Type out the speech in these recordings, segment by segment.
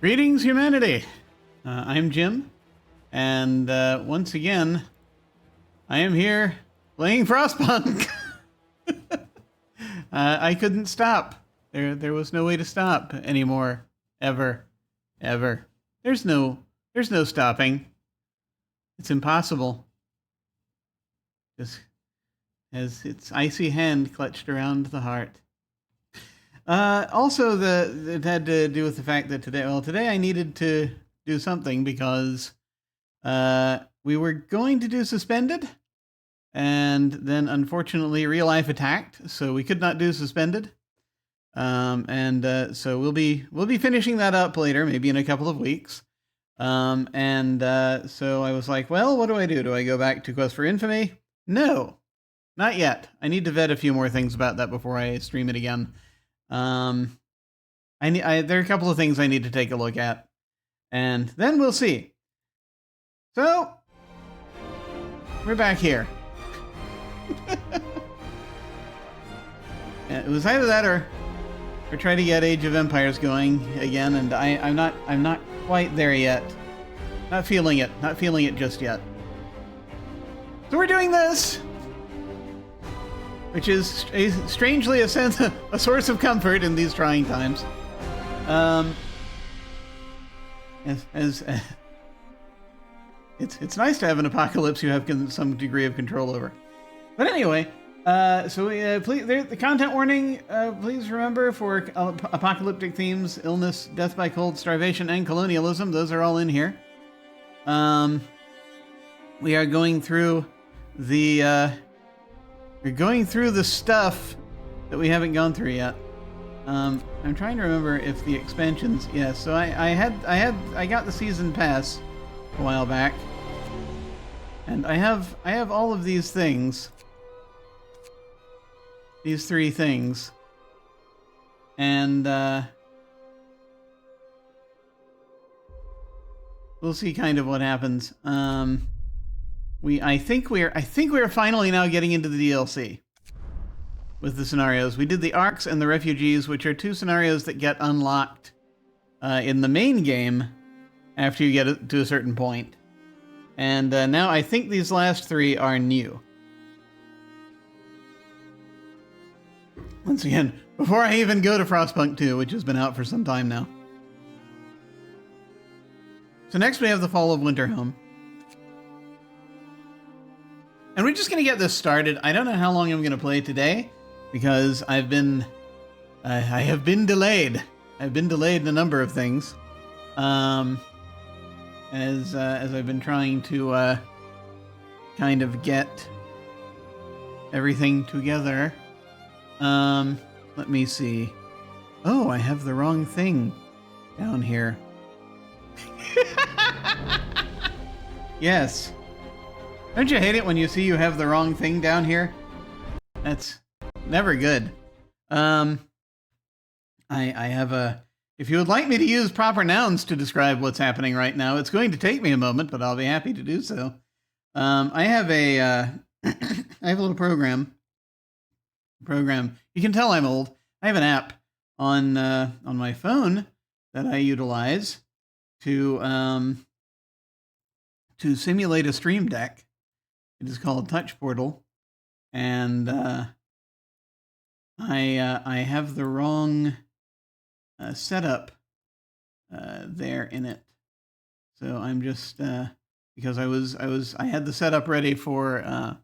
Greetings, humanity! I'm Jim, and once again, I am here playing Frostpunk. I couldn't stop. There was no way to stop anymore. Ever. There's no stopping. It's impossible. Just as its icy hand clutched around the heart. Also, it had to do with the fact that today I needed to do something because we were going to do Suspended, and then unfortunately real life attacked, so we could not do Suspended. So we'll be finishing that up later, maybe in a couple of weeks. So I was like, well, what do I do? Do I go back to Quest for Infamy? No, not yet. I need to vet a few more things about that before I stream it again. There are a couple of things I need to take a look at, and then we'll see. So, we're back here. It was either that or try to get Age of Empires going again, and I'm not quite there yet. Not feeling it just yet. So we're doing this, which is strangely a source of comfort in these trying times. It's nice to have an apocalypse you have some degree of control over. But anyway, please, the content warning. Please remember for apocalyptic themes: illness, death by cold, starvation, and colonialism. Those are all in here. We are going through the. We're going through the stuff that we haven't gone through yet. I'm trying to remember if the expansions. Yeah, so I got the season pass a while back, and I have all of these things. These 3 things, and we'll see kind of what happens. I think we are finally now getting into the DLC with the scenarios. We did the Arcs and the Refugees, which are 2 scenarios that get unlocked in the main game after you get to a certain point. And now I think these last 3 are new. Once again, before I even go to Frostpunk 2, which has been out for some time now. So next we have the Fall of Winterhome. And we're just going to get this started. I don't know how long I'm going to play today, because I have been delayed. I've been delayed in a number of things, as I've been trying to kind of get everything together. Let me see. Oh, I have the wrong thing down here. Yes. Don't you hate it when you see you have the wrong thing down here? That's never good. I have a... If you would like me to use proper nouns to describe what's happening right now, it's going to take me a moment, but I'll be happy to do so. I have a... I have a little program. You can tell I'm old. I have an app on my phone that I utilize to simulate a stream deck. It is called Touch Portal, and I have the wrong setup there in it. So I'm just because I had the setup ready for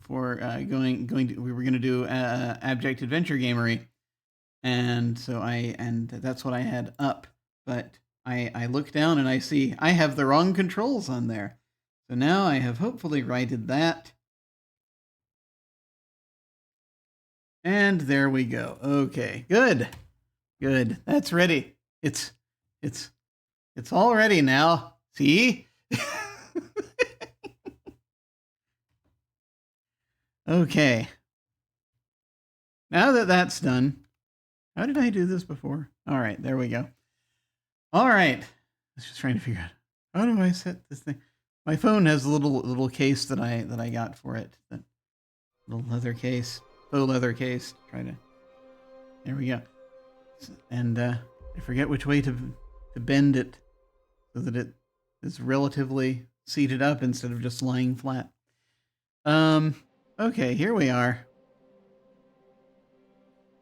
we were going to do Abject Adventure Gamery, and that's what I had up. But I look down and I see I have the wrong controls on there. So now I have hopefully righted that. And there we go. Okay, good. That's ready. It's all ready now. See? Okay. Now that that's done, how did I do this before? All right, there we go. All right. I was just trying to figure out, how do I set this thing? My phone has a little case that I got for it. That little leather case, faux leather case. There we go. And I forget which way to bend it so that it is relatively seated up instead of just lying flat. Okay, here we are.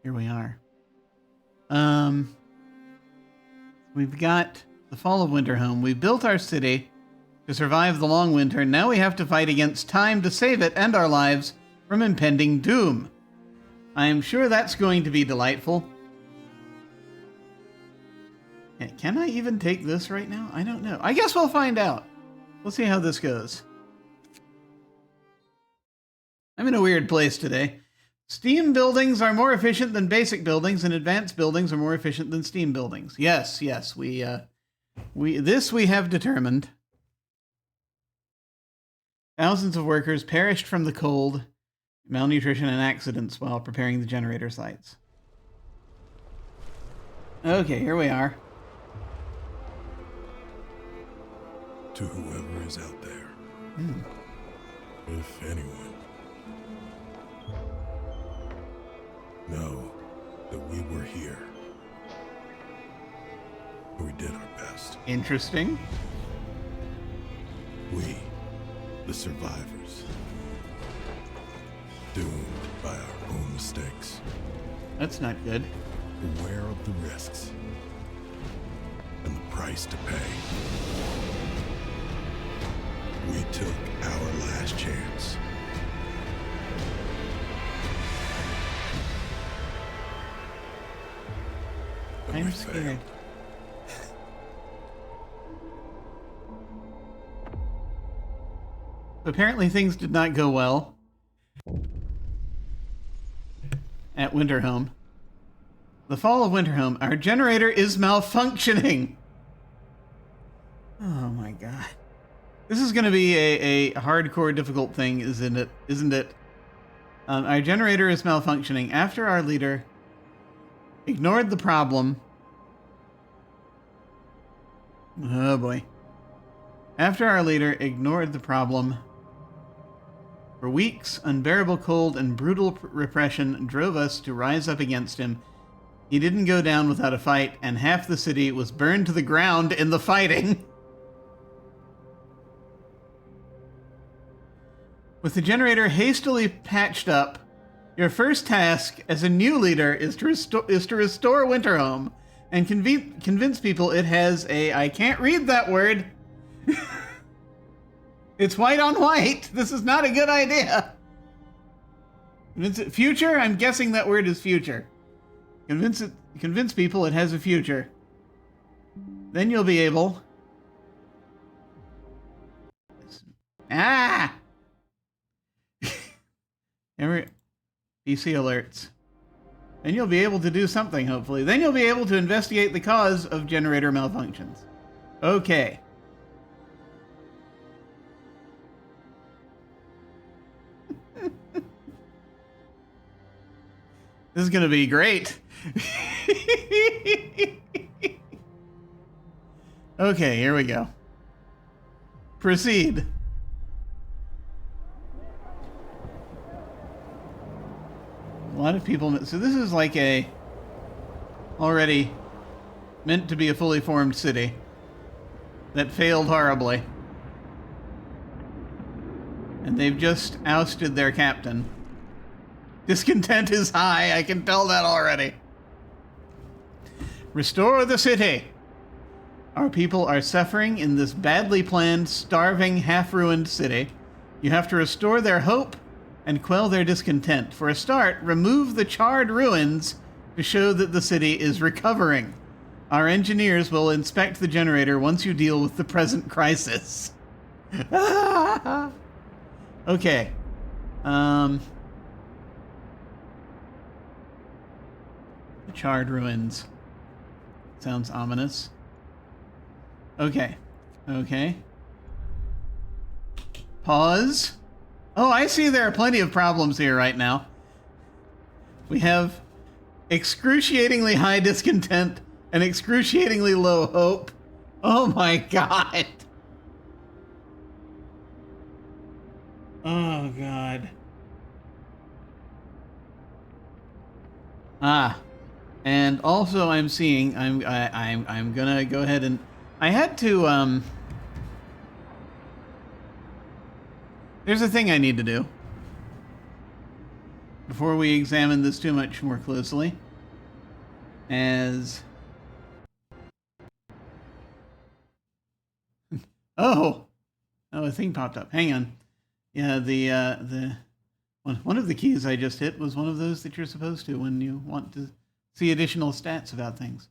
Here we are. We've got the fall of Winterhome. We've built our city to survive the long winter. Now we have to fight against time to save it and our lives from impending doom. I am sure that's going to be delightful. Can I even take this right now? I don't know. I guess we'll find out. We'll see how this goes. I'm in a weird place today. Steam buildings are more efficient than basic buildings, and advanced buildings are more efficient than steam buildings. Yes, we have determined. Thousands of workers perished from the cold, malnutrition, and accidents while preparing the generator sites. Okay, here we are. To whoever is out there, if anyone, know that we were here. We did our best. Interesting. We, the survivors, doomed by our own mistakes. That's not good. Aware of the risks and the price to pay. We took our last chance. But I'm we scared. failed. Apparently things did not go well at Winterhome. The fall of Winterhome. Our generator is malfunctioning. Oh my god. This is going to be a hardcore difficult thing, isn't it? Our generator is malfunctioning after our leader ignored the problem. Oh boy. After our leader ignored the problem for weeks, unbearable cold and brutal repression drove us to rise up against him. He didn't go down without a fight, and half the city was burned to the ground in the fighting. With the generator hastily patched up, your first task as a new leader is to restore Winterhome and convince people it has a... I can't read that word. It's white on white. This is not a good idea. Future? I'm guessing that word is future. Convince people it has a future. Then you'll be able... Ah! PC alerts. Then you'll be able to do something, hopefully. Then you'll be able to investigate the cause of generator malfunctions. Okay. This is going to be great. Okay, here we go. Proceed. A lot of people... So this is like a... already meant to be a fully formed city that failed horribly. And they've just ousted their captain. Discontent is high, I can tell that already. Restore the city. Our people are suffering in this badly planned, starving, half-ruined city. You have to restore their hope and quell their discontent. For a start, remove the charred ruins to show that the city is recovering. Our engineers will inspect the generator once you deal with the present crisis. Okay. The charred ruins. Sounds ominous. Okay. Okay. Pause. Oh, I see there are plenty of problems here right now. We have excruciatingly high discontent and excruciatingly low hope. Oh my god. Oh god. Ah. And also I'm seeing, I'm gonna go ahead and, I had to, there's a thing I need to do before we examine this too much more closely. As, oh, a thing popped up. Hang on. Yeah, the one of the keys I just hit was one of those that you're supposed to when you want to see additional stats about things.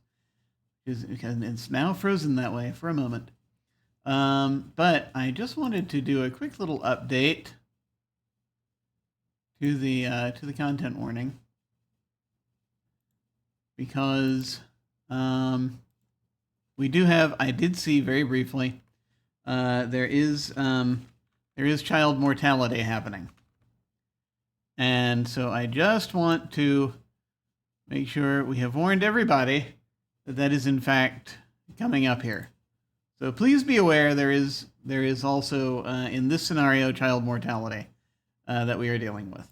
It's now frozen that way for a moment. But I just wanted to do a quick little update to the content warning, because we do have, I did see very briefly, there is child mortality happening. And so I just want to make sure we have warned everybody that that is in fact coming up here. So please be aware there is also in this scenario child mortality that we are dealing with.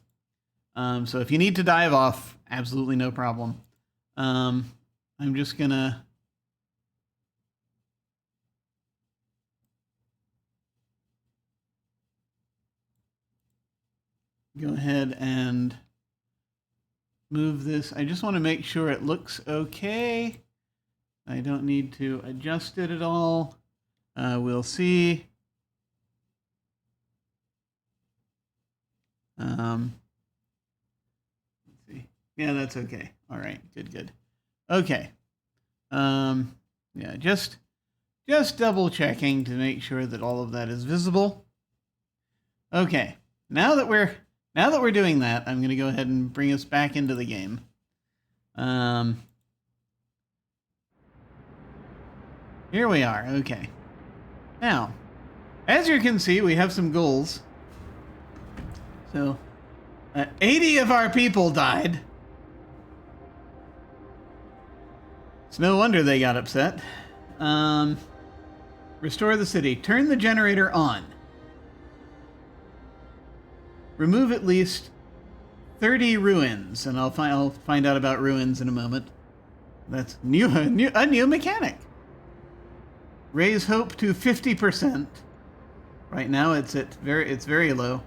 So if you need to dive off, absolutely no problem. I'm just gonna go ahead and move this. I just want to make sure it looks okay. I don't need to adjust it at all. We'll see. Let's see. Yeah, that's okay. All right, good. Okay. Yeah, just double checking to make sure that all of that is visible. Okay. Now that we're doing that, I'm going to go ahead and bring us back into the game. Here we are. Okay. Now, as you can see, we have some goals. So, 80 of our people died. It's no wonder they got upset. Restore the city. Turn the generator on. Remove at least 30 ruins, and I'll find out about ruins in a moment. That's a new mechanic. Raise hope to 50%. Right now it's very low,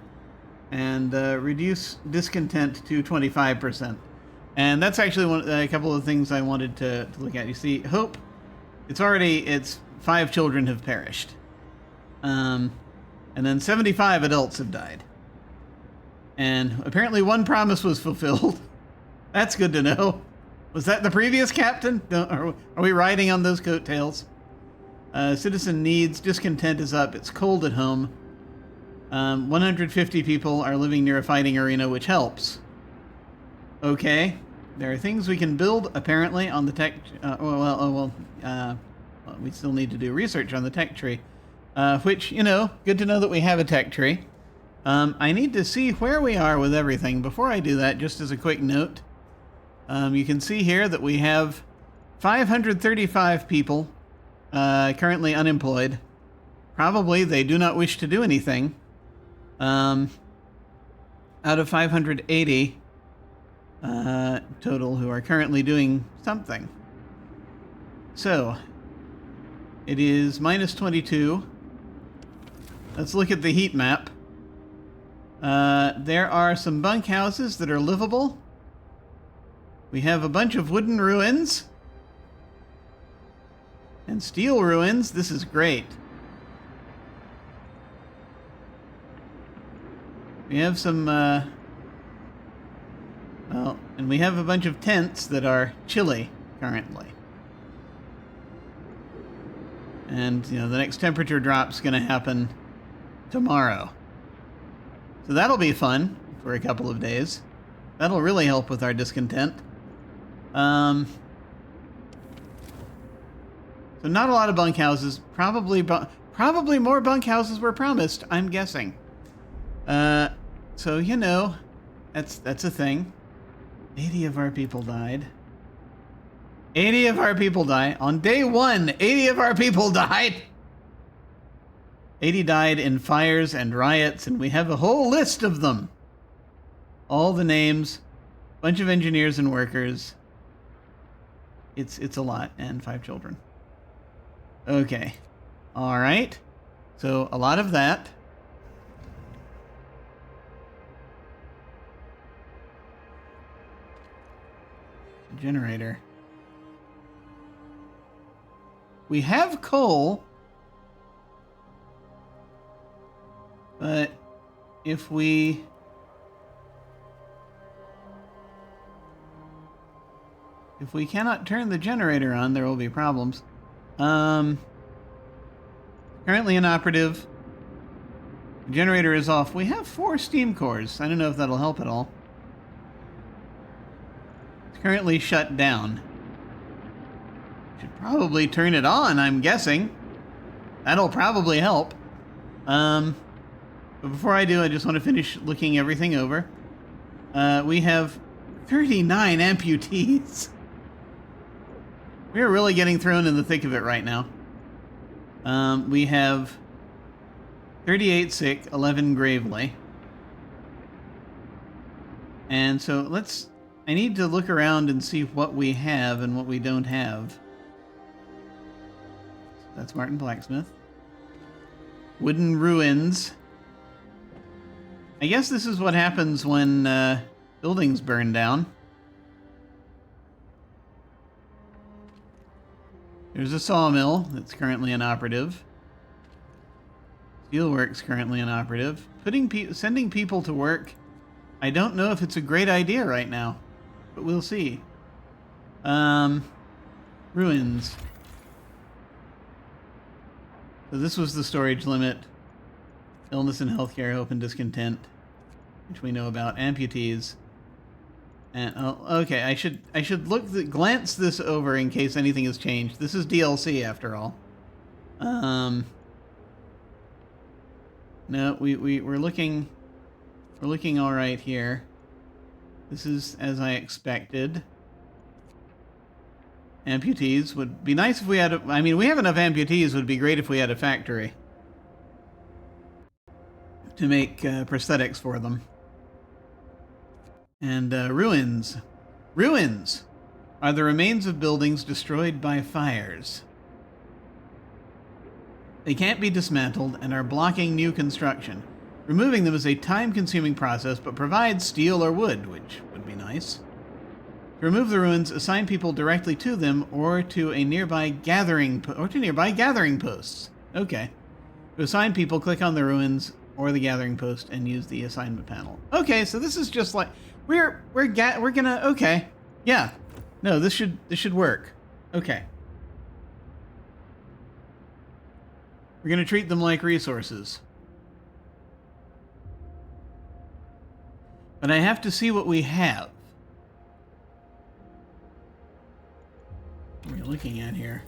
and reduce discontent to 25%. And that's actually a couple of things I wanted to look at. You see, hope, it's 5 children have perished, and then 75 adults have died. And apparently one promise was fulfilled. That's good to know. Was that the previous captain? Are we riding on those coattails? Citizen needs. Discontent is up. It's cold at home. 150 people are living near a fighting arena, which helps. Okay. There are things we can build, apparently, on the tech... we still need to do research on the tech tree. Which, good to know that we have a tech tree. I need to see where we are with everything. Before I do that, just as a quick note, you can see here that we have 535 people currently unemployed. Probably they do not wish to do anything. Out of 580 total who are currently doing something. So, it is minus 22. Let's look at the heat map. There are some bunkhouses that are livable. We have a bunch of wooden ruins. And steel ruins. This is great. We have some, and we have a bunch of tents that are chilly currently. And, the next temperature drop's going to happen tomorrow. So that'll be fun for a couple of days. That'll really help with our discontent. So not a lot of bunkhouses. Probably more bunkhouses were promised, I'm guessing. So, that's a thing. 80 of our people died. 80 of our people died. On day 1, 80 of our people died. 80 died in fires and riots, and we have a whole list of them. All the names, bunch of engineers and workers. It's a lot, and 5 children. Okay. All right. So a lot of that. Generator. We have coal, but if we cannot turn the generator on, there will be problems. Currently inoperative. The generator is off. We have 4 steam cores. I don't know if that'll help at all. It's currently shut down. Should probably turn it on, I'm guessing. That'll probably help. But before I do, I just want to finish looking everything over. We have 39 amputees. We're really getting thrown in the thick of it right now. We have 38 sick, 11 gravely. And so I need to look around and see what we have and what we don't have. That's Martin Blacksmith. Wooden ruins. I guess this is what happens when buildings burn down. There's a sawmill that's currently inoperative. Steelworks currently inoperative. Sending people to work. I don't know if it's a great idea right now, but we'll see. Ruins. So this was the storage limit. Illness and healthcare, hope and discontent, which we know about. Amputees. And okay, I should glance this over in case anything has changed. This is DLC after all. No, we're looking all right here. This is as I expected. Amputees would be nice if we had I mean, we have enough amputees. Would be great if we had a factory to make prosthetics for them. And ruins. Ruins are the remains of buildings destroyed by fires. They can't be dismantled and are blocking new construction. Removing them is a time-consuming process, but provides steel or wood, which would be nice. To remove the ruins, assign people directly to them or to a nearby gathering posts. Okay. To assign people, click on the ruins or the gathering post and use the assignment panel. Okay, so this is just like we're gonna okay. Yeah. No, this should work. Okay. We're gonna treat them like resources. But I have to see what we have. What are we looking at here?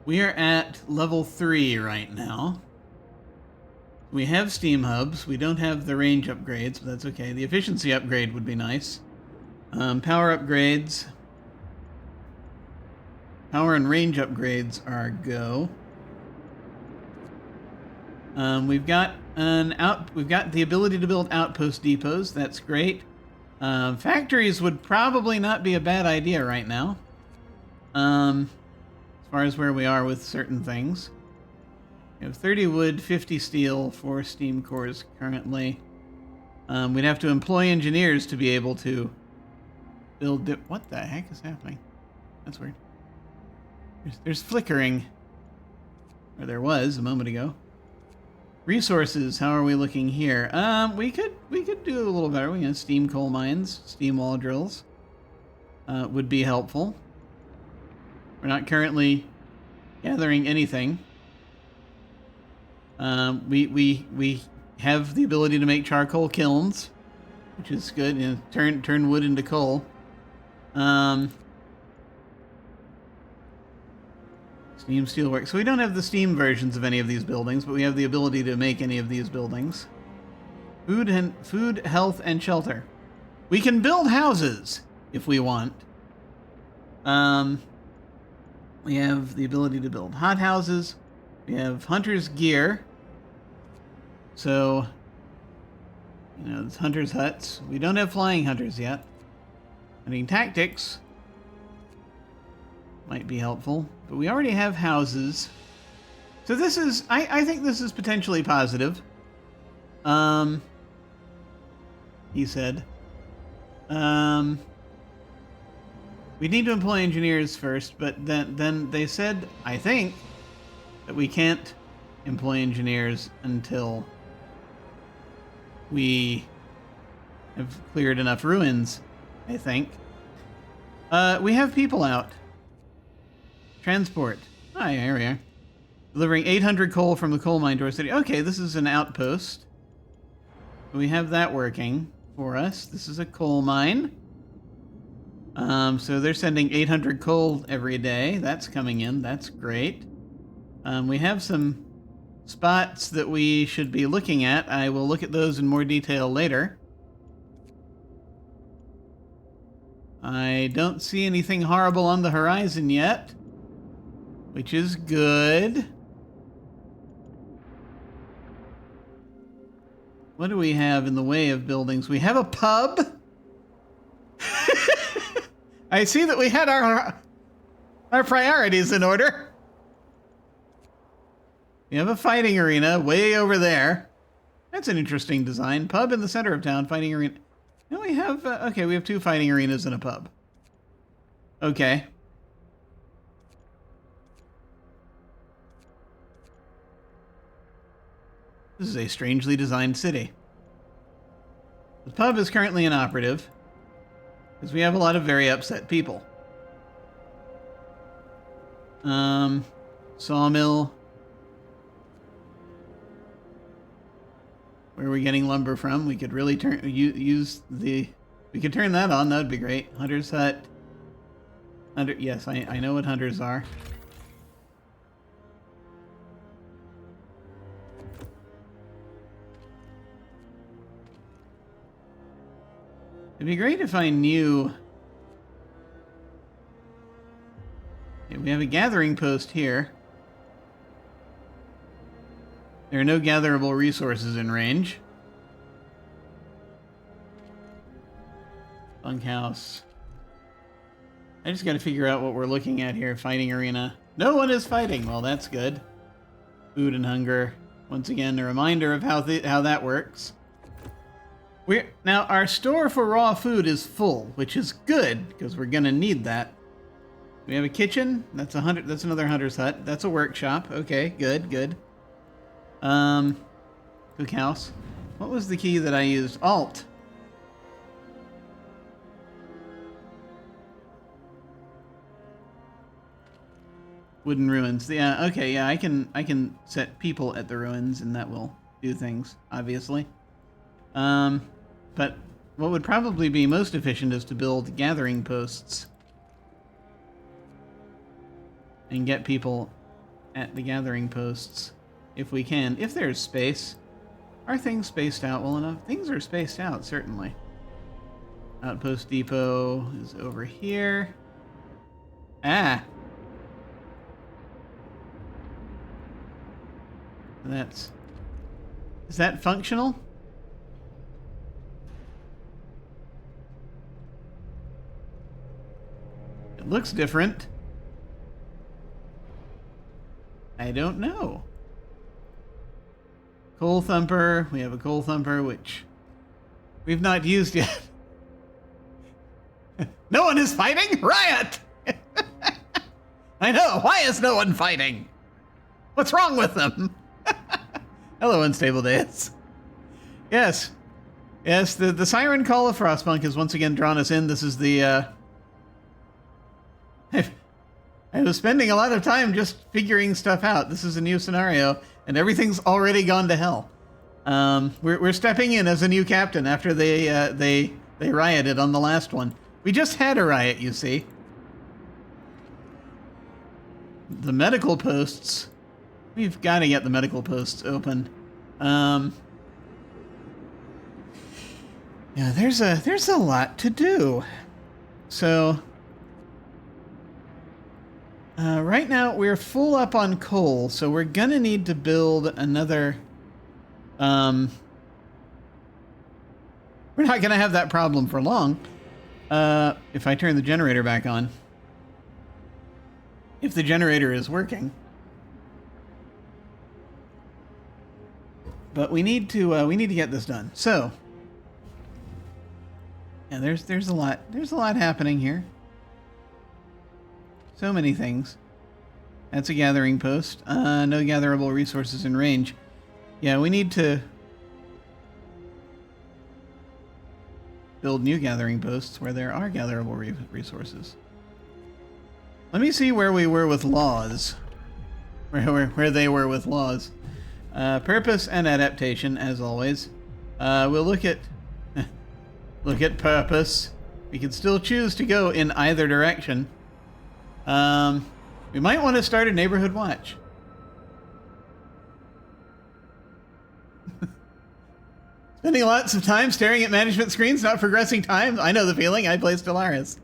We are at level 3 right now. We have steam hubs. We don't have the range upgrades, but that's okay. The efficiency upgrade would be nice. Power upgrades. Power and range upgrades are a go. We've got the ability to build outpost depots. That's great. Factories would probably not be a bad idea right now. As far as where we are with certain things. We have 30 wood, 50 steel, 4 steam cores currently. We'd have to employ engineers to be able to build it. What the heck is happening? That's weird. There's flickering. Or there was a moment ago. Resources, how are we looking here? We could do a little better. We have steam coal mines, steam wall drills. Would be helpful. We're not currently gathering anything. We have the ability to make charcoal kilns, which is good. You know, turn wood into coal. Steam steelwork. So we don't have the steam versions of any of these buildings, but we have the ability to make any of these buildings. Food, health, and shelter. We can build houses if we want. We have the ability to build hothouses. We have hunter's gear. So, you know, it's hunter's huts. We don't have flying hunters yet. Hunting tactics. might be helpful. But we already have houses. So this is, I think this is potentially positive. He said. We need to employ engineers first, but then they said, I think, that we can't employ engineers until we have cleared enough ruins, I think. We have people out. Transport. Ah, yeah, here we are. Delivering 800 coal from the coal mine to our city. Okay, this is an outpost. We have that working for us. This is a coal mine. So they're sending 800 coal every day. That's coming in. That's great. We have some spots that we should be looking at. I will look at those in more detail later. I don't see anything horrible on the horizon yet, which is good. What do we have in the way of buildings? We have a pub. I see that we had our priorities in order. We have a fighting arena way over there. That's an interesting design. Pub in the center of town, fighting arena. No, we have, okay, we have 2 fighting arenas and a pub. Okay. This is a strangely designed city. The pub is currently inoperative because we have a lot of very upset people. Sawmill. Where are we getting lumber from? We could really we could turn that on. That would be great. Hunter's Hut. Yes, I know what hunters are. It'd be great if I knew. Okay, we have a gathering post here. There are no gatherable resources in range. Bunkhouse. I just got to figure out what we're looking at here. Fighting arena. No one is fighting. Well, that's good. Food and hunger. Once again, a reminder of how that works. Now, our store for raw food is full, which is good, because we're going to need that. We have a kitchen. That's another hunter's hut. That's a workshop. Okay, good, good. Cookhouse. What was the key that I used? Alt. Wooden ruins. Yeah, okay, yeah, I can set people at the ruins, and that will do things, obviously. But what would probably be most efficient is to build gathering posts and get people at the gathering posts if we can. If there's space. Are things spaced out well enough? Things are spaced out, certainly. Outpost depot is over here. Ah! Is that functional? It looks different. I don't know. Coal thumper. We have a coal thumper, which we've not used yet. No one is fighting? Riot! I know. Why is no one fighting? What's wrong with them? Hello, Unstable Days. Yes. Yes, the siren call of Frostpunk has once again drawn us in. This is the, I was spending a lot of time just figuring stuff out. This is a new scenario, and everything's already gone to hell. We're stepping in as a new captain after they rioted on the last one. We just had a riot, you see. The medical posts. We've got to get the medical posts open. Yeah, there's a lot to do. So right now we're full up on coal, so we're gonna need to build another. We're not gonna have that problem for long. If I turn the generator back on. if the generator is working. But we need to get this done. So, yeah, there's a lot happening here. So many things. That's a gathering post. No gatherable resources in range. Yeah, we need to build new gathering posts where there are gatherable resources. Let me see where we were with laws. Where they were with laws. Purpose and adaptation, as always. We'll look at purpose. We can still choose to go in either direction. We might want to start a neighborhood watch. Spending lots of time staring at management screens, not progressing time. I know the feeling. I play Stellaris.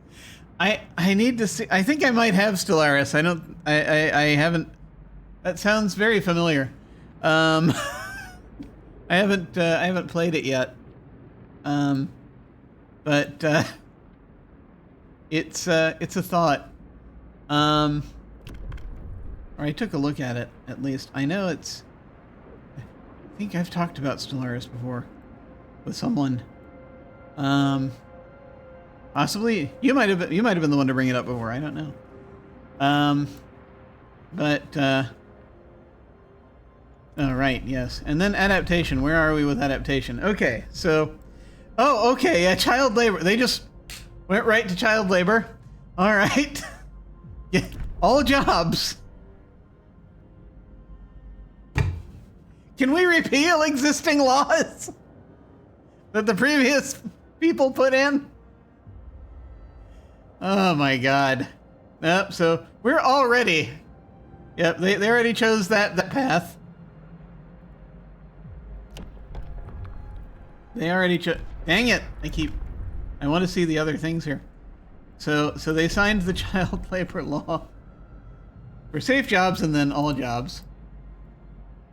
I need to see. I think I might have Stellaris. I haven't. That sounds very familiar. I haven't played it yet. But it's a thought. Or I took a look at it, at least. I know it's... I think I've talked about Stellaris before with someone. Possibly you might have been the one to bring it up before. I don't know. Oh, right, yes. And then adaptation. Where are we with adaptation? Okay, so... Oh, okay, yeah, child labor. They just went right to child labor. All right. Yeah, all jobs. Can we repeal existing laws that the previous people put in? Oh my God. Yep, so we're already... Yep, they already chose that path. They already chose... Dang it! I want to see the other things here. So they signed the child labor law for safe jobs and then all jobs.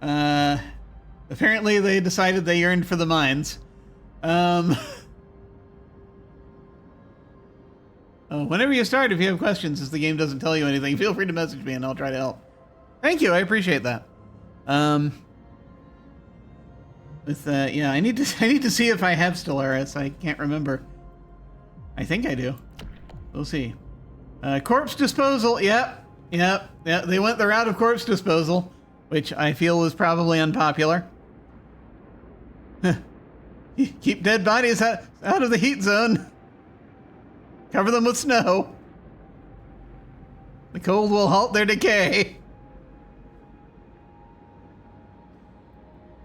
Apparently they decided they yearned for the mines. Whenever you start, if you have questions, as the game doesn't tell you anything, feel free to message me and I'll try to help. Thank you, I appreciate that. Yeah, I need to see if I have Stellaris. I can't remember. I think I do. We'll see. Corpse disposal. Yep. They went the route of corpse disposal, which I feel was probably unpopular. Keep dead bodies out of the heat zone. Cover them with snow. The cold will halt their decay.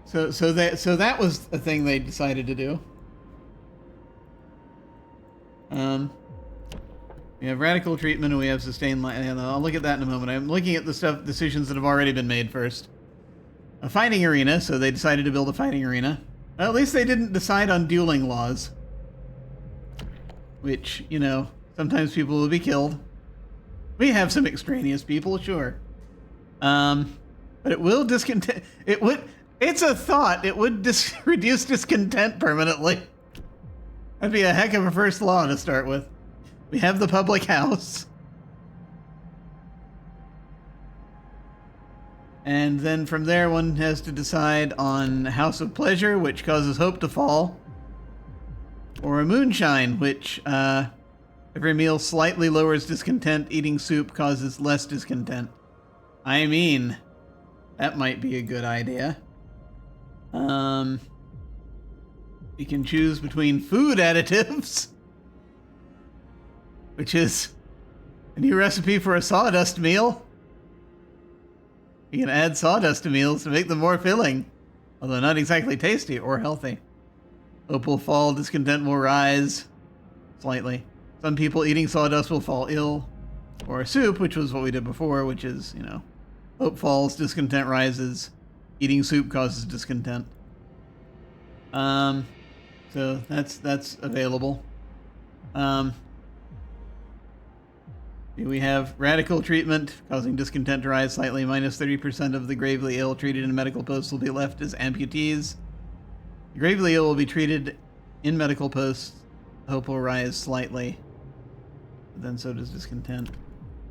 So that was a thing they decided to do. We have radical treatment and we have sustained life. I'll look at that in a moment. I'm looking at the decisions that have already been made first. A fighting arena, so they decided to build a fighting arena. Well, at least they didn't decide on dueling laws. Which, you know, sometimes people will be killed. We have some extraneous people, sure. But it will discontent... It's a thought. It would reduce discontent permanently. That'd be a heck of a first law to start with. We have the public house. And then from there, one has to decide on House of Pleasure, which causes hope to fall. Or a Moonshine, which every meal slightly lowers discontent. Eating soup causes less discontent. I mean, that might be a good idea. You can choose between food additives, which is a new recipe for a sawdust meal. You can add sawdust to meals to make them more filling, although not exactly tasty or healthy. Hope will fall, discontent will rise slightly. Some people eating sawdust will fall ill. Or a soup, which was what we did before, which is, you know, hope falls, discontent rises. Eating soup causes discontent. So that's available. We have radical treatment, causing discontent to rise slightly. Minus 30% of the gravely ill treated in medical posts will be left as amputees. The gravely ill will be treated in medical posts. Hope will rise slightly. But then so does discontent.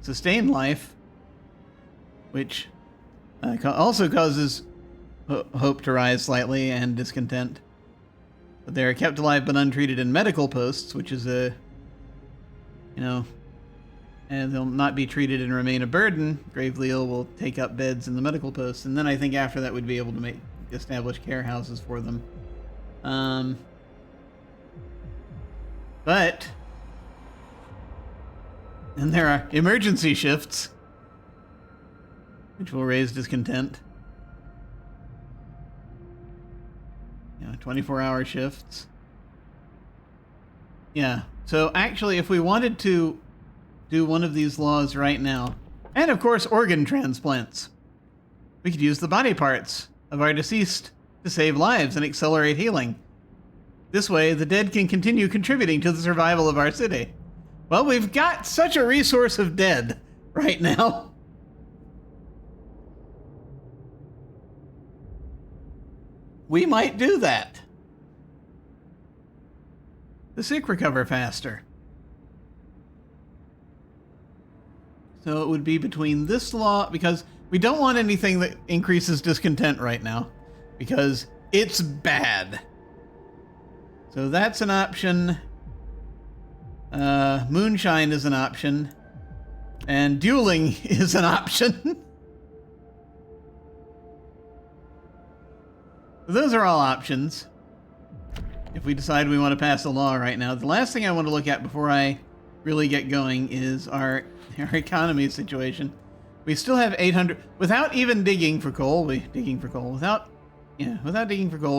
Sustain life. which also causes hope to rise slightly and discontent. But they are kept alive but untreated in medical posts, which is and they'll not be treated and remain a burden. Gravely ill will take up beds in the medical posts, and then I think after that we'd be able to establish care houses for them. But then there are emergency shifts, which will raise discontent. 24-hour shifts. Yeah. So actually, if we wanted to do one of these laws right now, and of course organ transplants, we could use the body parts of our deceased to save lives and accelerate healing. This way, the dead can continue contributing to the survival of our city. Well, we've got such a resource of dead right now. We might do that. The sick recover faster. So it would be between this law, because we don't want anything that increases discontent right now, because it's bad. So that's an option. Moonshine is an option. And dueling is an option. Those are all options. If we decide we want to pass a law right now. The last thing I want to look at before I really get going is our economy situation. We still have 800 without even digging for coal. Without digging for coal,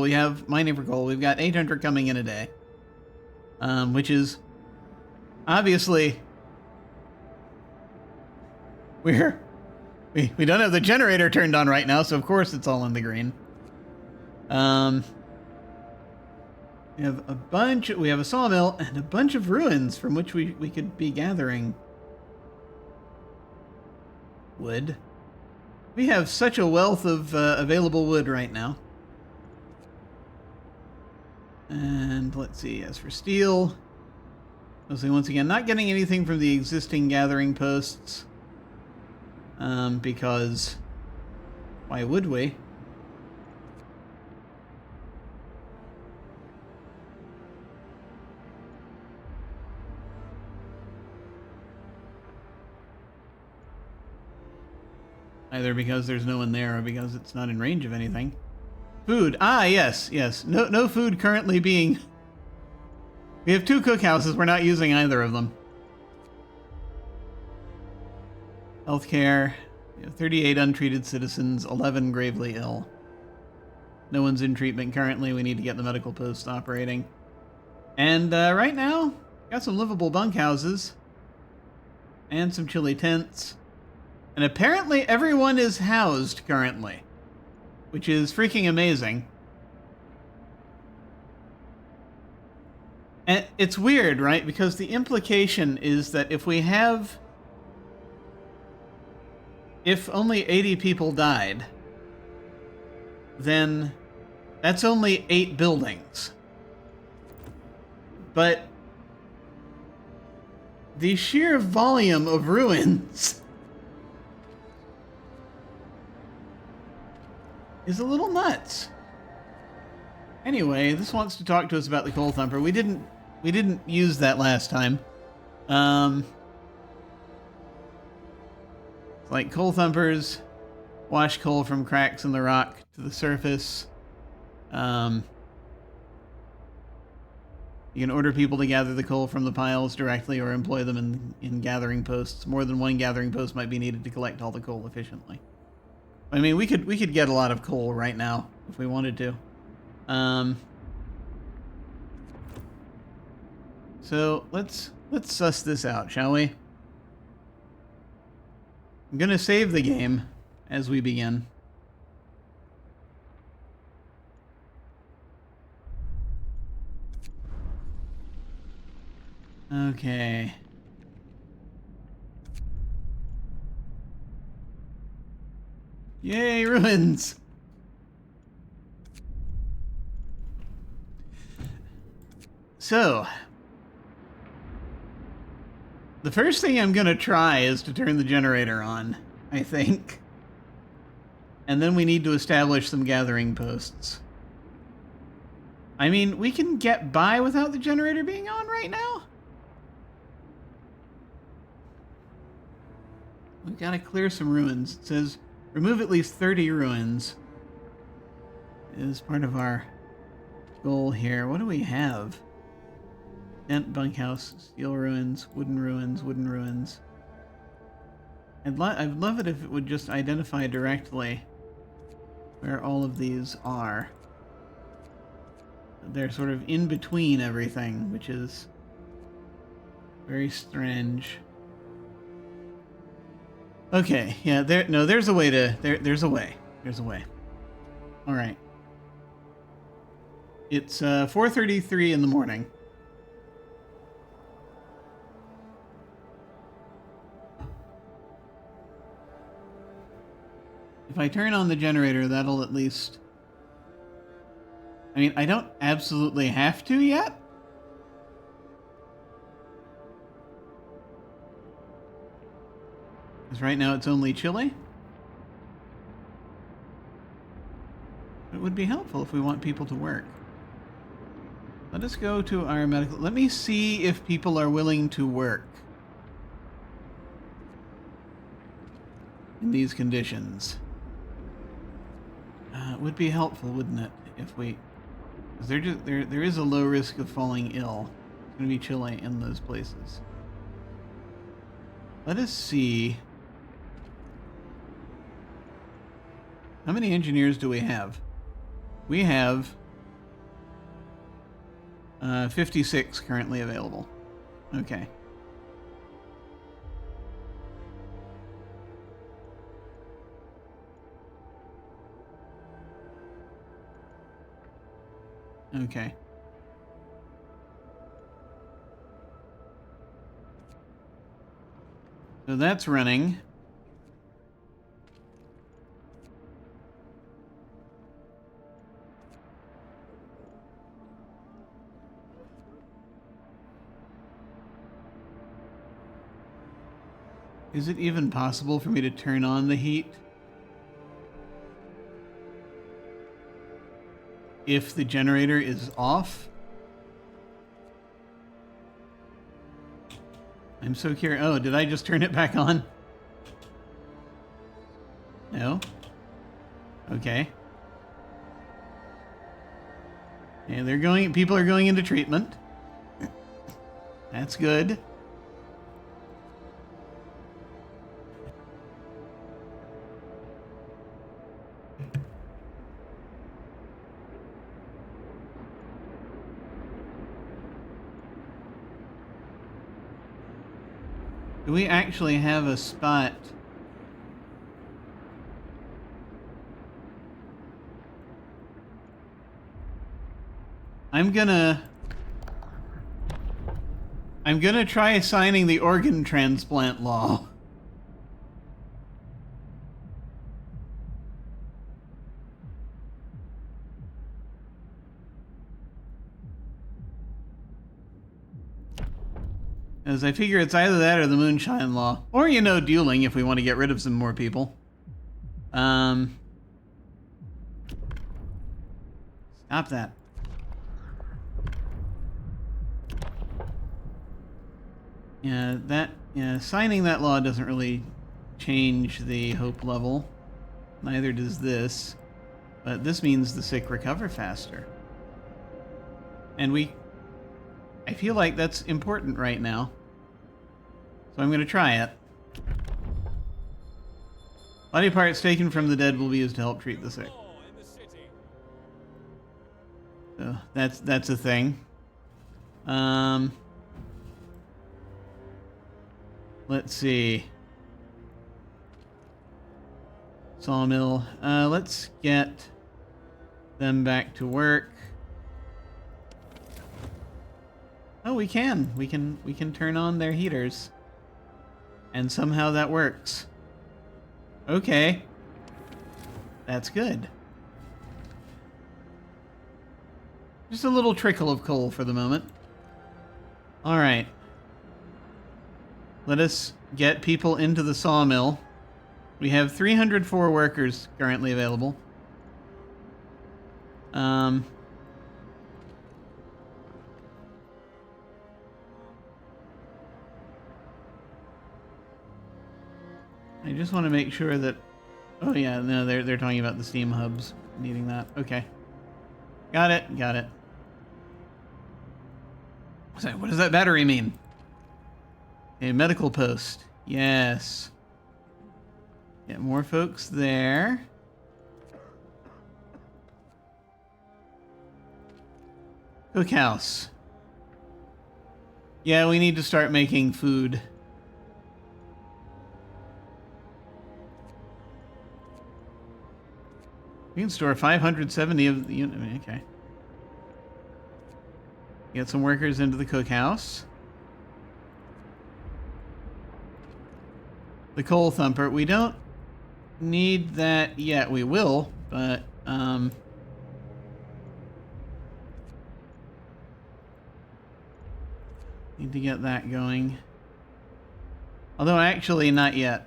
we have mining for coal. We've got 800 coming in a day, which is obviously we don't have the generator turned on right now, so of course it's all in the green. We have a sawmill and a bunch of ruins from which we could be gathering wood. We have such a wealth of available wood right now. And let's see, as for steel, mostly once again, not getting anything from the existing gathering posts, because why would we? Either because there's no one there or because it's not in range of anything. Food. Ah, yes. No food currently being... We have 2 cookhouses. We're not using either of them. Healthcare. We have 38 untreated citizens, 11 gravely ill. No one's in treatment currently. We need to get the medical post operating. And right now, got some livable bunkhouses. And some chilly tents. And apparently everyone is housed currently, which is freaking amazing. And it's weird, right? Because the implication is that if only 80 people died, then that's only 8 buildings. But the sheer volume of ruins is a little nuts. Anyway, this wants to talk to us about the coal thumper. We didn't use that last time. Like coal thumpers wash coal from cracks in the rock to the surface. You can order people to gather the coal from the piles directly or employ them in gathering posts. More than one gathering post might be needed to collect all the coal efficiently. I mean, we could get a lot of coal right now if we wanted to. So let's suss this out, shall we? I'm gonna save the game as we begin. Okay. Yay, ruins! So, the first thing I'm gonna try is to turn the generator on, I think. And then we need to establish some gathering posts. I mean, we can get by without the generator being on right now. We've got to clear some ruins. It says remove at least 30 ruins is part of our goal here. What do we have? Tent, bunkhouse, steel ruins, wooden ruins, wooden ruins. I'd love it if it would just identify directly where all of these are. They're sort of in between everything, which is very strange. Okay, yeah, there's a way to, there's a way. There's a way. All right. It's 4:33 in the morning. If I turn on the generator, that'll at least... I mean, I don't absolutely have to yet. Because right now it's only chilly. It would be helpful if we want people to work. Let us go to our medical... Let me see if people are willing to work in these conditions. It would be helpful, wouldn't it, if we... Because there is a low risk of falling ill. It's going to be chilly in those places. Let us see. How many engineers do we have? We have 56 currently available. Okay. Okay. So that's running. Is it even possible for me to turn on the heat if the generator is off? I'm so curious. Oh, did I just turn it back on? No? Okay. And people are going into treatment. That's good. Do we actually have a spot? I'm gonna try signing the organ transplant law. As I figure it's either that or the moonshine law. Or, you know, dueling if we want to get rid of some more people. Stop that. Yeah, signing that law doesn't really change the hope level. Neither does this. But this means the sick recover faster. And I feel like that's important right now. So I'm going to try it. Body parts taken from the dead will be used to help treat the sick. So that's a thing. Let's see. Sawmill. Let's get them back to work. Oh, we can. We can turn on their heaters. And somehow that works. Okay. That's good. Just a little trickle of coal for the moment. All right. Let us get people into the sawmill. We have 304 workers currently available. I just want to make sure that... Oh yeah, no, they're talking about the steam hubs needing that. Okay. Got it, got it. What does that battery mean? A medical post. Yes. Get more folks there. Cookhouse. Yeah, we need to start making food. We can store 570 of the unit. Okay. Get some workers into the cookhouse. The coal thumper. We don't need that yet. We will, but need to get that going. Although actually not yet.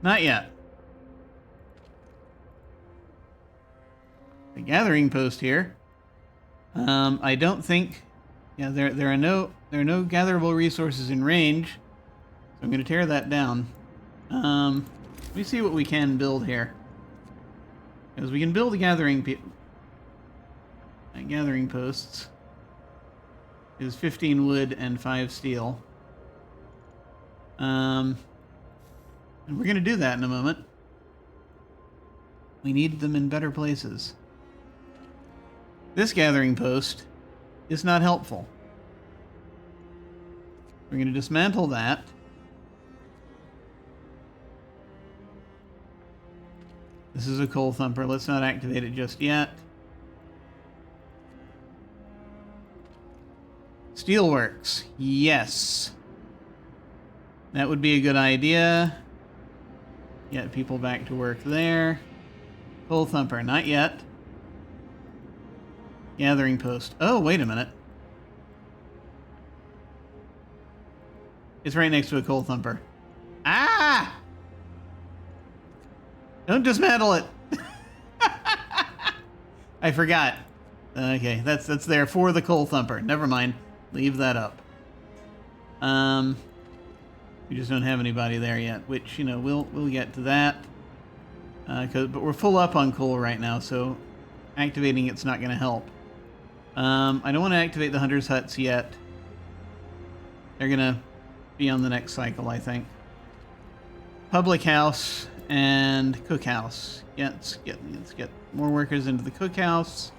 Not yet. The gathering post here. I don't think... Yeah, there are no gatherable resources in range. So I'm going to tear that down. Let me see what we can build here. Because we can build gathering posts. Is 15 wood and 5 steel. And we're going to do that in a moment. We need them in better places. This gathering post is not helpful. We're going to dismantle that. This is a coal thumper. Let's not activate it just yet. Steelworks. Yes. That would be a good idea. Get people back to work there. Coal thumper. Not yet. Gathering post. Oh, wait a minute. It's right next to a coal thumper. Ah! Don't dismantle it. I forgot. Okay, that's there for the coal thumper. Never mind. Leave that up. We just don't have anybody there yet, which, you know, we'll get to that. But we're full up on coal right now, so activating it's not going to help. I don't want to activate the hunters' huts yet. They're going to be on the next cycle, I think. Public house and cookhouse. Yeah, let's get more workers into the cookhouse.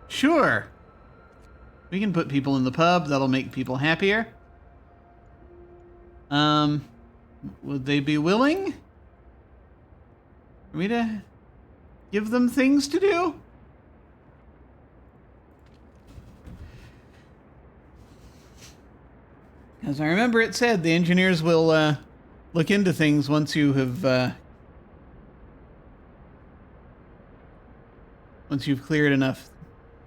Sure. We can put people in the pub. That'll make people happier. Would they be willing for me to give them things to do? As I remember it said, the engineers will look into things once you have once you've cleared enough.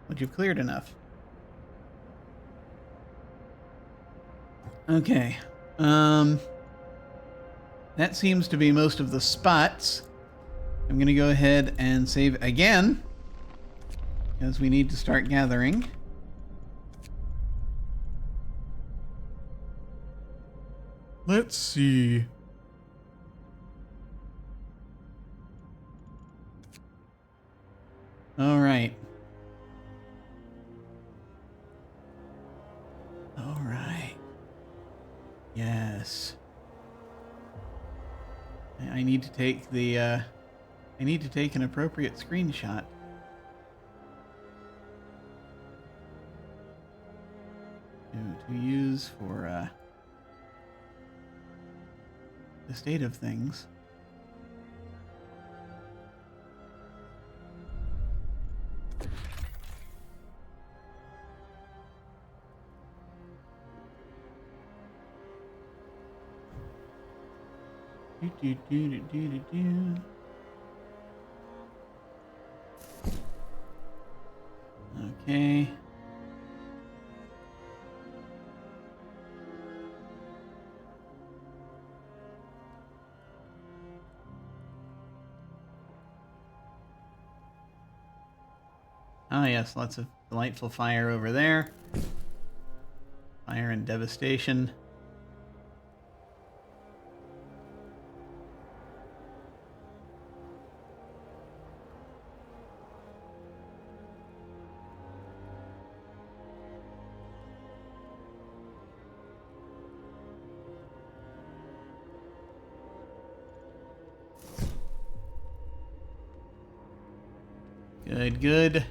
Once you've cleared enough. Okay. That seems to be most of the spots. I'm going to go ahead and save again, because we need to start gathering. Let's see. All right. All right. Yes. I need to take the, I need to take an appropriate screenshot. To use for, the state of things. Okay. Ah, yes, lots of delightful fire over there. Fire and devastation. Good, good.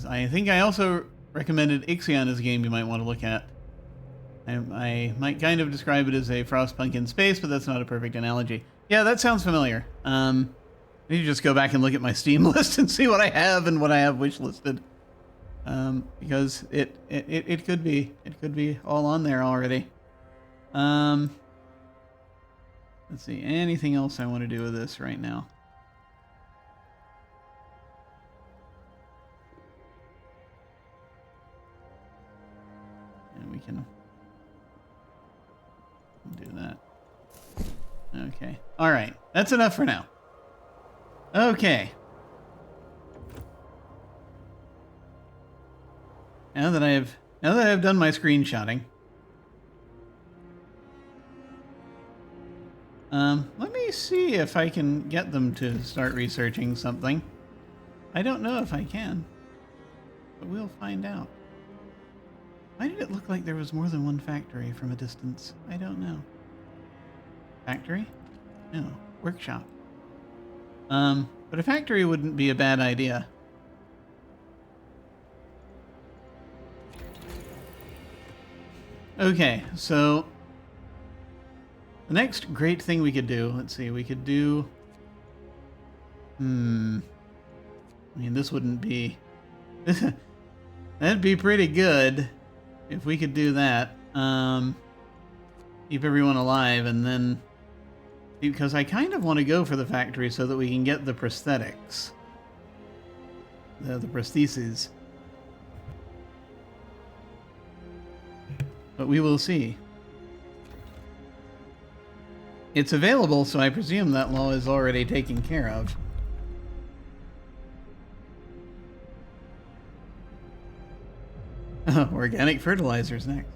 I think I also recommended Ixion as a game you might want to look at. I might kind of describe it as a Frostpunk in space, but that's not a perfect analogy. Yeah, that sounds familiar. I need to just go back and look at my Steam list and see what I have and what I have wishlisted. Because it could be all on there already. Let's see, anything else I want to do with this right now? And we can do that. Okay. All right. That's enough for now. Okay. Now that I've done my screenshotting, let me see if I can get them to start researching something. I don't know if I can, but we'll find out. Why did it look like there was more than one factory from a distance? I don't know. Factory? No. Workshop. But a factory wouldn't be a bad idea. Okay, so the next great thing we could do, let's see, we could do, I mean, this wouldn't be, that'd be pretty good if we could do that. Keep everyone alive, and then, because I kind of want to go for the factory so that we can get the prosthetics, the prostheses. But we will see. It's available, so I presume that law is already taken care of. Organic fertilizers next.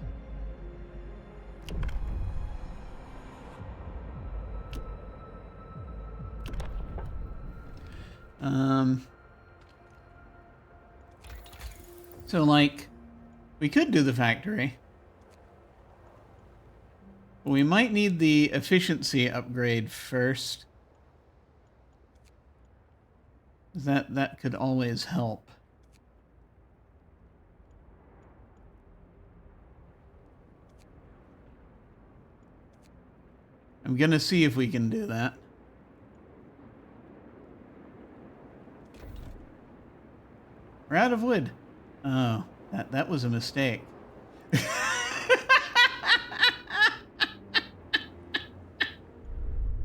So, like, we could do the factory. We might need the efficiency upgrade first. That could always help. I'm gonna see if we can do that. We're out of wood. Oh, that was a mistake.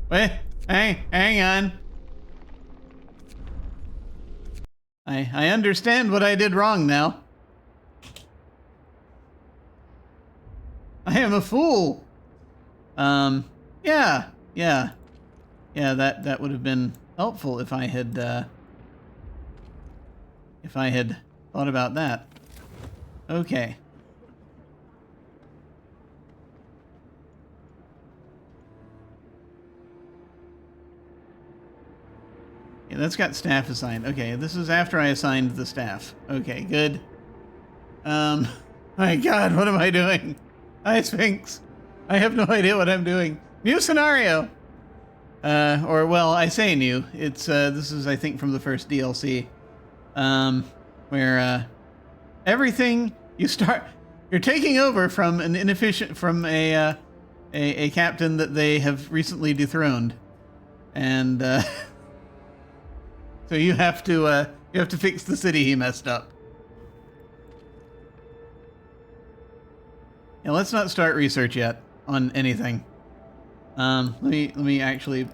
Wait, hang on. I understand what I did wrong now. I am a fool. Yeah, that would have been helpful if I had thought about that. Okay. Yeah, that's got staff assigned. Okay, this is after I assigned the staff. Okay, good. My God, what am I doing? Hi, Sphinx. I have no idea what I'm doing. New scenario. Or, well, I say new. It's, this is, I think, from the first DLC. Where, everything you're taking over from an inefficient, from a captain that they have recently dethroned. And, so you have to fix the city he messed up. Yeah, let's not start research yet on anything. Let me actually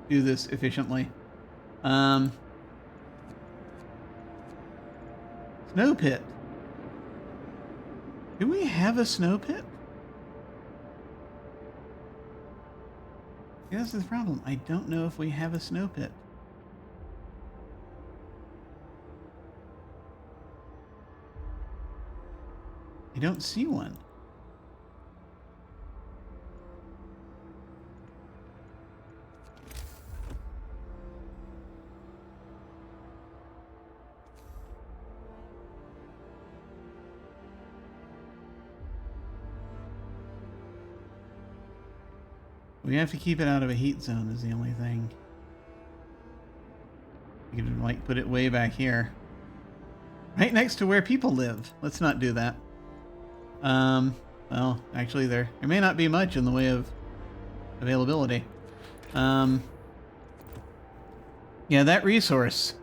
do this efficiently. Snow pit. Do we have a snow pit? Yeah, that's the problem. I don't know if we have a snow pit. I don't see one. We have to keep it out of a heat zone is the only thing. You could like put it way back here. Right next to where people live. Let's not do that. Well, actually there may not be much in the way of availability. Yeah, that resource.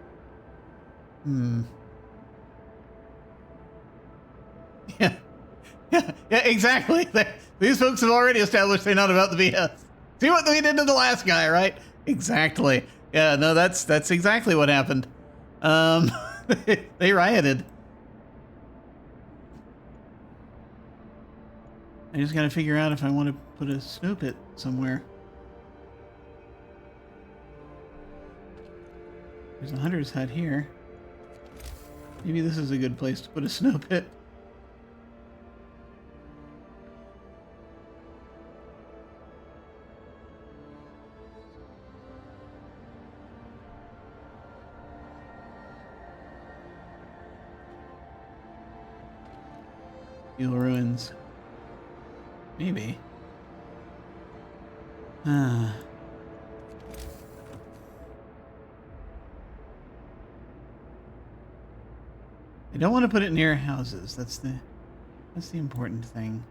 Yeah. Yeah, exactly. These folks have already established they're not about the BS. See what we did to the last guy, right? Exactly. Yeah, no, that's exactly what happened. They rioted. I just gotta figure out if I want to put a snow pit somewhere. There's a hunter's hut here. Maybe this is a good place to put a snow pit. Steel ruins. Maybe. I don't want to put it near houses. That's the important thing.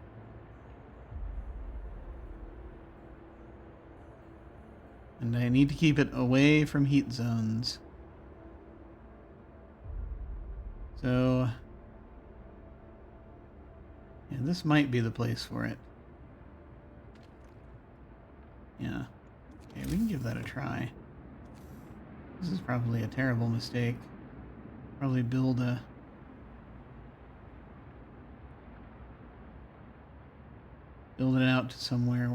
And I need to keep it away from heat zones. So yeah, this might be the place for it. Yeah. Okay, we can give that a try. This is probably a terrible mistake. Probably build it out to somewhere,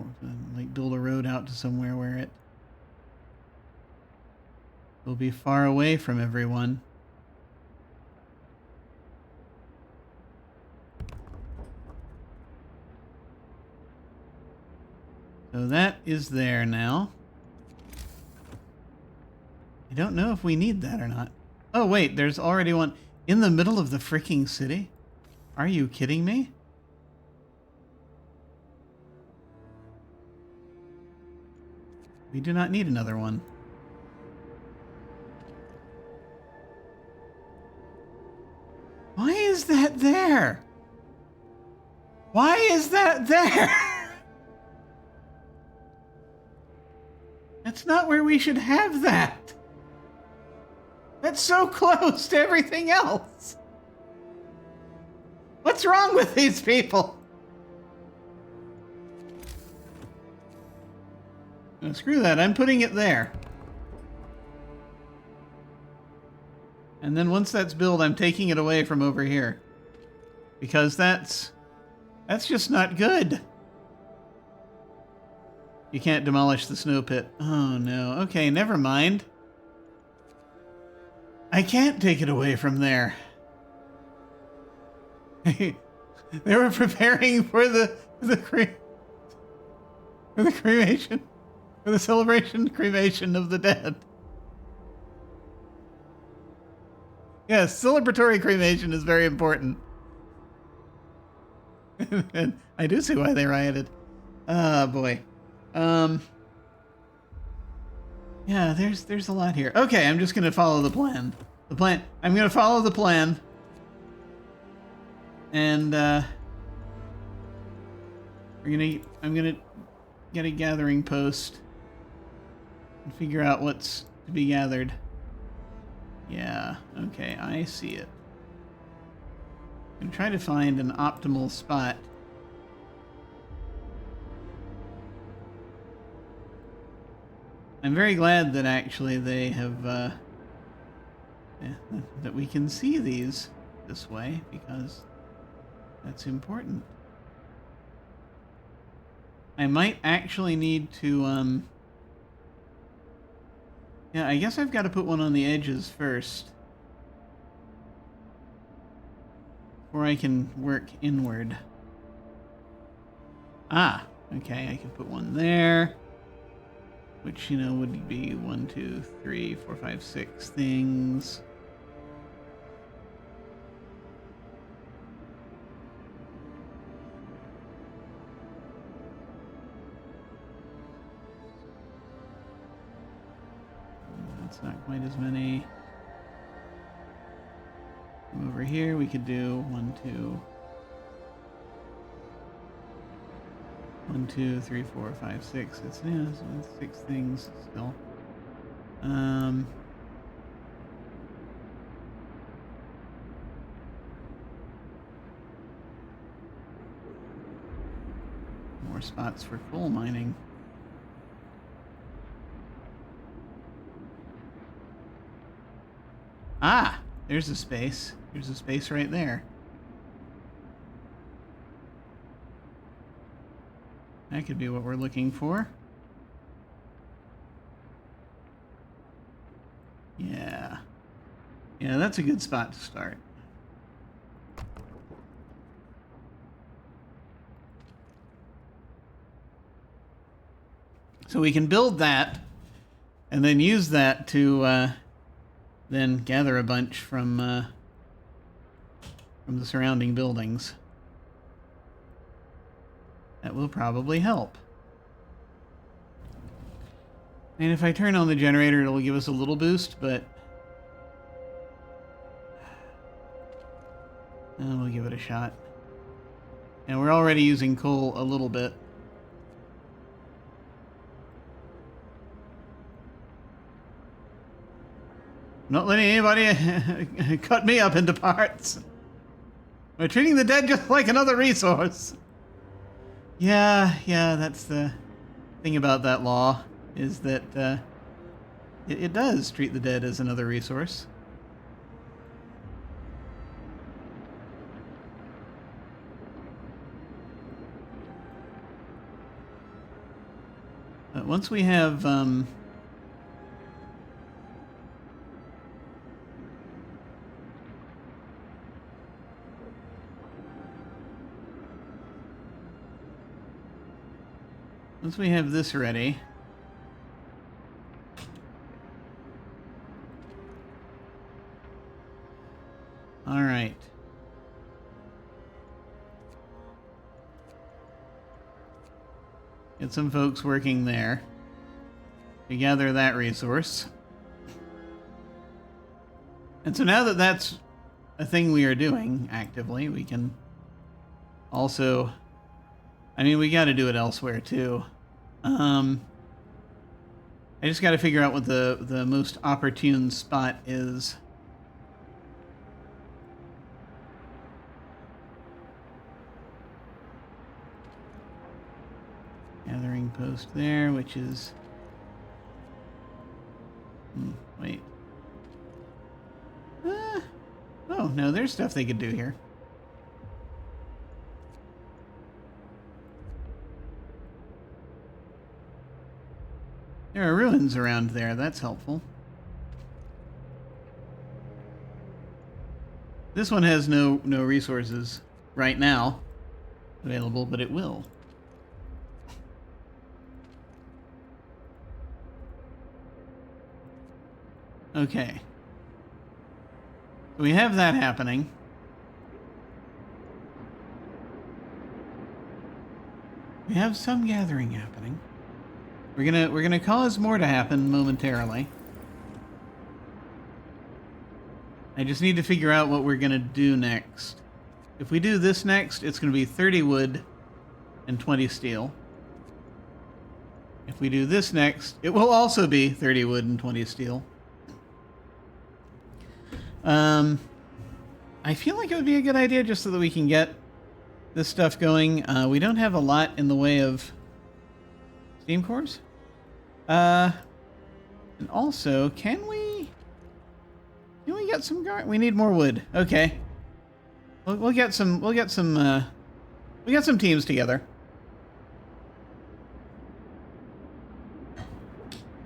like build a road out to somewhere where it will be far away from everyone. So that is there now. I don't know if we need that or not. Oh wait, there's already one in the middle of the freaking city? Are you kidding me? We do not need another one. Why is that there? Why is that there? That's not where we should have that. That's so close to everything else. What's wrong with these people? No, screw that. I'm putting it there. And then once that's built, I'm taking it away from over here. Because that's just not good. You can't demolish the snow pit. Oh no. Okay, never mind. I can't take it away from there. They were preparing for the cremation, for the celebration cremation of the dead. Yes, celebratory cremation is very important. And I do see why they rioted. Oh boy. Yeah, there's a lot here. Okay, I'm just gonna follow the plan. I'm gonna follow the plan. And I'm gonna get a gathering post and figure out what's to be gathered. Yeah, okay, I see it. I'm gonna try to find an optimal spot. I'm very glad that actually they have, that we can see these this way, because that's important. I might actually need to, yeah, I guess I've got to put one on the edges first. before I can work inward. Ah, okay, I can put one there, which, you know, would be 1, 2, 3, 4, 5, 6 things. That's not quite as many. Over here, we could do 1, 2. 1, 2, 3, 4, 5, 6. It's, yeah, it's 6 things still. More spots for coal mining. Ah, there's a space. There's a space right there. That could be what we're looking for. Yeah. Yeah, that's a good spot to start. So we can build that and then use that to then gather a bunch from the surrounding buildings. That will probably help. And if I turn on the generator, it'll give us a little boost, but we'll give it a shot. And we're already using coal a little bit. Not letting anybody cut me up into parts. We're treating the dead just like another resource. Yeah, that's the thing about that law, is that it does treat the dead as another resource. But once we have once we have this ready, all right. Get some folks working there to gather that resource. And so now that that's a thing we are doing actively, we can also, I mean, we got to do it elsewhere too. I just got to figure out what the most opportune spot is. Gathering post there, which is... wait. Oh, no, there's stuff they could do here. There are ruins around there. That's helpful. This one has no resources right now available, but it will. Okay. So we have that happening. We have some gathering happening. We're gonna cause more to happen momentarily. I just need to figure out what we're gonna do next. If we do this next, it's gonna be 30 wood and 20 steel. If we do this next, it will also be 30 wood and 20 steel. I feel like it would be a good idea just so that we can get this stuff going. We don't have a lot in the way of steam cores. And also, can we get some we need more wood. Okay. We'll get some teams together.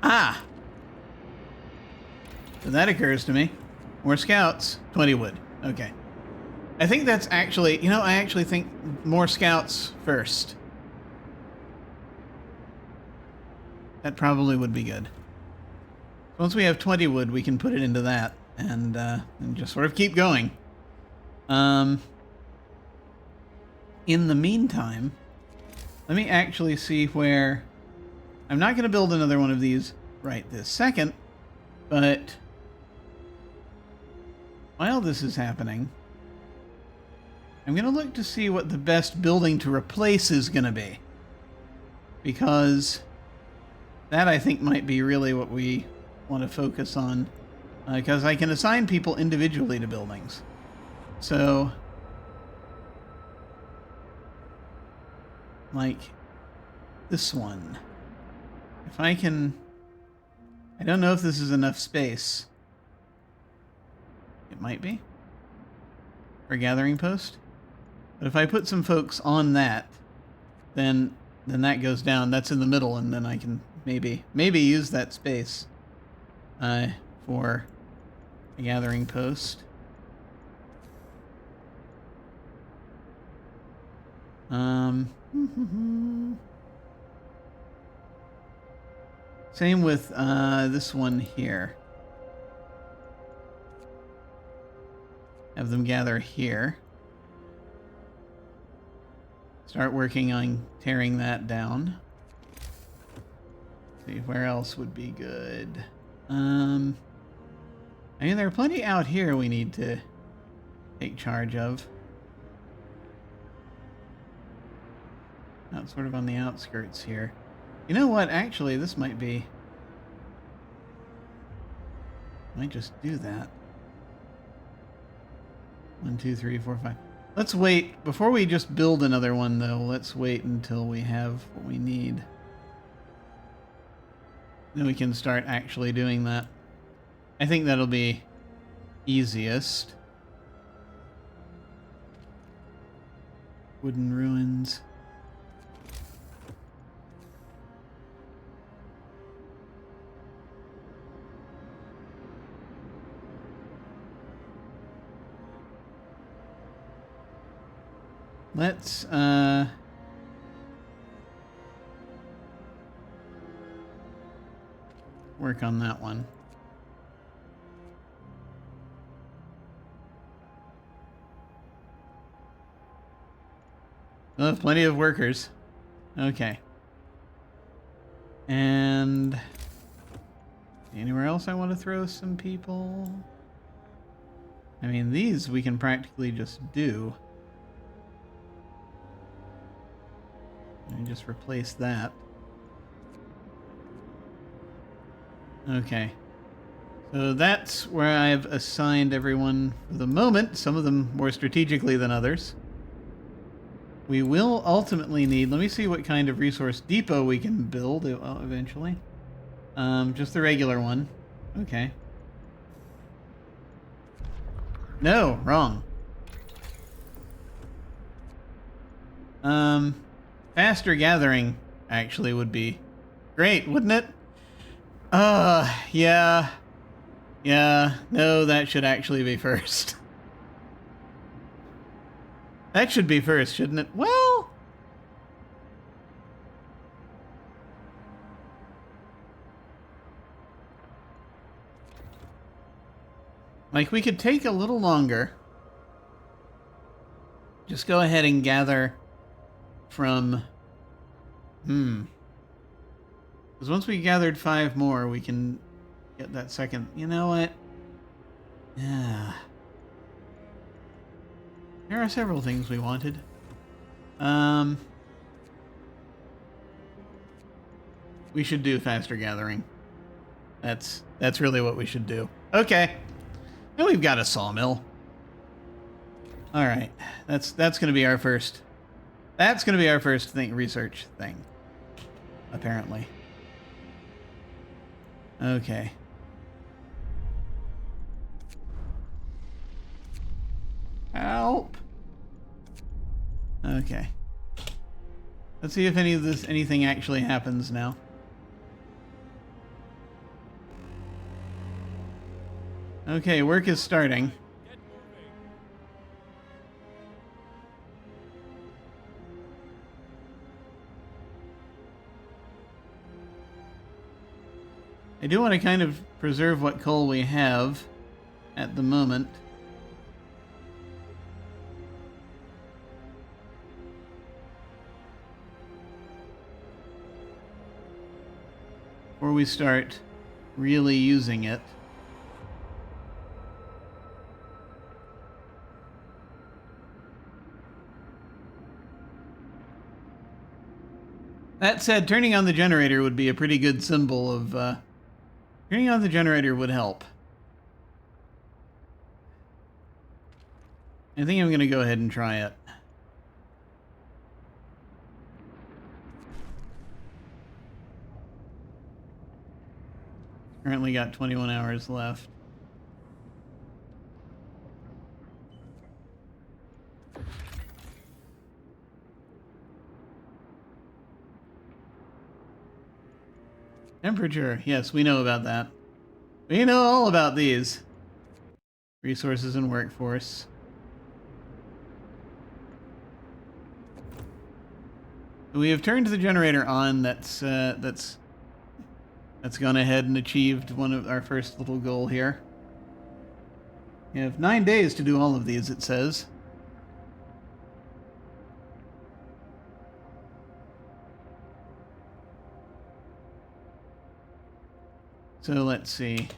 Ah. So that occurs to me. More scouts, 20 wood. Okay. I think that's actually, you know, I actually think more scouts first. That probably would be good. Once we have 20 wood, we can put it into that and just sort of keep going. In the meantime, let me actually see where... I'm not going to build another one of these right this second, but while this is happening, I'm going to look to see what the best building to replace is going to be. Because that, I think, might be really what we want to focus on. Because I can assign people individually to buildings. So, like this one. If I can... I don't know if this is enough space. It might be. For a gathering post. But if I put some folks on that, then that goes down. That's in the middle, and then I can maybe use that space for a gathering post. Same with this one here. Have them gather here. Start working on tearing that down. See, where else would be good? I mean, there are plenty out here we need to take charge of. Out sort of on the outskirts here. You know what? Actually, this might be... Might just do that. 1, 2, 3, 4, 5. Let's wait. Before we just build another one, though, let's wait until we have what we need. Then we can start actually doing that. I think that'll be easiest. Wooden ruins. Let's, work on that one. We'll have plenty of workers. Okay. And... anywhere else I want to throw some people? I mean, these we can practically just do. Let me just replace that. Okay. So that's where I've assigned everyone for the moment, some of them more strategically than others. We will ultimately need... let me see what kind of resource depot we can build eventually. Just the regular one. Okay. No, wrong. Faster gathering actually would be great, wouldn't it? Yeah. Yeah, no, that should actually be first. That should be first, shouldn't it? Well... like, we could take a little longer. Just go ahead and gather from... Because once we gathered 5 more, we can get that second... you know what? Yeah. There are several things we wanted. We should do faster gathering. That's really what we should do. Okay. And we've got a sawmill. All right. That's going to be our first. That's going to be our first research thing. Apparently. Okay. Help. Okay. Let's see if anything actually happens now. Okay, work is starting. I do want to kind of preserve what coal we have at the moment. Before we start really using it. That said, turning on the generator would be a pretty good symbol of... turning on the generator would help. I think I'm going to go ahead and try it. Currently got 21 hours left. Temperature. Yes, we know about that. We know all about these. Resources and workforce. We have turned the generator on. That's gone ahead and achieved one of our first little goal here. We have 9 days to do all of these, it says. So let's see.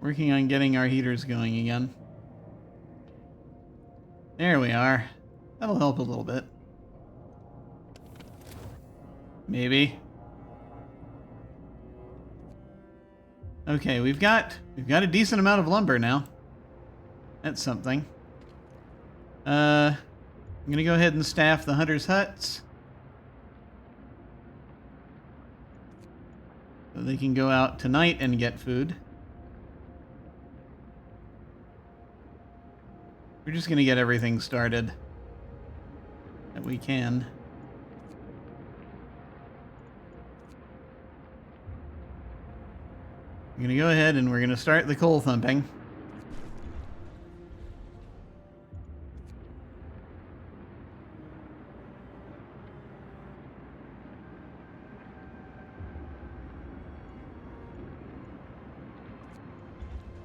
Working on getting our heaters going again. There we are. That'll help a little bit. Maybe. Okay, we've got a decent amount of lumber now. That's something. I'm gonna go ahead and staff the hunters' huts. So they can go out tonight and get food. We're just gonna get everything started that we can. We're gonna go ahead and we're gonna start the coal thumping.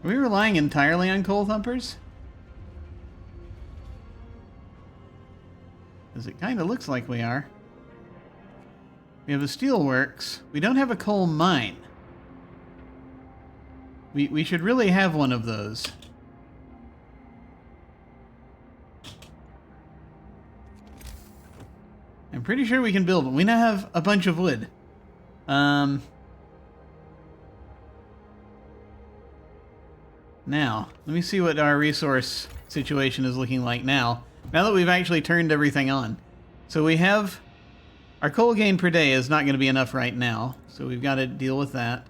Are we relying entirely on coal thumpers? Because it kind of looks like we are. We have a steel works. We don't have a coal mine. We should really have one of those. I'm pretty sure we can build one. We now have a bunch of wood. Now, let me see what our resource situation is looking like now. Now that we've actually turned everything on. So we have... Our coal gain per day is not going to be enough right now. So we've got to deal with that.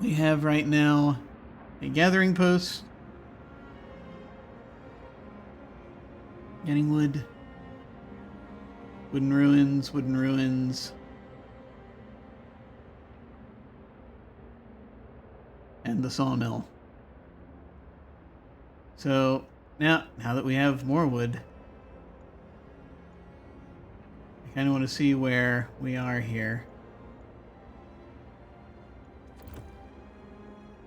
We have right now a gathering post. Getting wood. Wooden ruins, wooden ruins. And the sawmill. So now that we have more wood, I kind of want to see where we are here.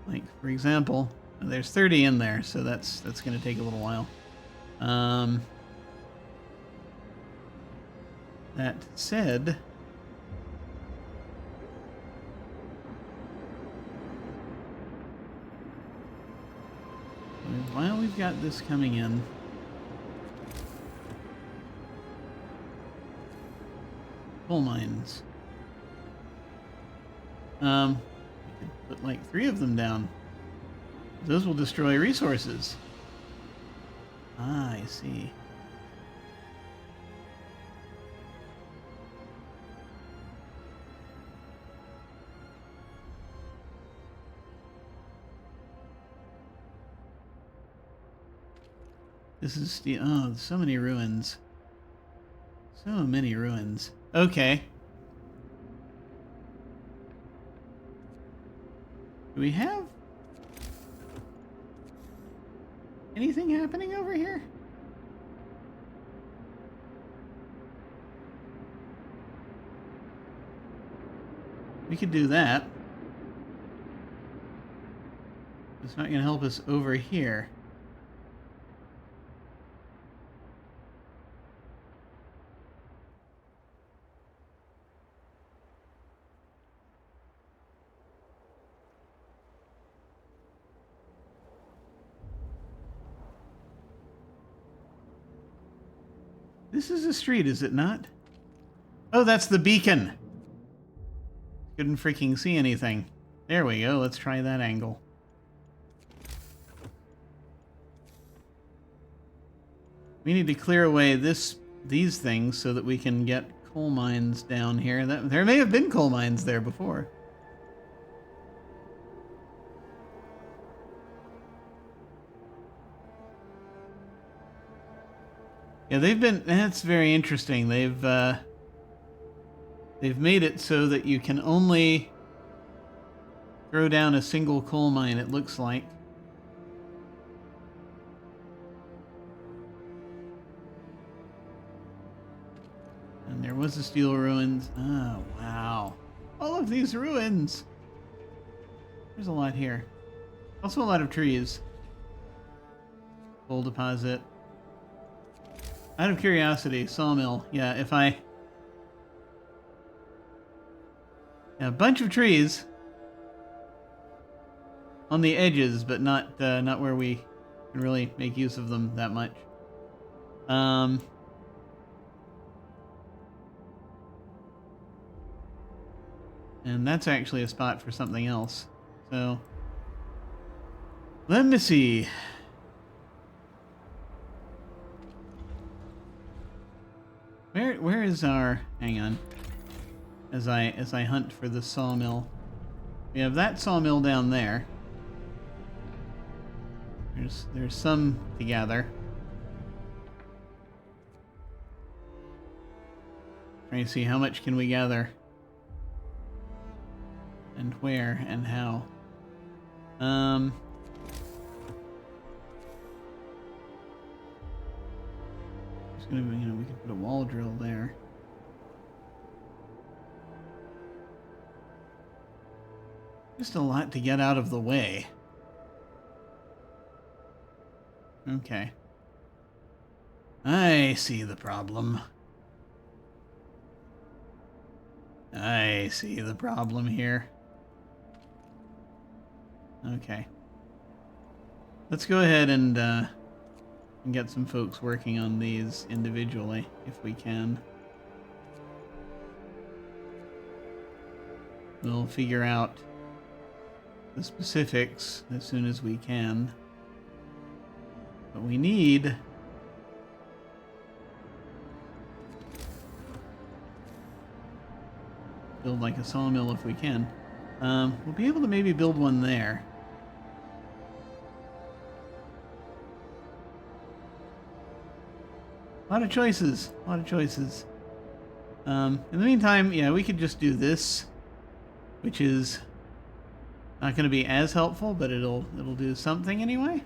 Like, for example, there's 30 in there, so that's going to take a little while. That said, while we've got this coming in, coal mines. We could put like 3 of them down. Those will destroy resources. Ah, I see. This is steel. Oh, so many ruins. So many ruins. Okay. Do we have Anything happening over here? We could do that. It's not going to help us over here. This is a street, is it not? Oh, that's the beacon. Couldn't freaking see anything. There we go. Let's try that angle. We need to clear away these things so that we can get coal mines down here. There may have been coal mines there before. Yeah, that's very interesting. They've made it so that you can only throw down a single coal mine, it looks like. And there was the steel ruins. Oh, wow. All of these ruins. There's a lot here. Also a lot of trees. Coal deposit. Out of curiosity, sawmill. Yeah, a bunch of trees on the edges, but not where we can really make use of them that much. And that's actually a spot for something else. So let me see. Where is our... Hang on. As I hunt for the sawmill. We have that sawmill down there. There's some to gather. Trying to see how much can we gather. And where and how. We could put a wall drill there. Just a lot to get out of the way. Okay. I see the problem. I see the problem here. Okay. Let's go ahead and get some folks working on these individually, if we can. We'll figure out the specifics as soon as we can. But we need... build like a sawmill if we can. We'll be able to maybe build one there. A lot of choices. A lot of choices. In the meantime, yeah, we could just do this, which is not going to be as helpful, but it'll do something anyway.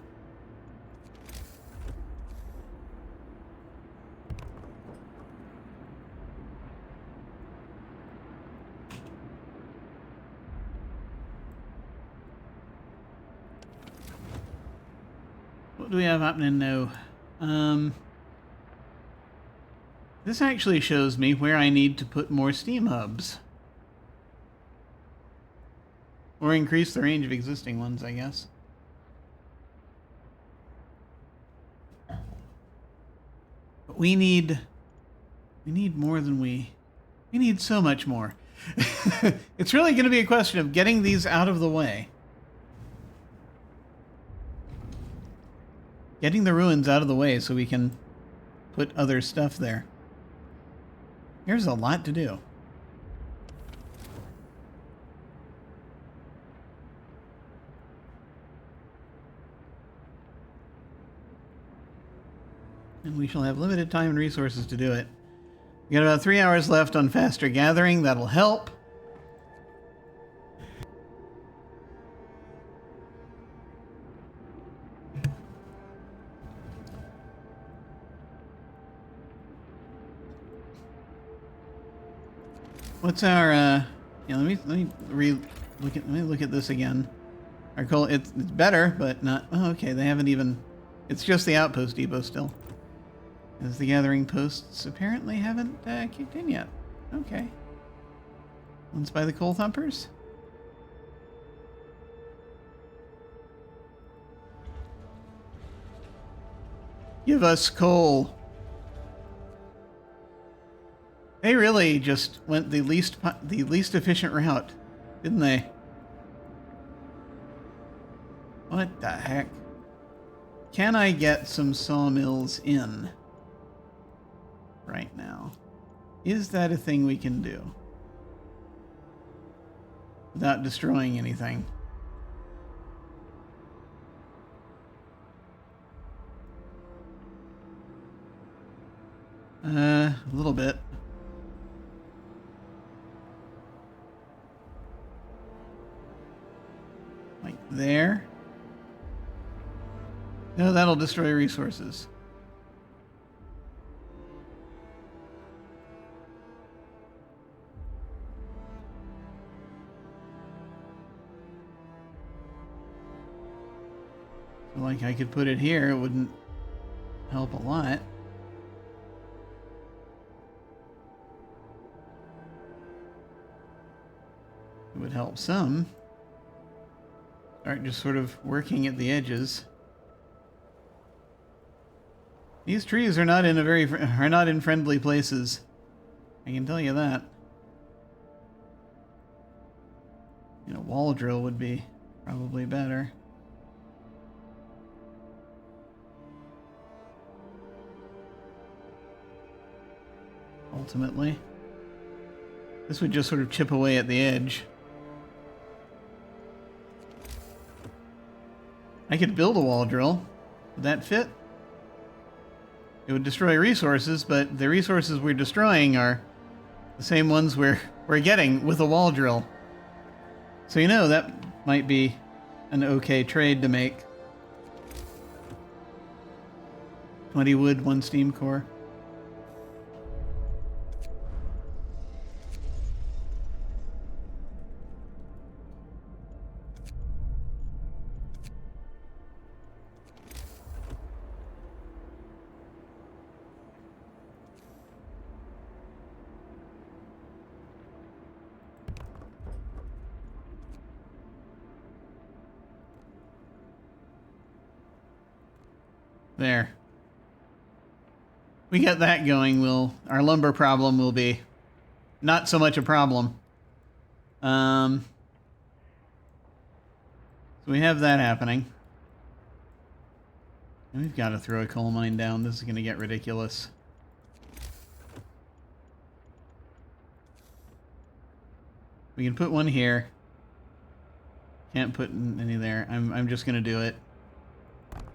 What do we have happening now? This actually shows me where I need to put more steam hubs. Or increase the range of existing ones, I guess. But we need more than we need so much more. It's really going to be a question of getting these out of the way. Getting the ruins out of the way so we can put other stuff there. There's a lot to do. And we shall have limited time and resources to do it. We got about 3 hours left on faster gathering. That'll help. What's our yeah, let me look at this again. Our coal, it's better, but not. Oh, okay, they haven't even. It's just the outpost depot still. As the gathering posts apparently haven't kicked in yet. Okay. One's by the coal thumpers. Give us coal. They really just went the least efficient route, didn't they? What the heck? Can I get some sawmills in right now? Is that a thing we can do without destroying anything? A little bit. Like there. No, that'll destroy resources. So like I could put it here, it wouldn't help a lot. It would help some. Start just sort of working at the edges. These trees are not in friendly places. I can tell you that. You know, wall drill would be probably better. Ultimately, this would just sort of chip away at the edge. I could build a wall drill. Would that fit? It would destroy resources, but the resources we're destroying are the same ones we're getting with a wall drill. So you know, that might be an okay trade to make. 20 wood, 1 steam core. There. We get that going, our lumber problem will be not so much a problem. So we have that happening. And we've got to throw a coal mine down. This is going to get ridiculous. We can put one here. Can't put any there. I'm just going to do it.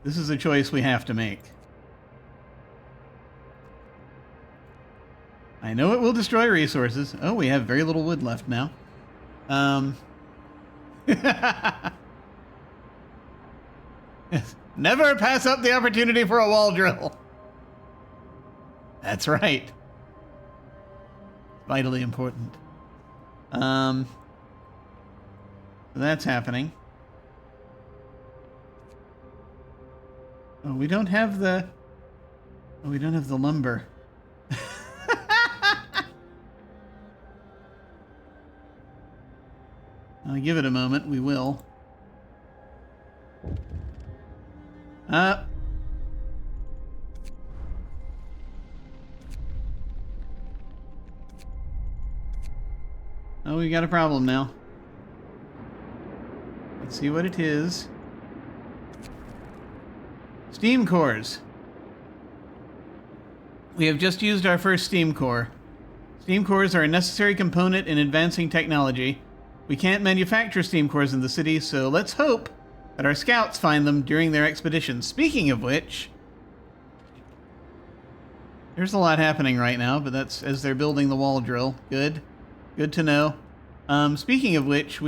This is a choice we have to make. I know it will destroy resources. Oh, we have very little wood left now. Never pass up the opportunity for a wall drill. That's right. Vitally important. So that's happening. Oh, we don't have the lumber. I'll give it a moment. We will. Oh, we got a problem now. Let's see what it is. Steam cores. We have just used our first steam core. Steam cores are a necessary component in advancing technology. We can't manufacture steam cores in the city, so let's hope that our scouts find them during their expeditions. Speaking of which, there's a lot happening right now, but that's as they're building the wall drill. Good. Good to know. Speaking of which, I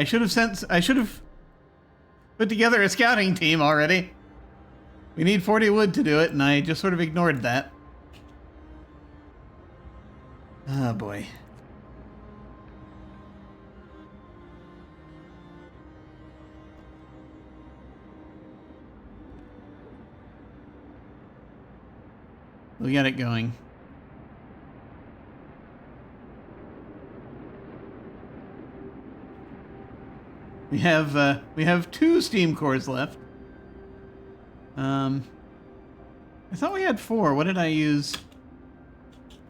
should have put together a scouting team already. We need 40 wood to do it, and I just sort of ignored that. Oh boy. We got it going. We have 2 steam cores left. I thought we had 4. What did I use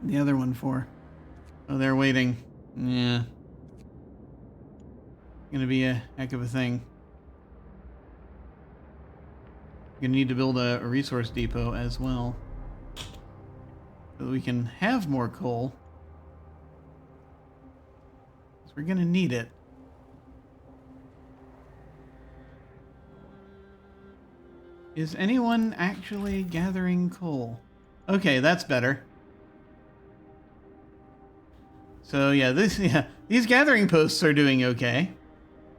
the other one for? Oh, they're waiting. Yeah. Gonna be a heck of a thing. Gonna need to build a resource depot as well, so that we can have more coal. 'Cause we're gonna need it. Is anyone actually gathering coal? Okay, that's better. So yeah, these gathering posts are doing okay.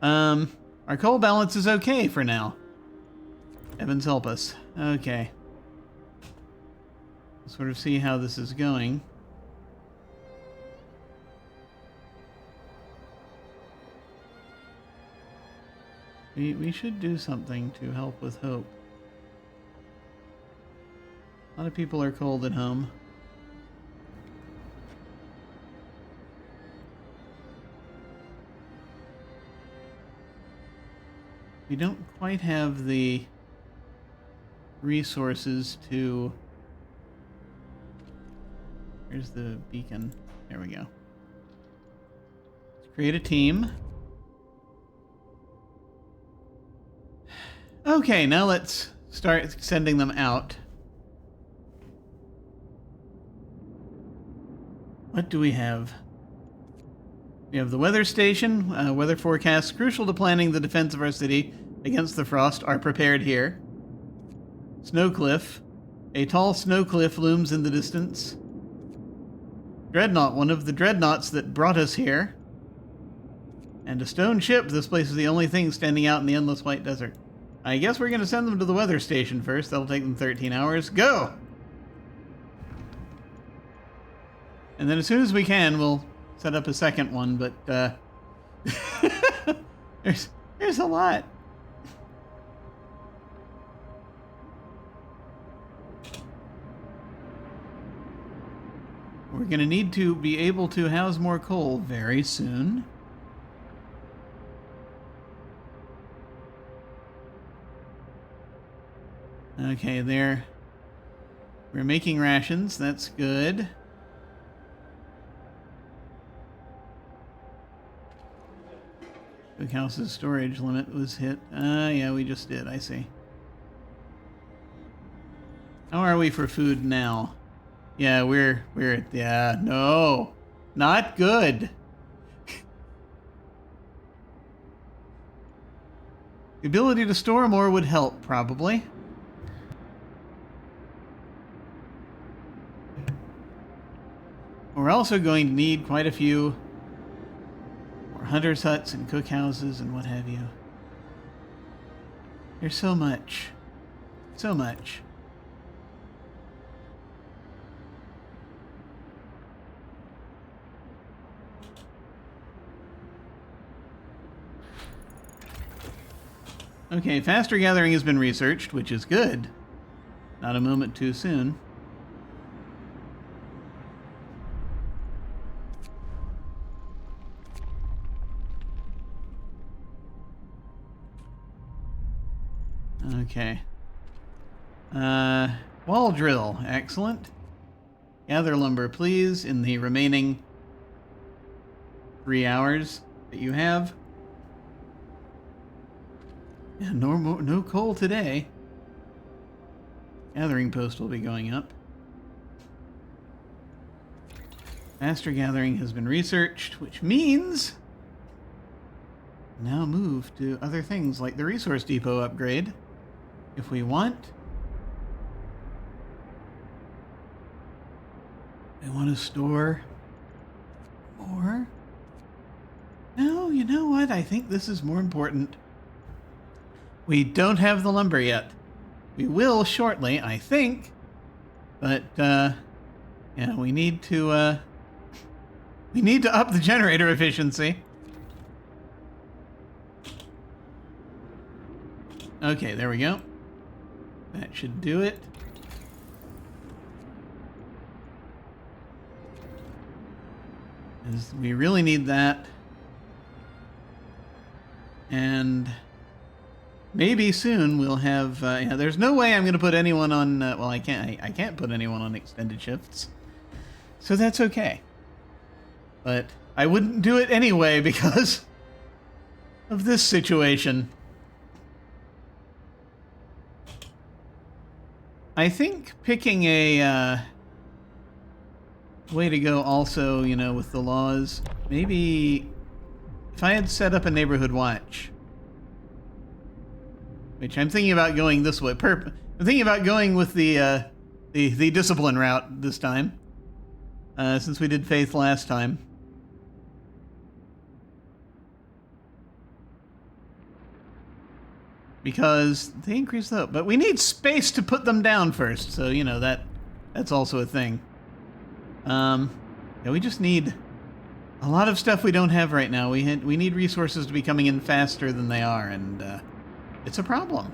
Our coal balance is okay for now. Evans, help us. Okay. We'll sort of see how this is going. We should do something to help with hope. A lot of people are cold at home. We don't quite have the resources to... Here's the beacon. There we go. Let's create a team. Okay, now let's start sending them out. What do we have? We have the weather station. Weather forecasts crucial to planning the defense of our city against the frost are prepared here. Snow cliff. A tall snow cliff looms in the distance. Dreadnought, one of the dreadnoughts that brought us here. And a stone ship. This place is the only thing standing out in the endless white desert. I guess we're going to send them to the weather station first. That'll take them 13 hours. Go! And then as soon as we can, we'll set up a second one, but there's a lot. We're going to need to be able to house more coal very soon. Okay, there. We're making rations. That's good. Cookhouse's storage limit was hit. Yeah, we just did. I see. How are we for food now? Yeah, we're yeah, no. Not good. The ability to store more would help, probably. We're also going to need quite a few more hunters' huts and cookhouses and what have you. There's so much. So much. Okay, faster gathering has been researched, which is good. Not a moment too soon. Okay. Wall drill. Excellent. Gather lumber, please, in the remaining 3 hours that you have. Yeah, no coal today. Gathering post will be going up. Faster gathering has been researched, which means now move to other things like the resource depot upgrade if we want. I want to store more. No, you know what? I think this is more important. We don't have the lumber yet. We will shortly, I think. But, yeah, we need to We need to up the generator efficiency. Okay, there we go. That should do it. We really need that. And maybe soon we'll have... yeah, there's no way I'm going to put anyone on... well, I can't put anyone on extended shifts. So that's okay. But I wouldn't do it anyway because of this situation. I think picking a way to go also, you know, with the laws, maybe if I had set up a neighborhood watch, which I'm thinking about going this way. I'm thinking about going with the discipline route this time, since we did faith last time. Because they increase the hope. But we need space to put them down first. So, you know, that's also a thing. Yeah, we just need a lot of stuff we don't have right now. We need resources to be coming in faster than they are, and it's a problem.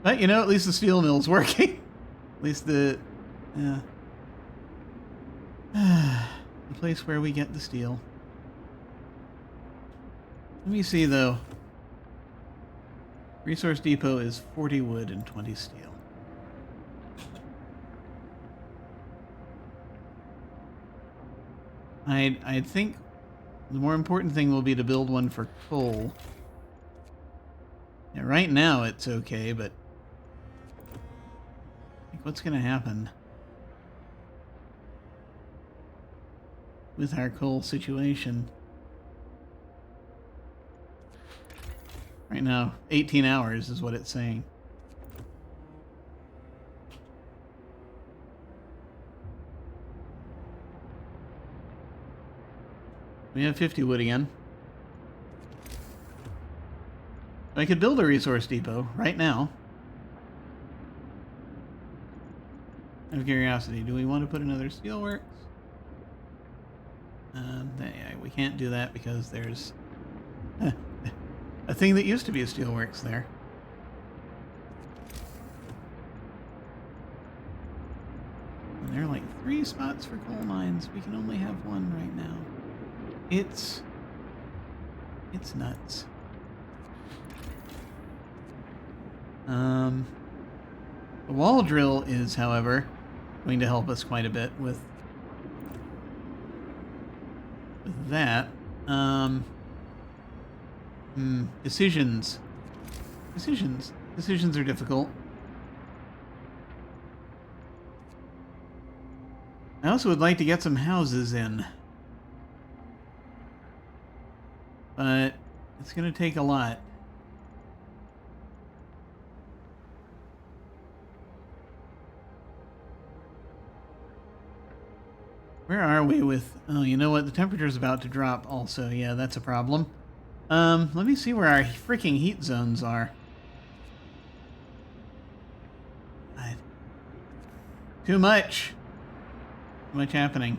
But, you know, at least the steel mill's working. At least the place where we get the steel. Let me see, though. Resource depot is 40 wood and 20 steel. I think the more important thing will be to build one for coal. Yeah, right now it's okay, but I think what's going to happen with our coal situation? Right now, 18 hours is what it's saying. We have 50 wood again. I could build a resource depot right now. Out of curiosity, do we want to put another steelworks? Yeah, we can't do that because there's a thing that used to be a steelworks there. And there are like 3 spots for coal mines. We can only have 1 right now. It's nuts. The wall drill is, however, going to help us quite a bit with that. Decisions. Decisions are difficult. I also would like to get some houses in. But it's going to take a lot. Where are we with... Oh, you know what? The temperature's about to drop also. Yeah, that's a problem. Let me see where our freaking heat zones are. Too much. Too much happening.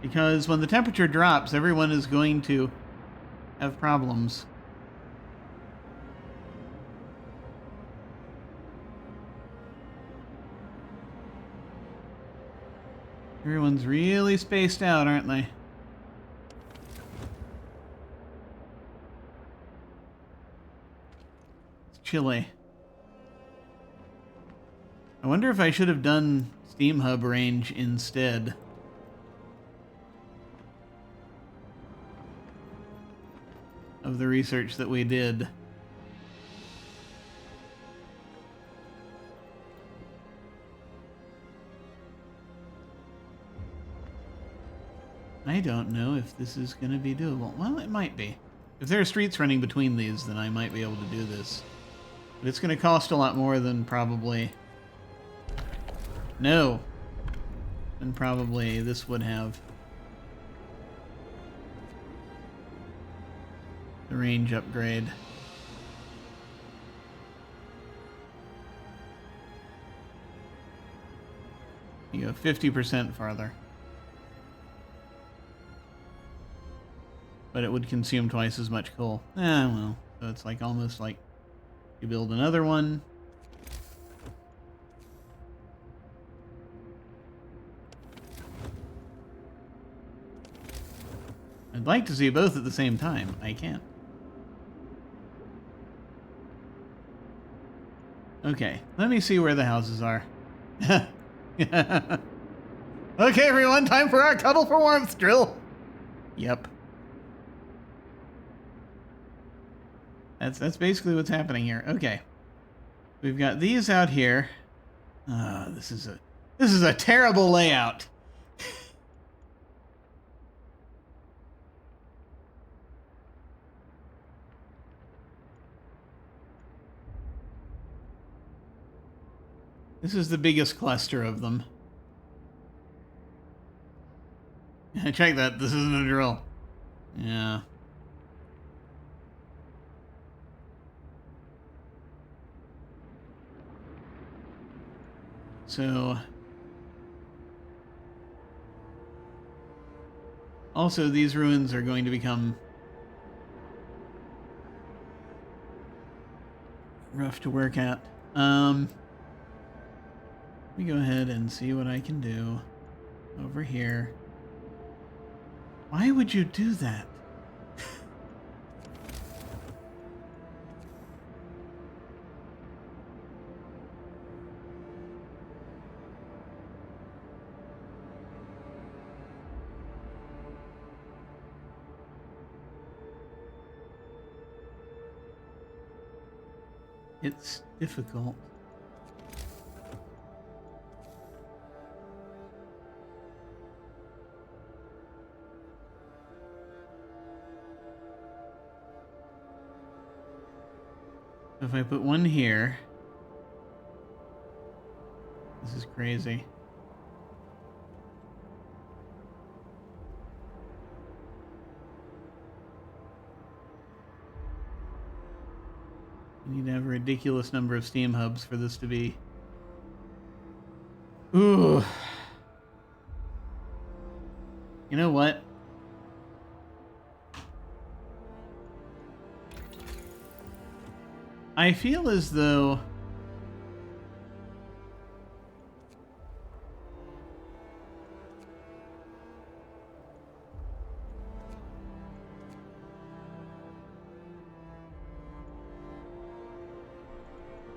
Because when the temperature drops, everyone is going to have problems. Everyone's really spaced out, aren't they? It's chilly. I wonder if I should have done Steam Hub range instead. Of the research that we did. I don't know if this is going to be doable. Well, it might be. If there are streets running between these, then I might be able to do this. But it's going to cost a lot more than probably... No. Than probably this would have. The range upgrade. You go 50% farther. But it would consume twice as much coal. Well. So it's like almost like you build another one. I'd like to see both at the same time. I can't. Okay, let me see where the houses are. Okay, everyone, time for our cuddle for warmth drill. Yep. That's basically what's happening here. Okay. We've got these out here. This is a terrible layout. This is the biggest cluster of them. Check that. This isn't a drill. Yeah. So, also these ruins are going to become rough to work at. Let me go ahead and see what I can do over here. Why would you do that? It's difficult. If I put one here, this is crazy. You need to have a ridiculous number of steam hubs for this to be. Ooh. You know what? I feel as though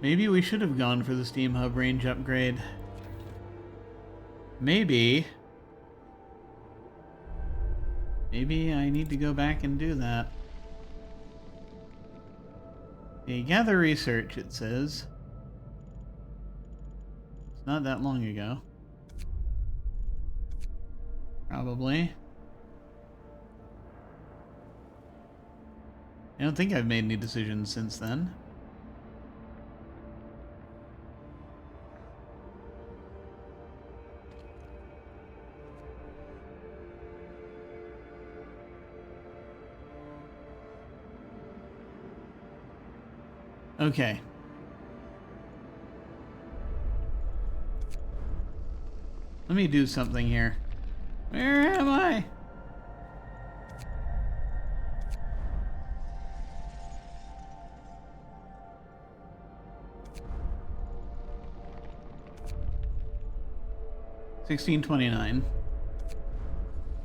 maybe we should have gone for the steam hub range upgrade. Maybe I need to go back and do that. Okay, gather research, it says. It's not that long ago. Probably. I don't think I've made any decisions since then. Okay. Let me do something here. Where am I? $16.29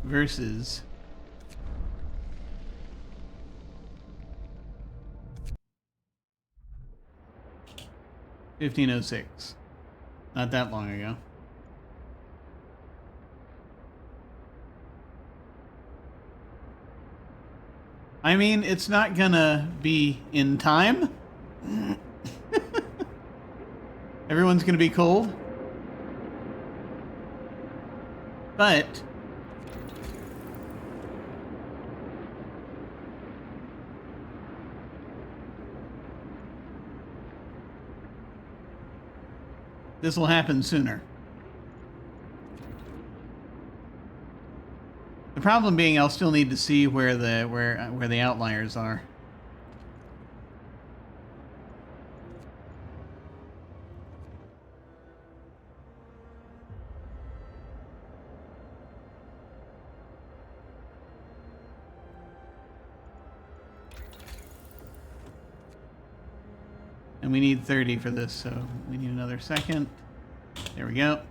versus $15.06. Not that long ago. I mean, it's not gonna be in time. Everyone's gonna be cold. But this will happen sooner. The problem being, I'll still need to see where the outliers are. And we need 30 for this, so we need another second. There we go.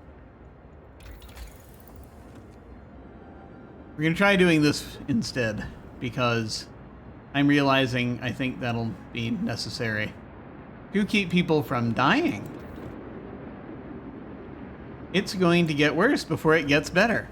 We're going to try doing this instead, because I'm realizing I think that'll be necessary to keep people from dying. It's going to get worse before it gets better.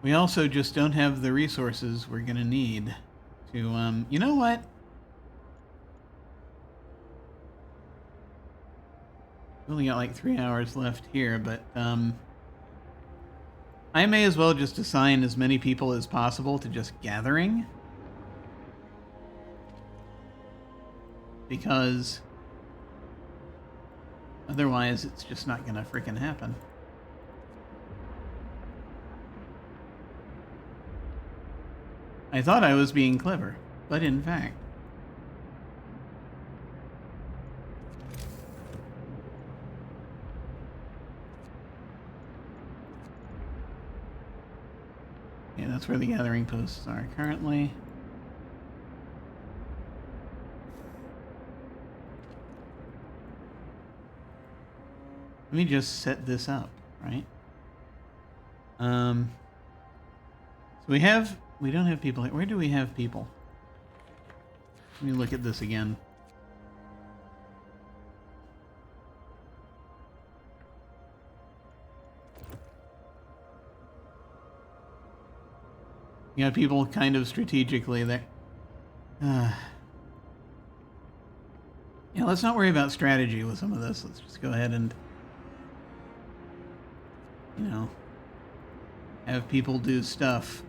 We also just don't have the resources we're going to need to, you know what? We only got like 3 hours left here, but I may as well just assign as many people as possible to just gathering. Because otherwise it's just not gonna freaking happen. I thought I was being clever, but in fact. Yeah, that's where the gathering posts are currently. Let me just set this up, right? So we don't have people here. Where do we have people? Let me look at this again. You got people kind of strategically there. Yeah, let's not worry about strategy with some of this. Let's just go ahead and, you know, have people do stuff.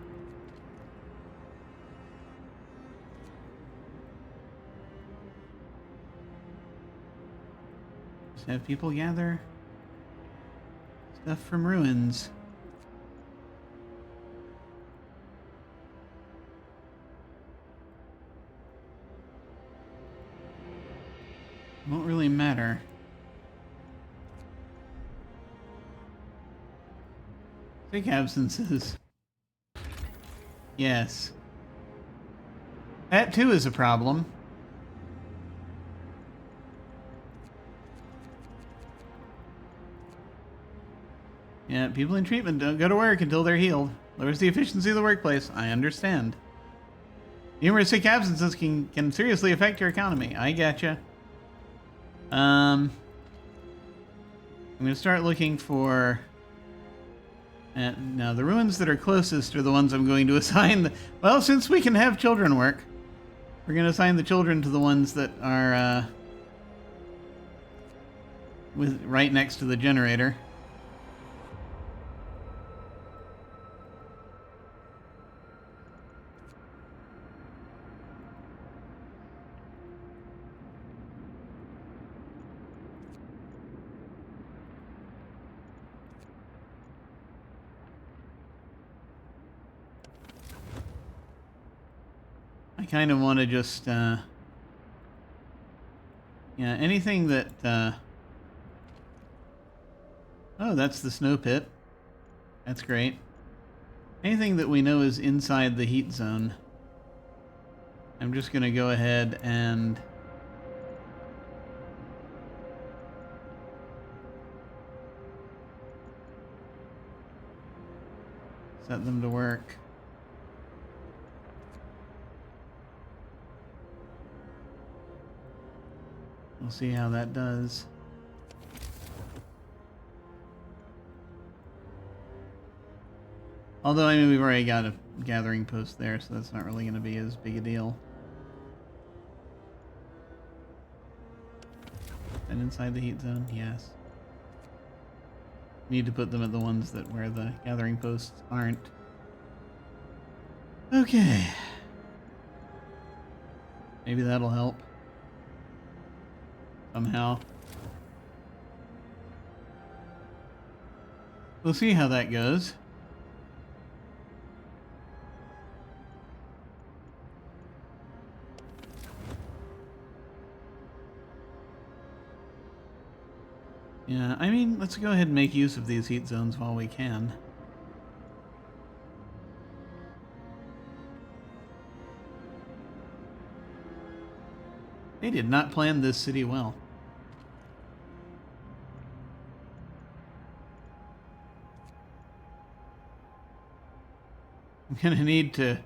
Just have people gather stuff from ruins. Won't really matter. Sick absences. Yes. That too is a problem. Yeah, people in treatment don't go to work until they're healed. Lowers the efficiency of the workplace. I understand. Numerous sick absences can seriously affect your economy. I getcha. I'm going to start looking for... now, the ruins that are closest are the ones I'm going to assign... well, since we can have children work, we're going to assign the children to the ones that are right next to the generator. I kind of want to just, yeah, anything that, oh, that's the snow pit. That's great. Anything that we know is inside the heat zone, I'm just going to go ahead and set them to work. We'll see how that does. Although, I mean, we've already got a gathering post there, so that's not really going to be as big a deal. And inside the heat zone, yes. Need to put them at the ones that where the gathering posts aren't. Okay. Maybe that'll help. Somehow. We'll see how that goes. Yeah, I mean, let's go ahead and make use of these heat zones while we can. They did not plan this city well. I'm gonna need to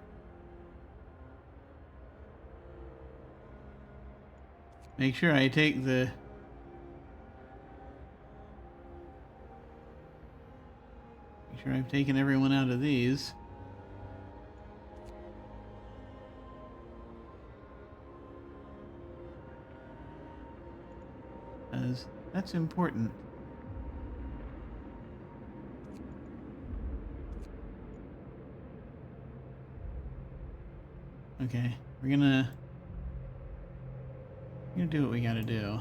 make sure I take the... Make sure I've taken everyone out of these. Because that's important. Okay, we're gonna do what we gotta do.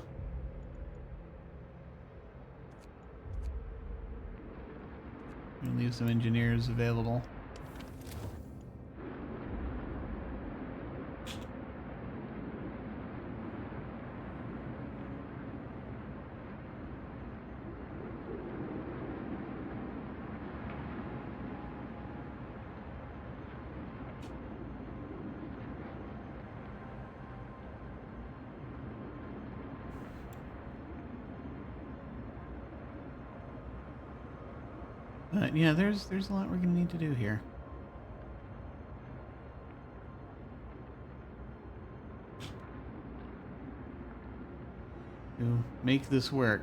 Gonna leave some engineers available. But yeah, there's a lot we're gonna need to do here. To make this work.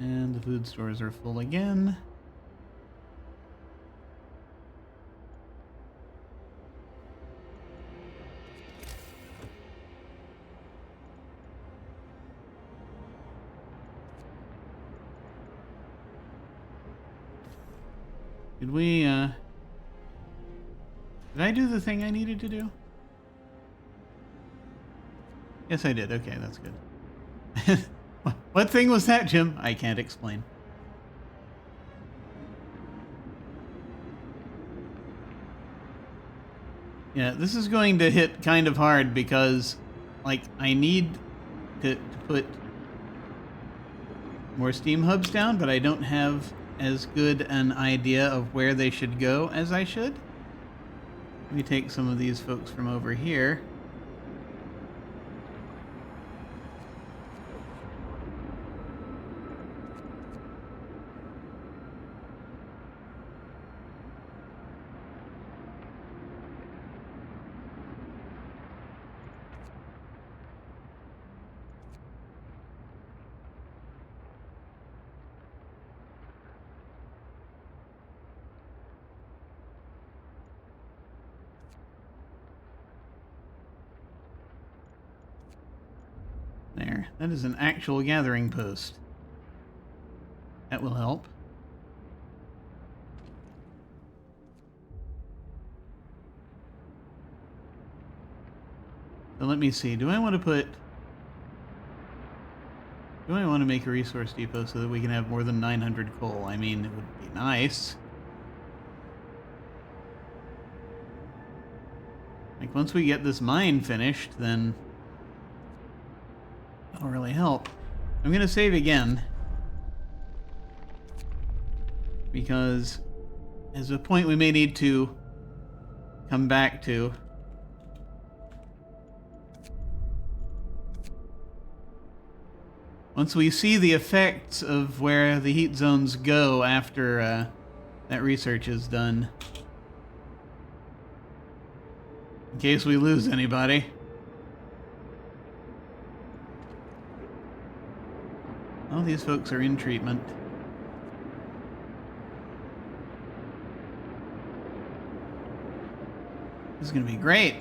And the food stores are full again. Did we, did I do the thing I needed to do? Yes, I did. Okay, that's good. What thing was that, Jim? I can't explain. Yeah, this is going to hit kind of hard because, like, I need to put more steam hubs down, but I don't have as good an idea of where they should go as I should. Let me take some of these folks from over here. There. That is an actual gathering post. That will help. So let me see. Do I want to make a resource depot so that we can have more than 900 coal? I mean, it would be nice. Like, once we get this mine finished, then that'll really help. I'm going to save again, because there's a point we may need to come back to. Once we see the effects of where the heat zones go after that research is done. In case we lose anybody. All these folks are in treatment. This is going to be great.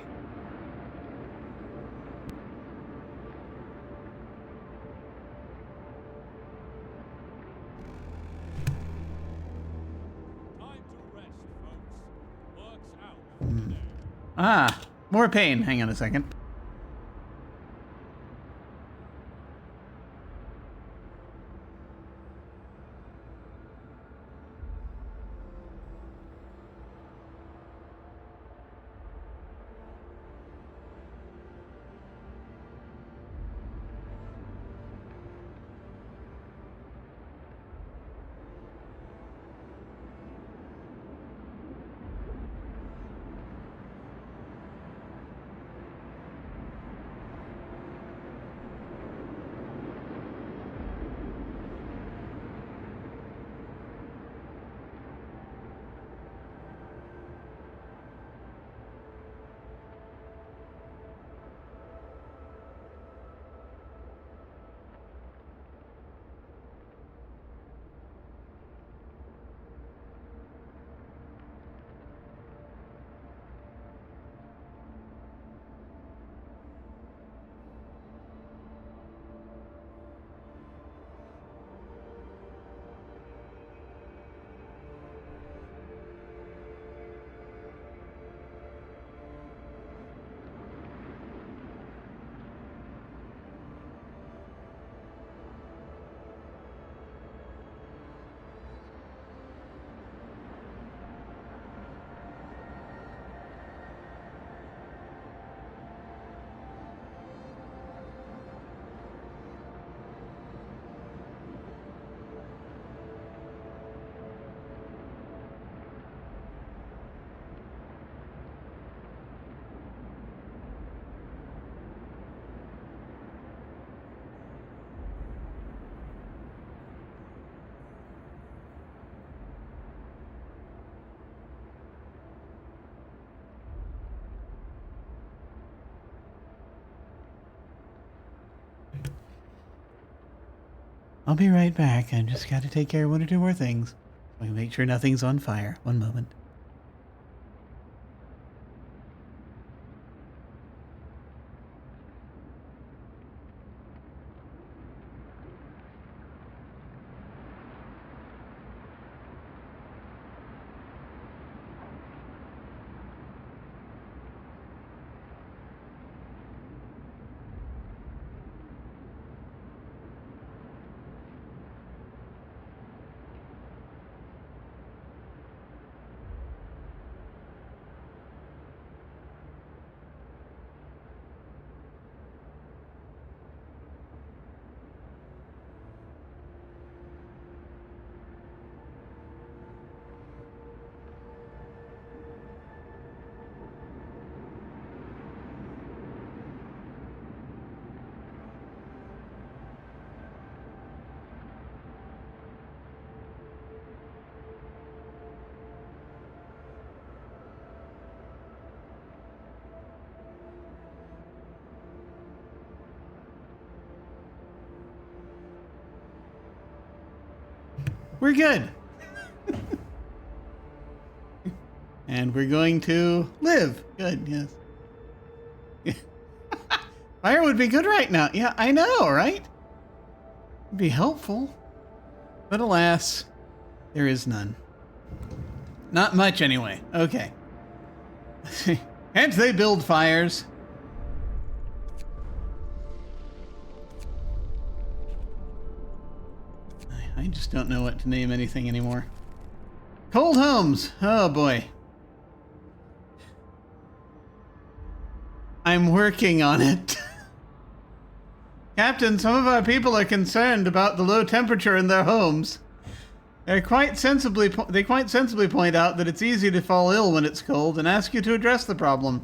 Ah, more pain. Hang on a second. I'll be right back. I just got to take care of one or two more things. I can make sure nothing's on fire. One moment. We're good. And we're going to live. Good, yes. Fire would be good right now. Yeah, I know, right? It'd be helpful. But alas, there is none. Not much, anyway. Okay. Can't they build fires? I just don't know what to name anything anymore. Cold homes. Oh, boy. I'm working on it. Captain, some of our people are concerned about the low temperature in their homes. They quite sensibly point out that it's easy to fall ill when it's cold and ask you to address the problem.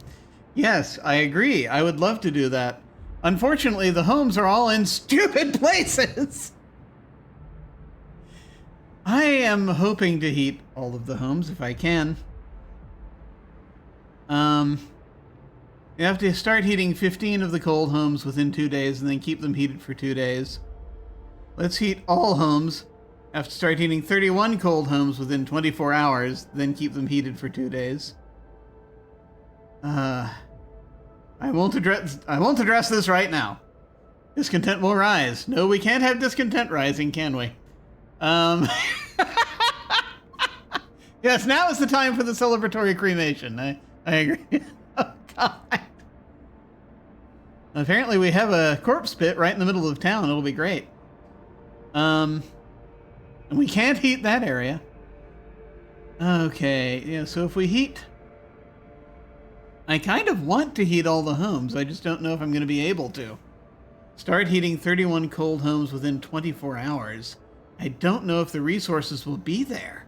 Yes, I agree. I would love to do that. Unfortunately, the homes are all in stupid places. I am hoping to heat all of the homes if I can. You have to start heating 15 of the cold homes within 2 days and then keep them heated for 2 days. Let's heat all homes. Have to start heating 31 cold homes within 24 hours, then keep them heated for 2 days. I won't address this right now. Discontent will rise. No, we can't have discontent rising, can we? Yes, now is the time for the celebratory cremation. I agree. Oh, God. Apparently we have a corpse pit right in the middle of town. It'll be great. And we can't heat that area. Okay, yeah, so if we heat... I kind of want to heat all the homes. I just don't know if I'm going to be able to. Start heating 31 cold homes within 24 hours. I don't know if the resources will be there.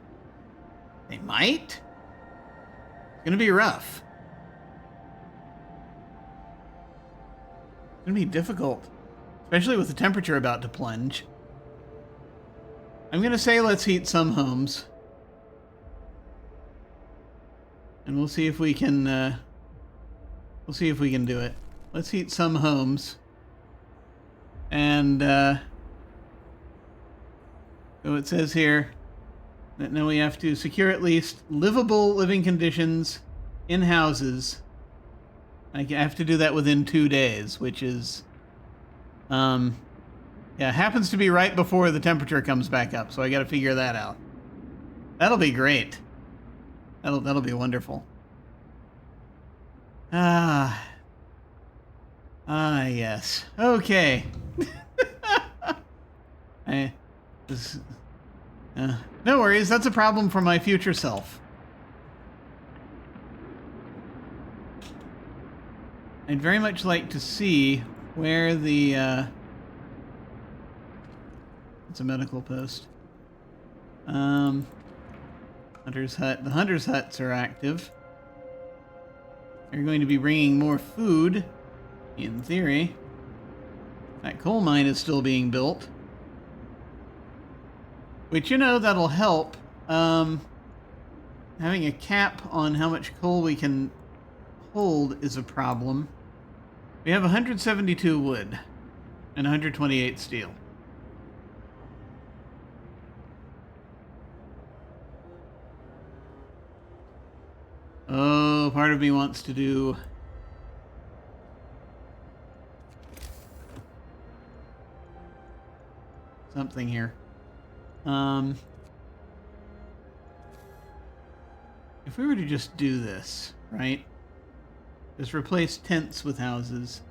They might. It's going to be rough. It's going to be difficult. Especially with the temperature about to plunge. I'm going to say let's heat some homes. And we'll see if we can, we'll see if we can do it. Let's heat some homes. And, so it says here that now we have to secure at least livable living conditions in houses. I have to do that within 2 days, which is, yeah, happens to be right before the temperature comes back up, so I got to figure that out. That'll be great. That'll be wonderful. Yes. Okay. No worries, that's a problem for my future self. I'd very much like to see where the, it's a medical post. Hunter's Hut. The Hunter's Huts are active. They're going to be bringing more food, in theory. That coal mine is still being built. Which, you know, that'll help. Having a cap on how much coal we can hold is a problem. We have 172 wood and 128 steel. part of me wants to do something here. If we were to just do this, right? Just replace tents with houses.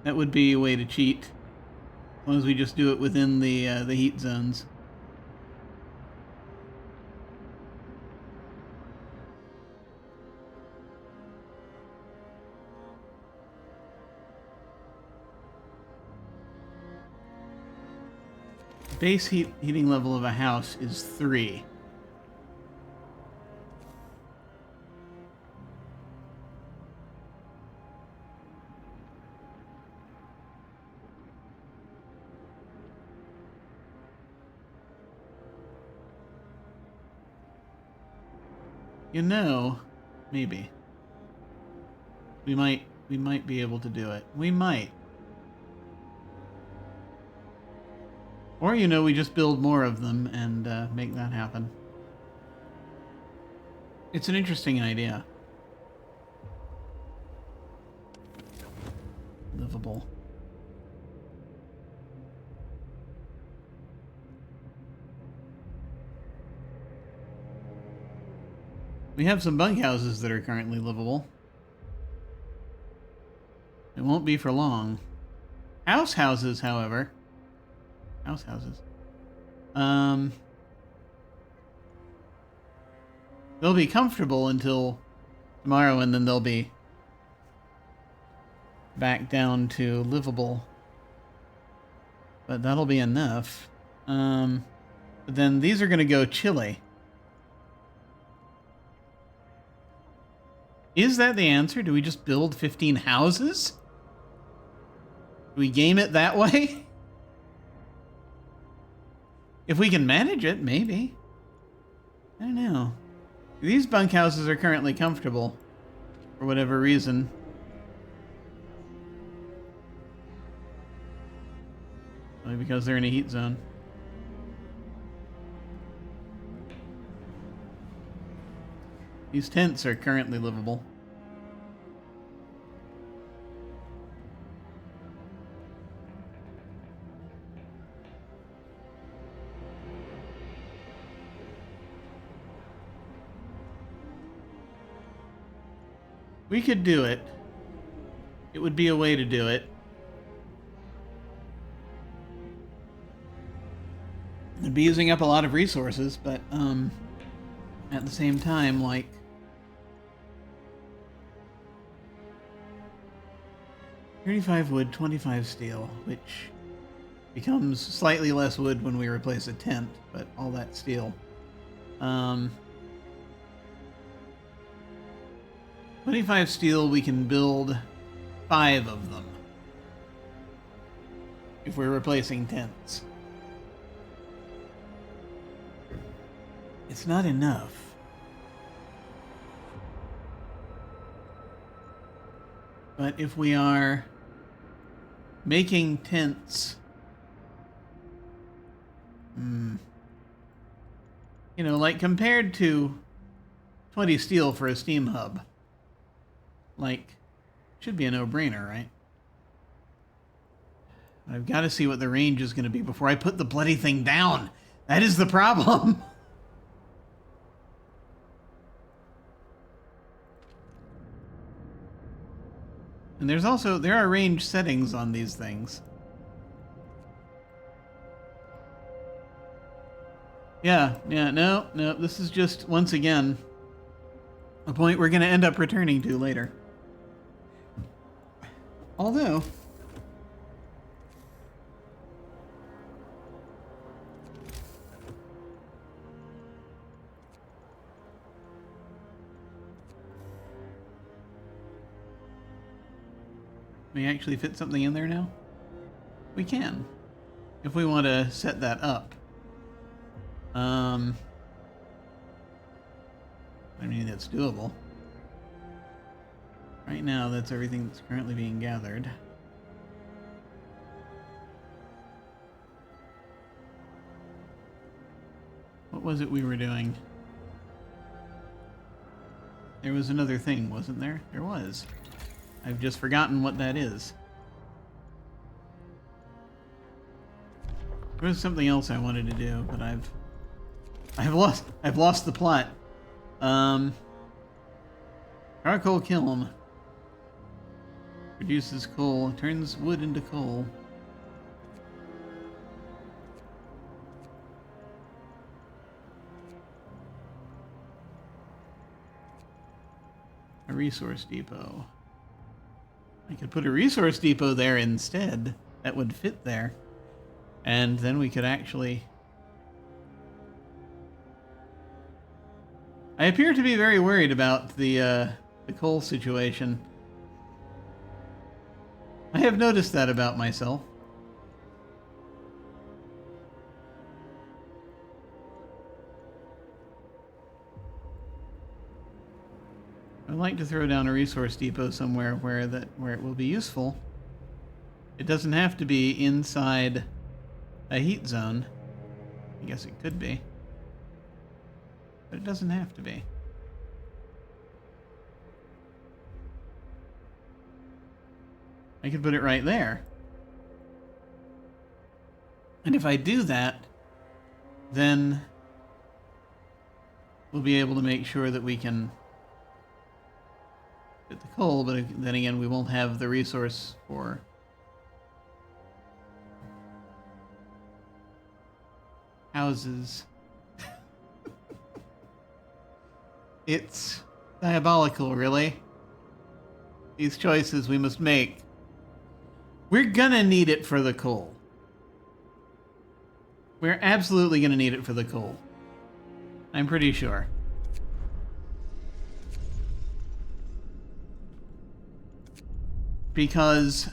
That would be a way to cheat. As long as we just do it within the heat zones. Base heating level of a house is 3. You know, maybe. We might be able to do it. We might. Or, you know, we just build more of them and make that happen. It's an interesting idea. Livable. We have some bunkhouses that are currently livable. It won't be for long. Houses, however. Houses. They'll be comfortable until tomorrow, and then they'll be back down to livable. But that'll be enough. But then these are going to go chilly. Is that the answer? Do we just build 15 houses? Do we game it that way? If we can manage it, maybe. I don't know. These bunkhouses are currently comfortable, for whatever reason. Probably because they're in a heat zone. These tents are currently livable. We could do it. It would be a way to do it. It'd be using up a lot of resources, but at the same time, like, 35 wood, 25 steel, which becomes slightly less wood when we replace a tent, but all that steel. 25 steel, we can build 5 of them if we're replacing tents. It's not enough. But if we are making tents, you know, like compared to 20 steel for a steam hub, like, should be a no-brainer, right? I've got to see what the range is going to be before I put the bloody thing down. That is the problem. And there are range settings on these things. Yeah, no, this is just, once again, a point we're going to end up returning to later. Although, we actually fit something in there now? We can, if we want to set that up. I mean, that's doable. Right now, that's everything that's currently being gathered. What was it we were doing? There was another thing, wasn't there? There was. I've just forgotten what that is. There was something else I wanted to do, but I've lost the plot. Charcoal kiln produces coal, turns wood into coal. A resource depot. I could put a resource depot there instead. That would fit there. And then we could actually... I appear to be very worried about the coal situation. I have noticed that about myself. I'd like to throw down a resource depot somewhere where it will be useful. It doesn't have to be inside a heat zone. I guess it could be. But it doesn't have to be. I could put it right there. And if I do that, then we'll be able to make sure that we can get the coal, but then again, we won't have the resource for houses. It's diabolical, really. These choices we must make. We're gonna need it for the coal. We're absolutely gonna need it for the coal. I'm pretty sure. Because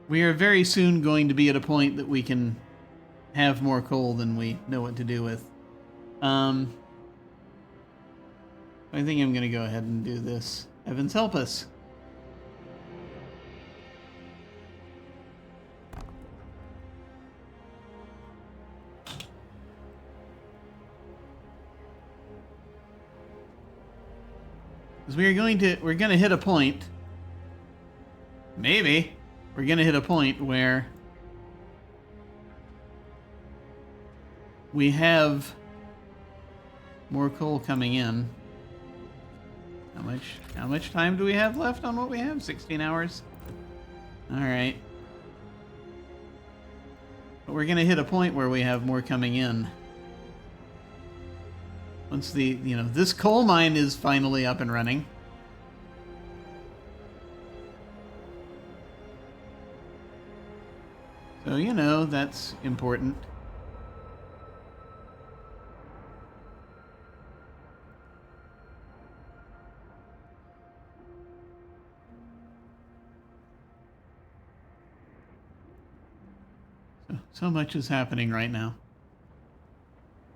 we are very soon going to be at a point that we can have more coal than we know what to do with. I think I'm going to go ahead and do this. Heavens help us. Because we're going to hit a point. Maybe we're going to hit a point where we have more coal coming in. How much time do we have left on what we have? 16 hours. All right. But we're going to hit a point where we have more coming in. Once this coal mine is finally up and running. So, that's important. So much is happening right now.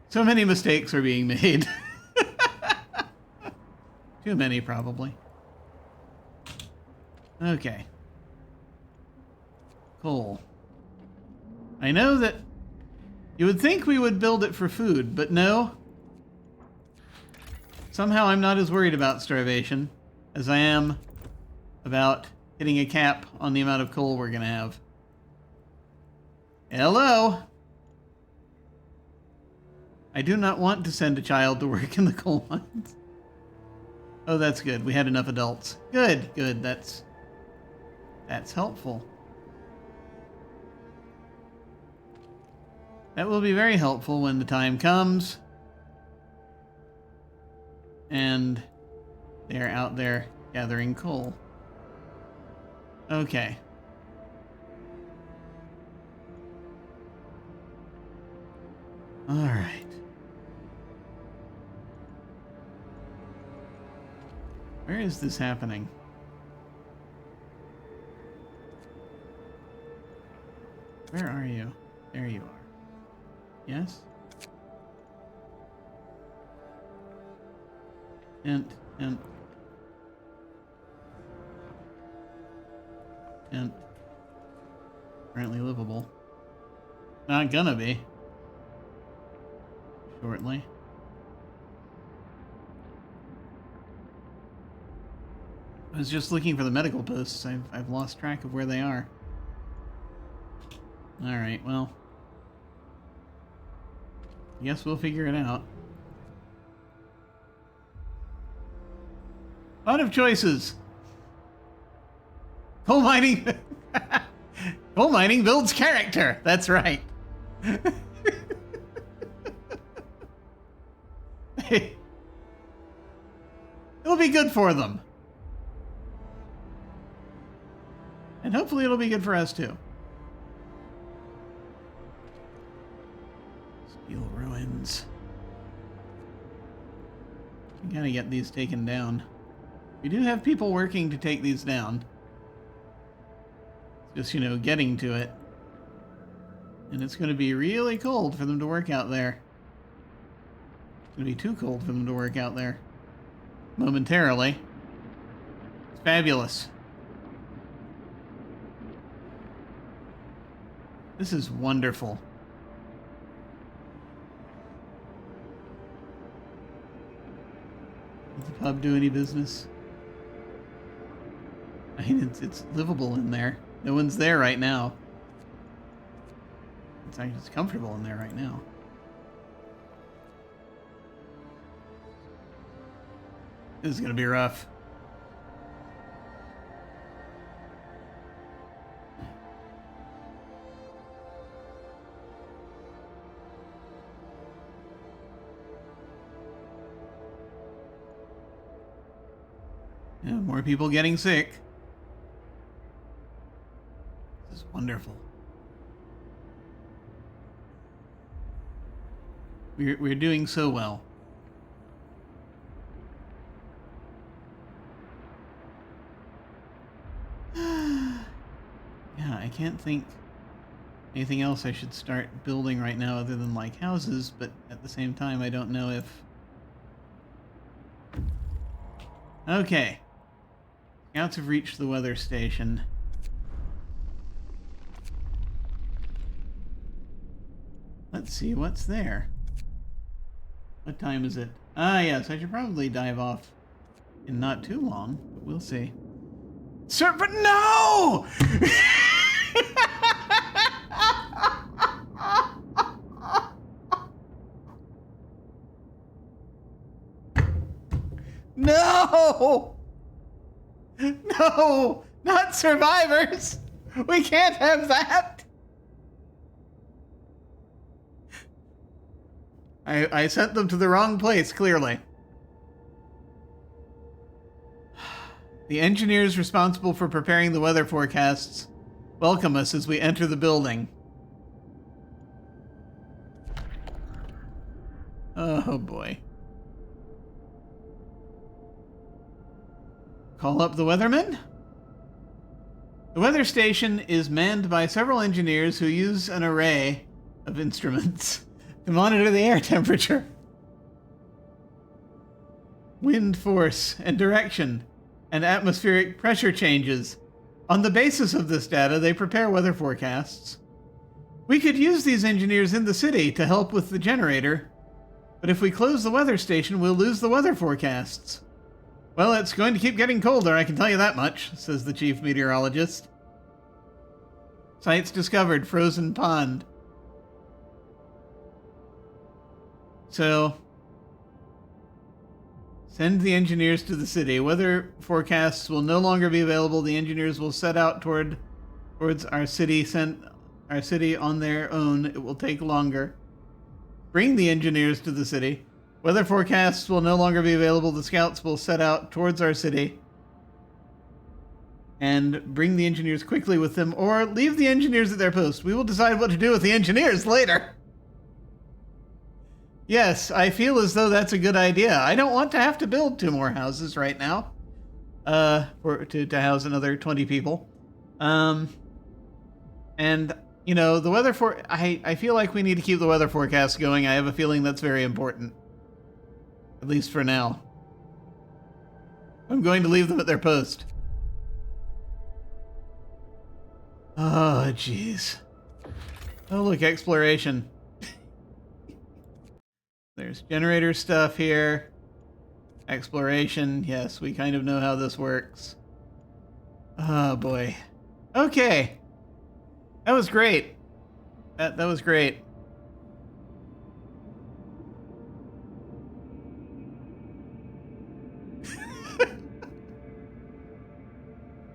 So many mistakes are being made. Too many, probably. Okay. Coal. I know that you would think we would build it for food, but no. Somehow I'm not as worried about starvation as I am about hitting a cap on the amount of coal we're going to have. Hello? I do not want to send a child to work in the coal mines. Oh, that's good. We had enough adults. Good, good. That's helpful. That will be very helpful when the time comes. And they're out there gathering coal. Okay. All right. Where is this happening? Where are you? There you are. Yes? Int. Currently livable. Not gonna be. Shortly. I was just looking for the medical posts. I've lost track of where they are. Alright, well. I guess we'll figure it out. A lot of choices. Coal mining. Coal mining builds character. That's right. It'll be good for them. And hopefully it'll be good for us too. Steel ruins. We gotta get these taken down. We do have people working to take these down. It's just, you know, getting to it. And it's going to be really cold for them to work out there. It's going to be too cold for them to work out there. Momentarily. It's fabulous. This is wonderful. Does the pub do any business? I mean, it's livable in there. No one's there right now. It's comfortable in there right now. This is gonna be rough. Yeah, more people getting sick. This is wonderful. We're doing so well. Yeah, I can't think anything else I should start building right now other than like houses, but at the same time I don't know if... Okay. Scouts have reached the weather station. Let's see what's there. What time is it? Ah, yes, I should probably dive off in not too long, but we'll see. Sir, but no! No! No! Not survivors! We can't have that! I sent them to the wrong place, clearly. The engineers responsible for preparing the weather forecasts welcome us as we enter the building. Oh boy. Call up the weathermen? The weather station is manned by several engineers who use an array of instruments to monitor the air temperature, wind force and direction, and atmospheric pressure changes. On the basis of this data, they prepare weather forecasts. We could use these engineers in the city to help with the generator, but if we close the weather station, we'll lose the weather forecasts. Well, it's going to keep getting colder, I can tell you that much, says the chief meteorologist. Sites discovered, frozen pond. So, send the engineers to the city. Weather forecasts will no longer be available. The engineers will set out towards our city. Send our city on their own. It will take longer. Bring the engineers to the city. Weather forecasts will no longer be available. The scouts will set out towards our city and bring the engineers quickly with them, or leave the engineers at their post. We will decide what to do with the engineers later. Yes, I feel as though that's a good idea. I don't want to have to build 2 more houses right now, to house another 20 people. And, you know, the weather I feel like we need to keep the weather forecast going. I have a feeling that's very important. At least for now. I'm going to leave them at their post. Oh, jeez. Oh, look, exploration. There's generator stuff here. Exploration. Yes, we kind of know how this works. Oh boy. Okay. That was great. That was great.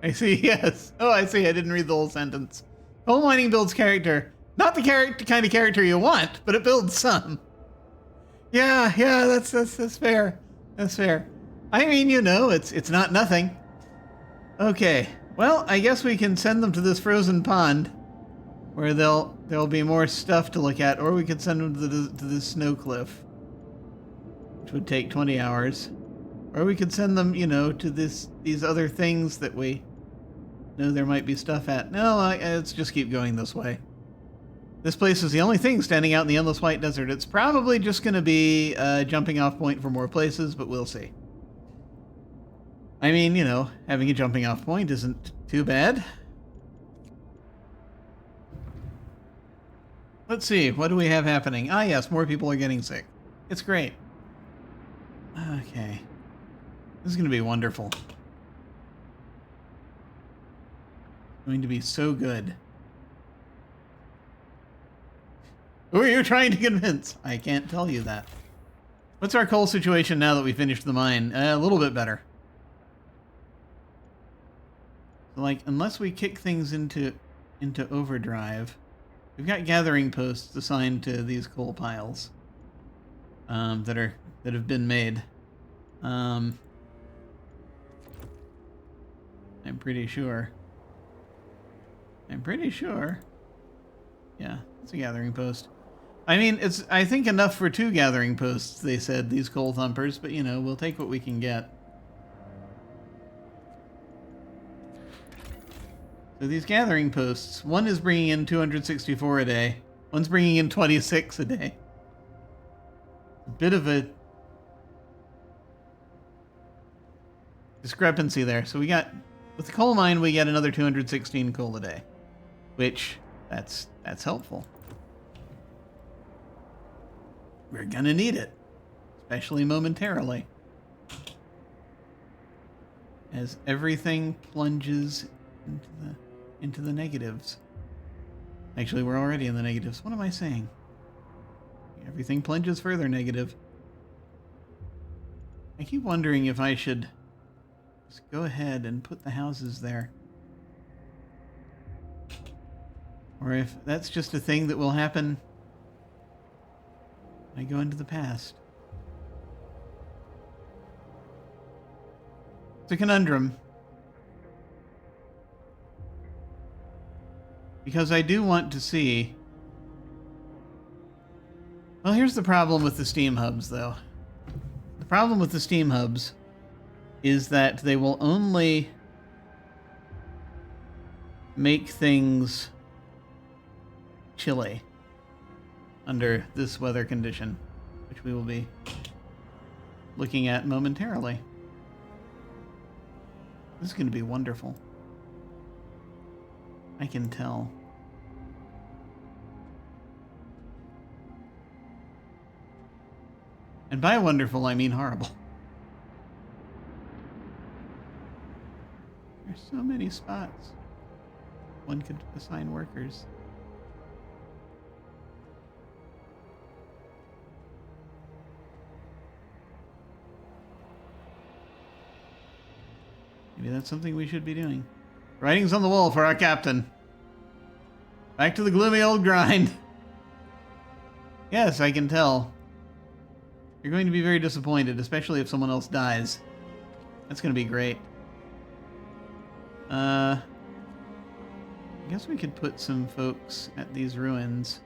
I see, yes. Oh, I see. I didn't read the whole sentence. Coal mining builds character. Not the kind of character you want, but it builds some. Yeah, that's fair. That's fair. I mean, you know, it's not nothing. Okay. Well, I guess we can send them to this frozen pond where there'll be more stuff to look at, or we could send them to this snow cliff, which would take 20 hours. Or we could send them, you know, to these other things that we know there might be stuff at. No, let's just keep going this way. This place is the only thing standing out in the endless white desert. It's probably just going to be a jumping off point for more places, but we'll see. I mean, you know, having a jumping off point isn't too bad. Let's see, what do we have happening? Ah, yes, more people are getting sick. It's great. Okay. This is going to be wonderful. It's going to be so good. Who are you trying to convince? I can't tell you that. What's our coal situation now that we finished the mine? A little bit better. So, like, unless we kick things into overdrive, we've got gathering posts assigned to these coal piles that have been made. I'm pretty sure. Yeah, it's a gathering post. I mean, it's, I think, enough for 2 gathering posts, they said, these coal thumpers, but, you know, we'll take what we can get. So these gathering posts, one is bringing in 264 a day, one's bringing in 26 a day. A bit of a discrepancy there. So we got, with the coal mine, we get another 216 coal a day, which, that's helpful. We're gonna need it, especially momentarily, as everything plunges into the negatives. Actually, we're already in the negatives. What am I saying? Everything plunges further negative. I keep wondering if I should just go ahead and put the houses there, or if that's just a thing that will happen when I go into the past. It's a conundrum. Because I do want to see... Well, here's the problem with the Steam hubs, though. The problem with the Steam hubs is that they will only make things chilly under this weather condition, which we will be looking at momentarily. This is going to be wonderful. I can tell. And by wonderful, I mean horrible. There's so many spots one could assign workers. Maybe that's something we should be doing. Writings on the wall for our captain. Back to the gloomy old grind. Yes, I can tell. You're going to be very disappointed, especially if someone else dies. That's going to be great. I guess we could put some folks at these ruins.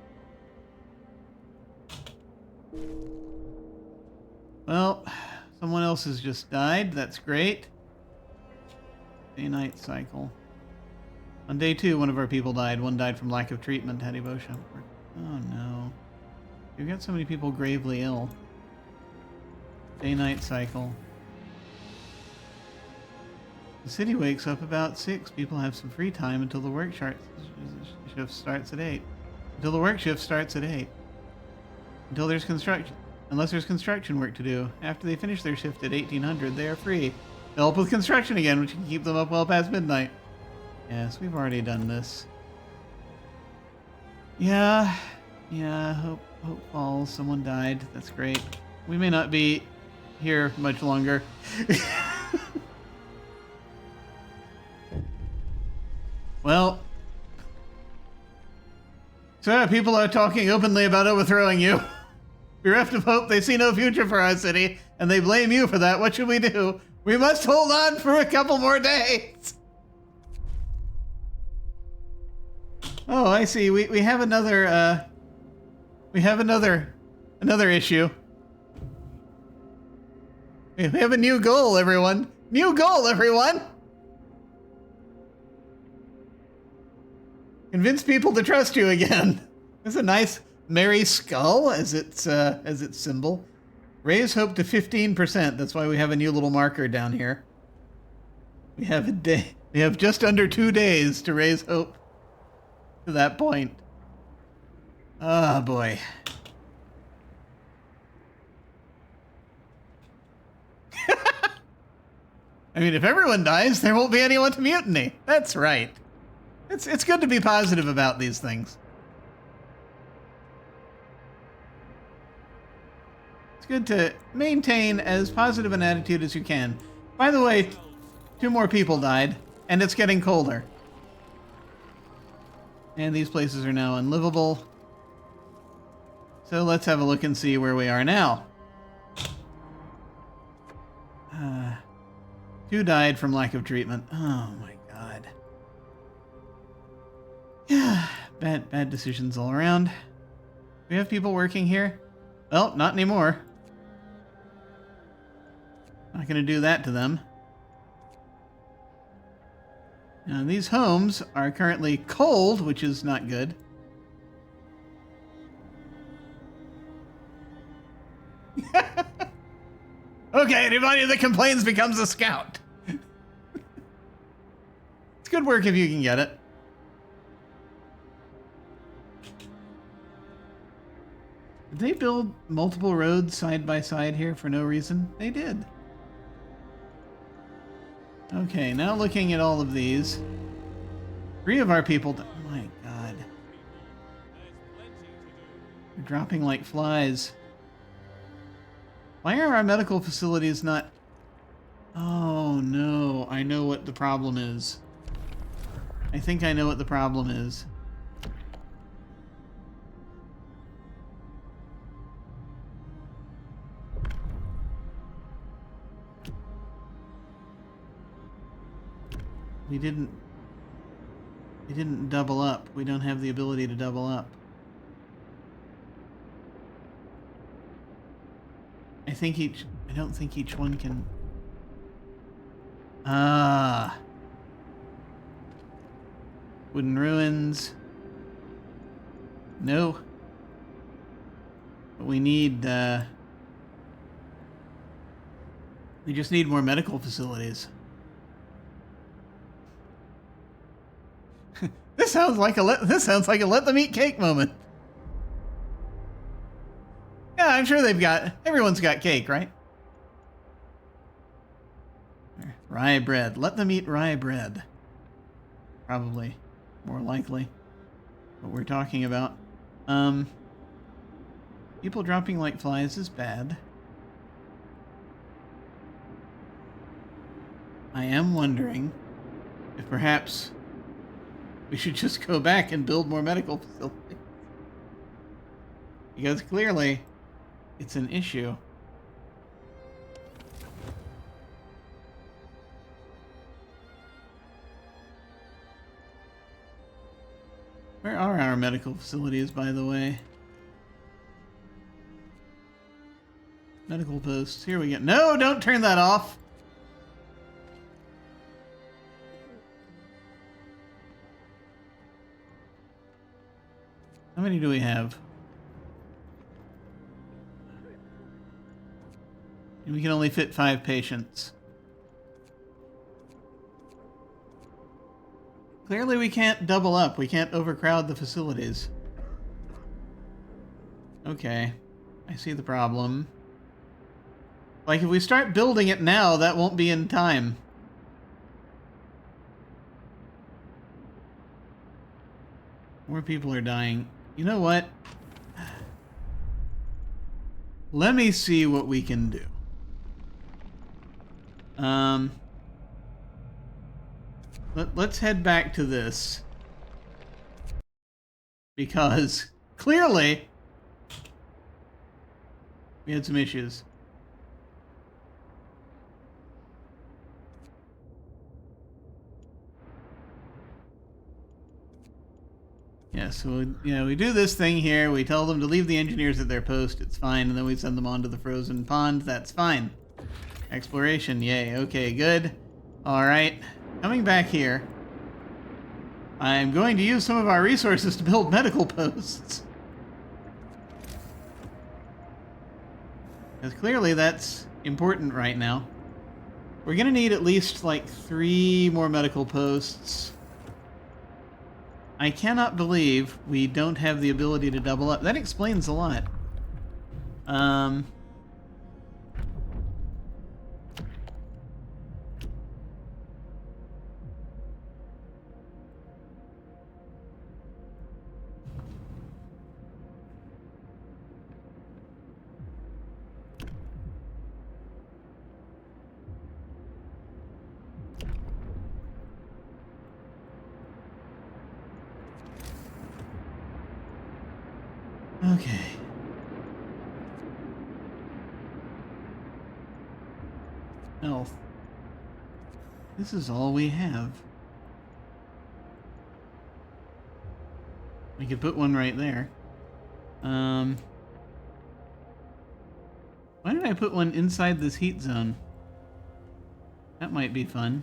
Well, someone else has just died. That's great. Day-night cycle. On day 2, one of our people died. One died from lack of treatment. Hattie Beauchamp. Oh no. We've got so many people gravely ill. Day-night cycle. The city wakes up about 6. People have some free time until the work shift starts at 8. Until the work shift starts at 8. Until there's construction. Unless there's construction work to do. After they finish their shift at 1800, they are free. They'll help with construction again, which can keep them up well past midnight. Yes, we've already done this. Yeah, hope falls. Someone died. That's great. We may not be here much longer. Well, so people are talking openly about overthrowing you. Bereft of hope, they see no future for our city, and they blame you for that. What should we do? We must hold on for a couple more days. Oh, I see. We have another another issue. We have a new goal, everyone. New goal, everyone. Convince people to trust you again. There's a nice merry skull as its symbol. Raise hope to 15%. That's why we have a new little marker down here. We have a day. We have just under 2 days to raise hope to that point. Oh boy. I mean, if everyone dies, there won't be anyone to mutiny. That's right. It's good to be positive about these things. It's good to maintain as positive an attitude as you can. By the way, 2 more people died, and it's getting colder. And these places are now unlivable. So let's have a look and see where we are now. 2 died from lack of treatment. Oh my god. Yeah, bad decisions all around. Do we have people working here? Well, not anymore. Not gonna do that to them. Now, these homes are currently cold, which is not good. Okay, anybody that complains becomes a scout. It's good work if you can get it. Did they build multiple roads side by side here for no reason? They did. Okay, now looking at all of these. 3 of our people... Oh my god. They're dropping like flies. Why are our medical facilities not... Oh no, I know what the problem is. I think I know what the problem is. We didn't double up. We don't have the ability to double up. I don't think each one can... Ah. Wooden ruins. No. But we need, we just need more medical facilities. This sounds like a let them eat cake moment. Yeah, I'm sure everyone's got cake, right? Rye bread. Let them eat rye bread. Probably more likely what we're talking about. People dropping like flies is bad. I am wondering if perhaps we should just go back and build more medical facilities. Because clearly, it's an issue. Where are our medical facilities, by the way? Medical posts. Here we go. No, don't turn that off. How many do we have? We can only fit 5 patients. Clearly we can't double up. We can't overcrowd the facilities. Okay. I see the problem. Like, if we start building it now, that won't be in time. More people are dying. You know what? Let me see what we can do. Let's head back to this. Because clearly we had some issues. Yeah, so we do this thing here. We tell them to leave the engineers at their post. It's fine. And then we send them on to the frozen pond. That's fine. Exploration. Yay. Okay, good. All right. Coming back here. I'm going to use some of our resources to build medical posts. Because clearly that's important right now. We're going to need at least like 3 more medical posts. I cannot believe we don't have the ability to double up. That explains a lot. Okay. Health. This is all we have. We could put one right there. Why did I put one inside this heat zone? That might be fun.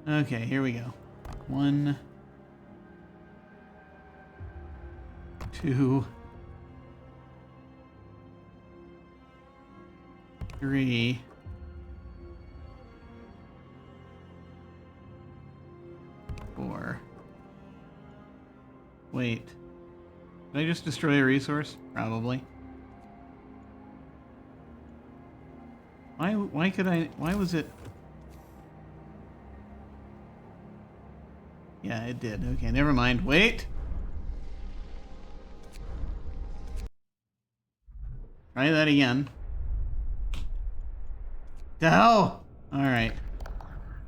Okay, here we go. 1, 2, 3. 4. Wait. Did I just destroy a resource? Probably. Why was it? Yeah, it did. Okay, never mind. Wait! Try that again. Oh! Alright.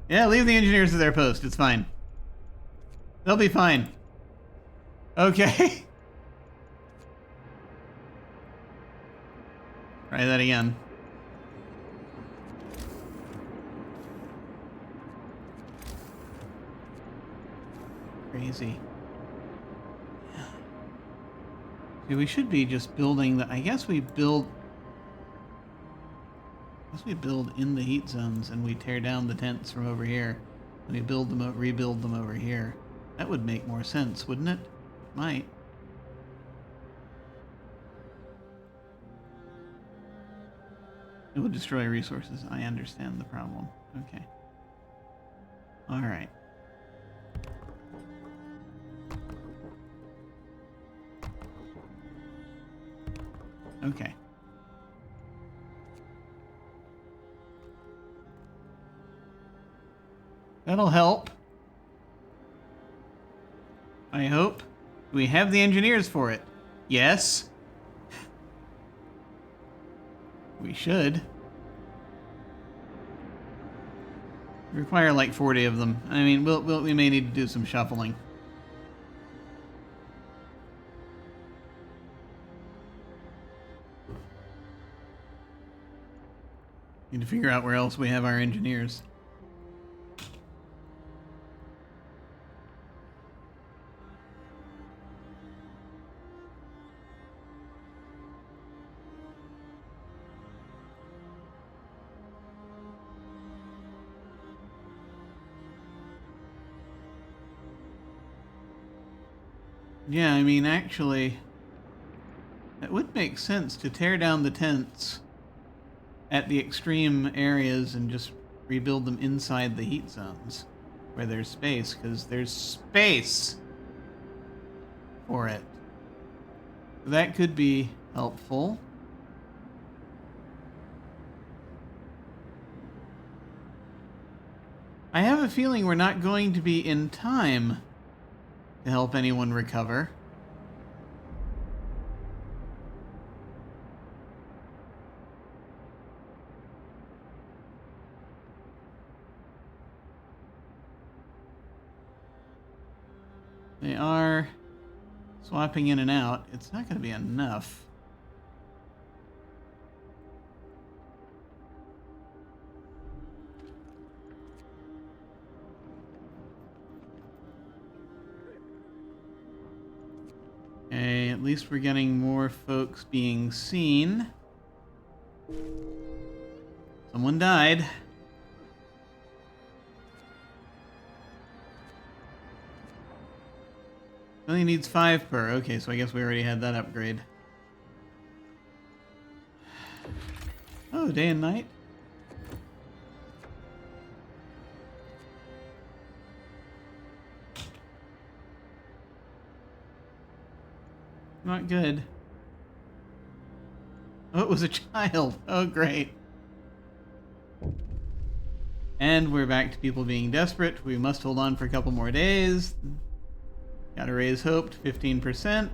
Yeah, leave the engineers at their post. It's fine. They'll be fine. Okay. Try that again. Crazy. See, we should be just building the... I guess we build in the heat zones and we tear down the tents from over here. And we build them, rebuild them over here. That would make more sense, wouldn't it? It might. It would destroy resources. I understand the problem. Okay. All right. Okay. That'll help. I hope. We have the engineers for it. Yes. We should. We require like 40 of them. I mean, we may need to do some shuffling. Need to figure out where else we have our engineers. Yeah, I mean, actually, it would make sense to tear down the tents at the extreme areas and just rebuild them inside the heat zones where there's space, because there's space for it. That could be helpful. I have a feeling we're not going to be in time to help anyone recover. They are swapping in and out. It's not going to be enough. Okay, at least we're getting more folks being seen. Someone died. Only needs 5 per. Okay, so I guess we already had that upgrade. Oh, day and night? Not good. Oh, it was a child. Oh, great. And we're back to people being desperate. We must hold on for a couple more days. Gotta raise hope to 15%.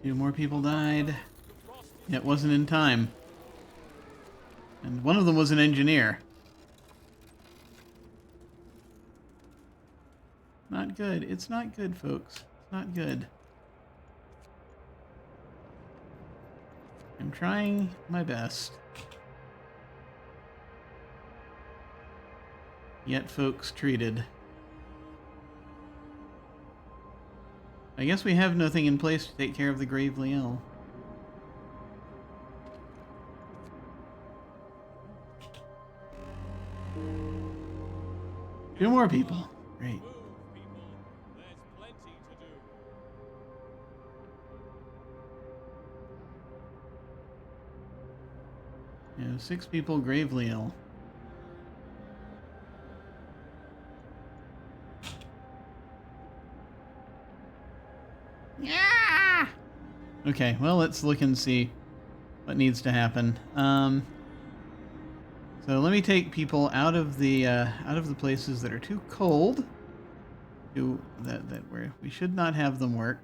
Two more people died. It wasn't in time. And one of them was an engineer. Not good. It's not good, folks. It's not good. I'm trying my best. Yet folks treated. I guess we have nothing in place to take care of the gravely ill. Two more people. Great. Yeah, 6 people gravely ill. Yeah. Okay, well, let's look and see what needs to happen. So let me take people out of the places that are too cold. We should not have them work.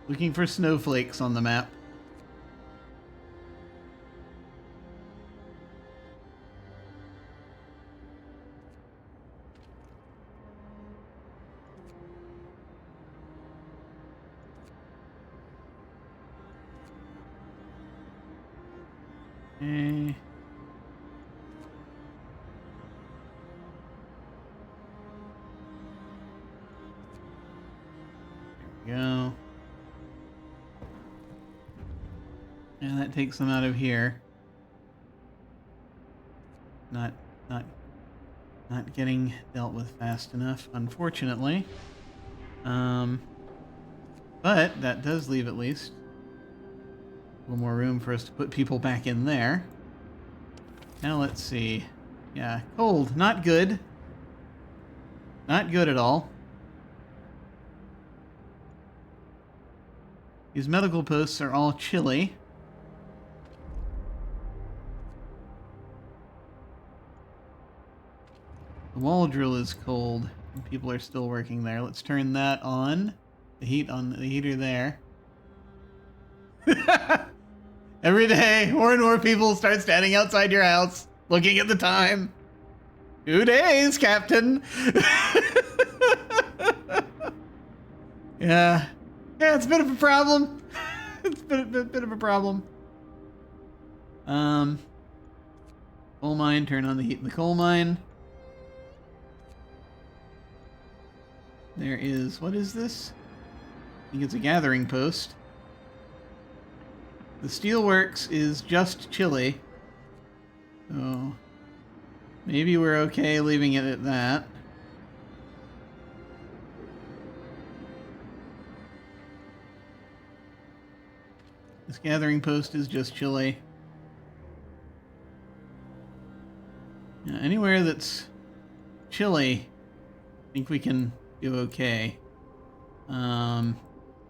Looking for snowflakes on the map. Okay. There we go. And that takes them out of here. Not getting dealt with fast enough, unfortunately. But that does leave at least a little more room for us to put people back in there. Now let's see. Yeah, cold. Not good. Not good at all. These medical posts are all chilly. The wall drill is cold, and people are still working there. Let's turn that on. The heat on the heater there. Every day, more and more people start standing outside your house, looking at the time. 2 days, Captain. Yeah, it's a bit of a problem. It's been a bit of a problem. Coal mine, turn on the heat in the coal mine. There is, what is this? I think it's a gathering post. The steelworks is just chilly. So maybe we're okay leaving it at that. This gathering post is just chilly. Yeah, anywhere that's chilly, I think we can do okay.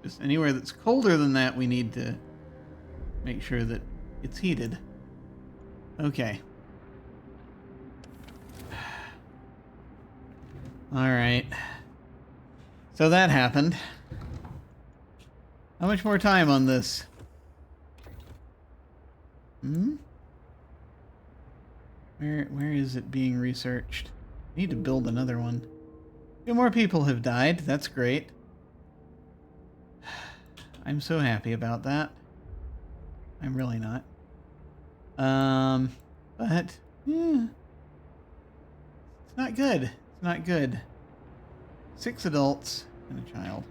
Just anywhere that's colder than that, we need to make sure that it's heated. Okay. All right. So that happened. How much more time on this? Where is it being researched? I need to build another one. 2 more people have died. That's great. I'm so happy about that. I'm really not. But yeah, it's not good. It's not good. 6 adults and a child.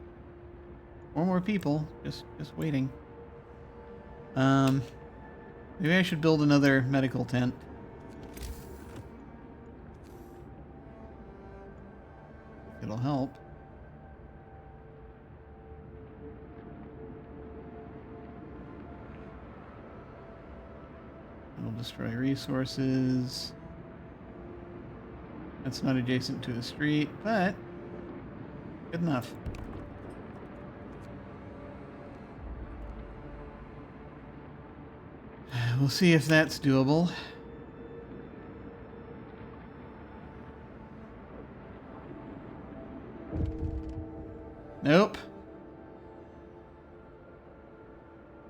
4 more people. Just waiting. Maybe I should build another medical tent. It'll help. It'll destroy resources. That's not adjacent to a street, but good enough. We'll see if that's doable. Nope.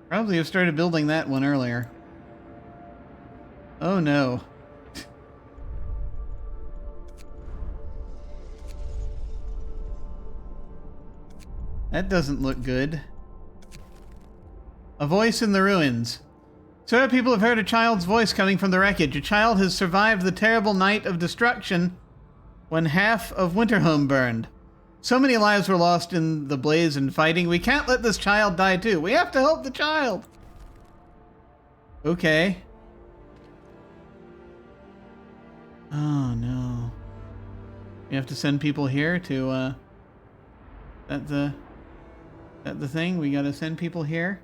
Probably have started building that one earlier. Oh no. That doesn't look good. A voice in the ruins. So people have heard a child's voice coming from the wreckage. A child has survived the terrible night of destruction when half of Winterhome burned. So many lives were lost in the blaze and fighting. We can't let this child die too. We have to help the child. Okay. Oh no. You have to send people here to that the thing? We gotta send people here?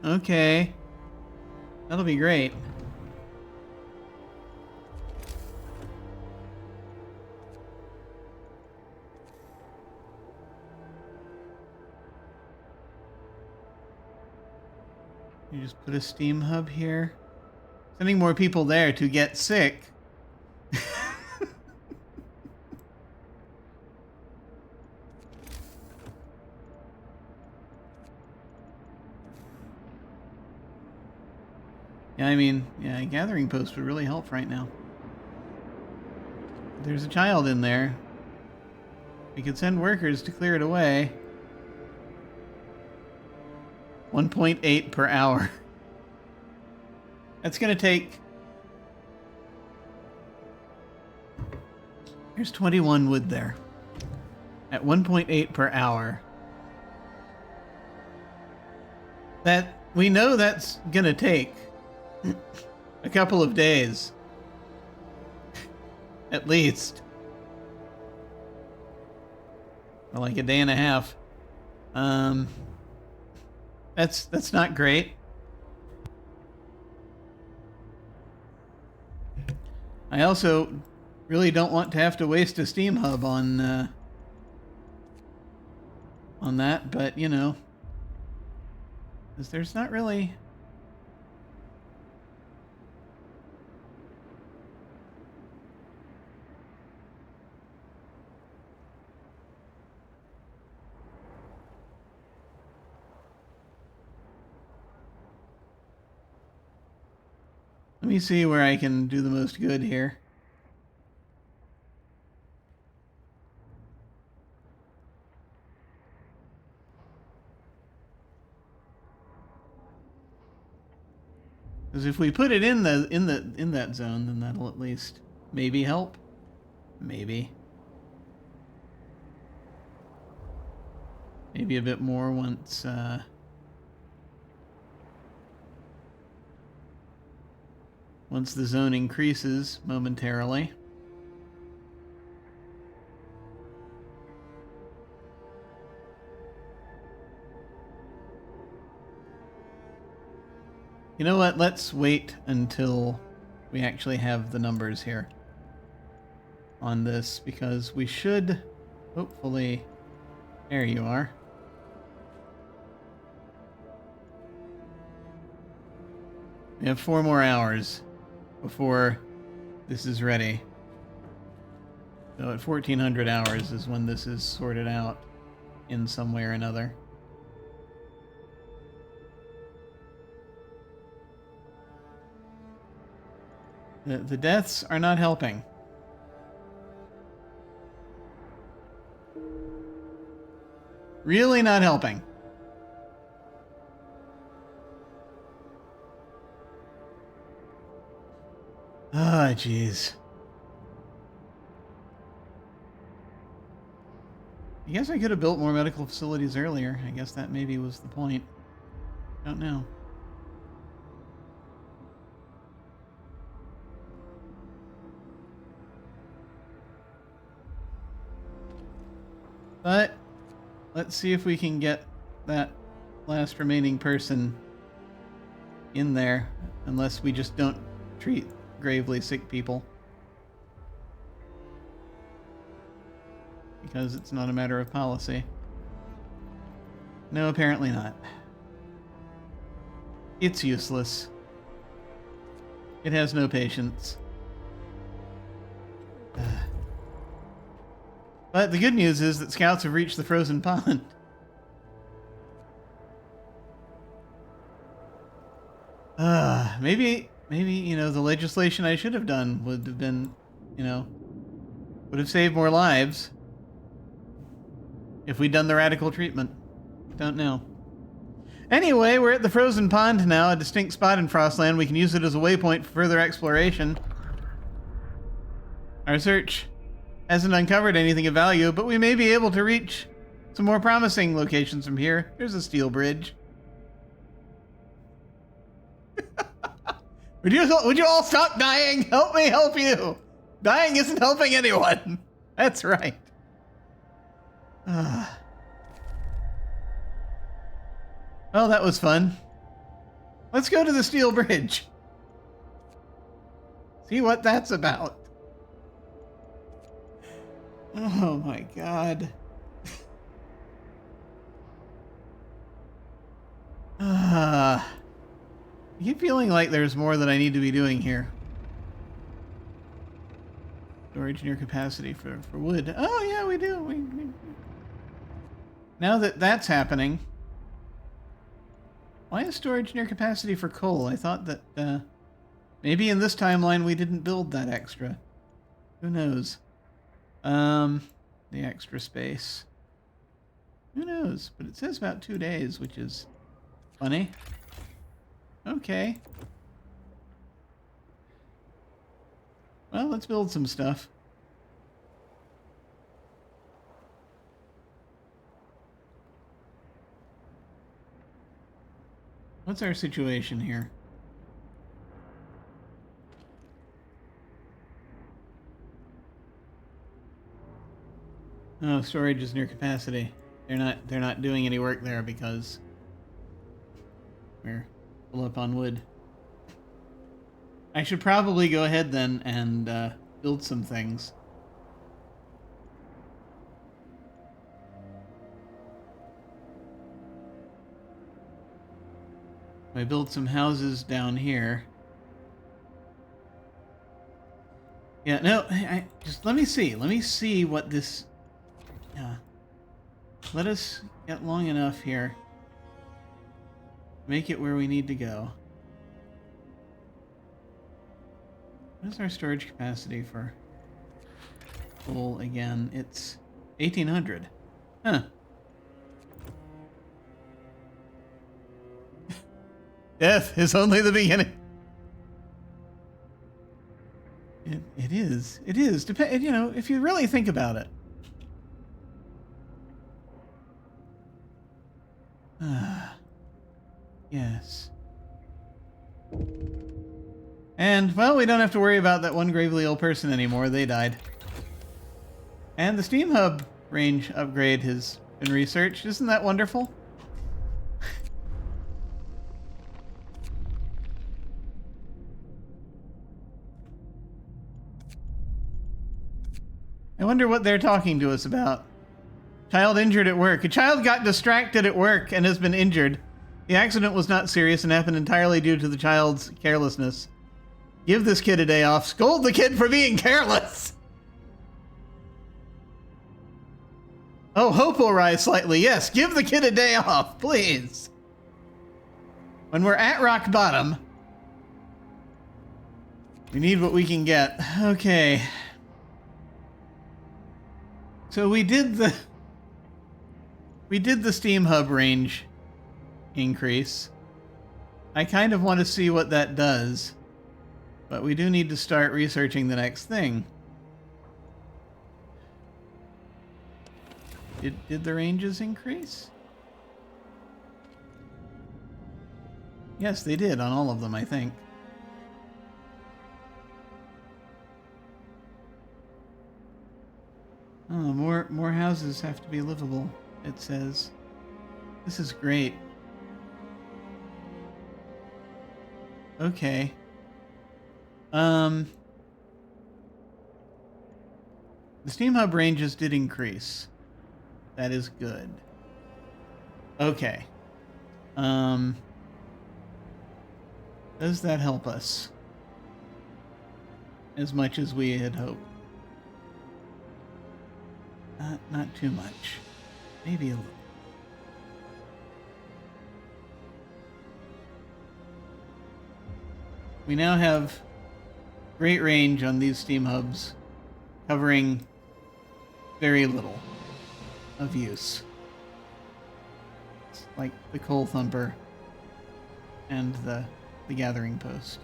Okay. That'll be great. You just put a steam hub here. Sending more people there to get sick. Yeah, I mean, yeah, a gathering post would really help right now. There's a child in there. We could send workers to clear it away. 1.8 per hour. That's gonna take... There's 21 wood there. At 1.8 per hour. That... We know that's gonna take a couple of days. At least. Or like a day and a half. That's not great. I also really don't want to have to waste a steam hub on that, but you know, 'cause there's not really... Let me see where I can do the most good here. Because if we put it in that zone, then that'll at least maybe help. Maybe. Maybe a bit more once once the zone increases momentarily. You know what? Let's wait until we actually have the numbers here on this, because we should hopefully... There you are. We have 4 more hours before this is ready. So at 1400 hours is when this is sorted out in some way or another. The deaths are not helping. Really not helping. Ah, jeez. I guess I could have built more medical facilities earlier. I guess that maybe was the point. Don't know. But let's see if we can get that last remaining person in there, unless we just don't treat gravely sick people. Because it's not a matter of policy. No, apparently not. It's useless. It has no patience. But the good news is that scouts have reached the frozen pond. Maybe, you know, the legislation I should have done would have been, you know, would have saved more lives if we'd done the radical treatment. Don't know. Anyway, we're at the frozen pond now, a distinct spot in Frostland. We can use it as a waypoint for further exploration. Our search hasn't uncovered anything of value, but we may be able to reach some more promising locations from here. There's a steel bridge. Would you all stop dying? Help me help you. Dying isn't helping anyone. That's right. Well, that was fun. Let's go to the steel bridge. See what that's about. Oh my god. I keep feeling like there's more that I need to be doing here. Storage near capacity for wood. Oh yeah, we do. Now that that's happening, why is storage near capacity for coal? I thought that maybe in this timeline we didn't build that extra. Who knows? The extra space. Who knows? But it says about 2 days, which is funny. Okay. Well, let's build some stuff. What's our situation here? Oh, storage is near capacity. They're not doing any work there because we're full up on wood. I should probably go ahead then and build some things. I build some houses down here. Yeah, no, I just let me see what this. Yeah, let us get long enough here. Make it where we need to go. What is our storage capacity for coal again? It's 1800. Huh. Death is only the beginning. It is. It is. You know, if you really think about it. Yes. And, well, we don't have to worry about that one gravely ill person anymore. They died. And the Steam Hub range upgrade has been researched. Isn't that wonderful? wonder what they're talking to us about. Child injured at work. A child got distracted at work and has been injured. The accident was not serious and happened entirely due to the child's carelessness. Give this kid a day off. Scold the kid for being careless. Oh, hope will rise slightly. Yes, give the kid a day off, please. When we're at rock bottom, we need what we can get. Okay. So we did the Steam Hub range increase. I kind of want to see what that does, but we do need to start researching the next thing. Did the ranges increase? Yes, they did on all of them, I think. Oh, more houses have to be livable, it says. This is great. Okay. The Steam Hub ranges did increase. That is good. Okay. Does that help us as much as we had hoped? Not too much. Maybe a little. We now have great range on these Steam Hubs, covering very little of use. It's like the Coal Thumper and the Gathering Post.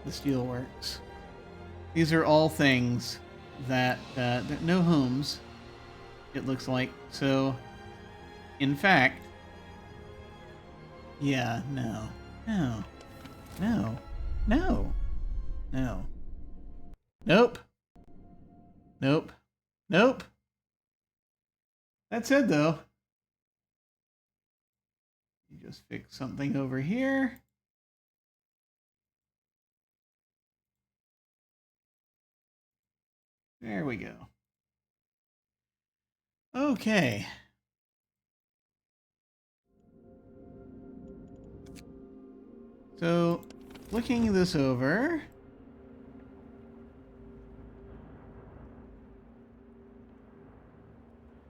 The Steelworks. These are all things that no homes, it looks like. So, in fact, yeah, no. Nope. That said, though, you just fix something over here. There we go. Okay. So, looking this over,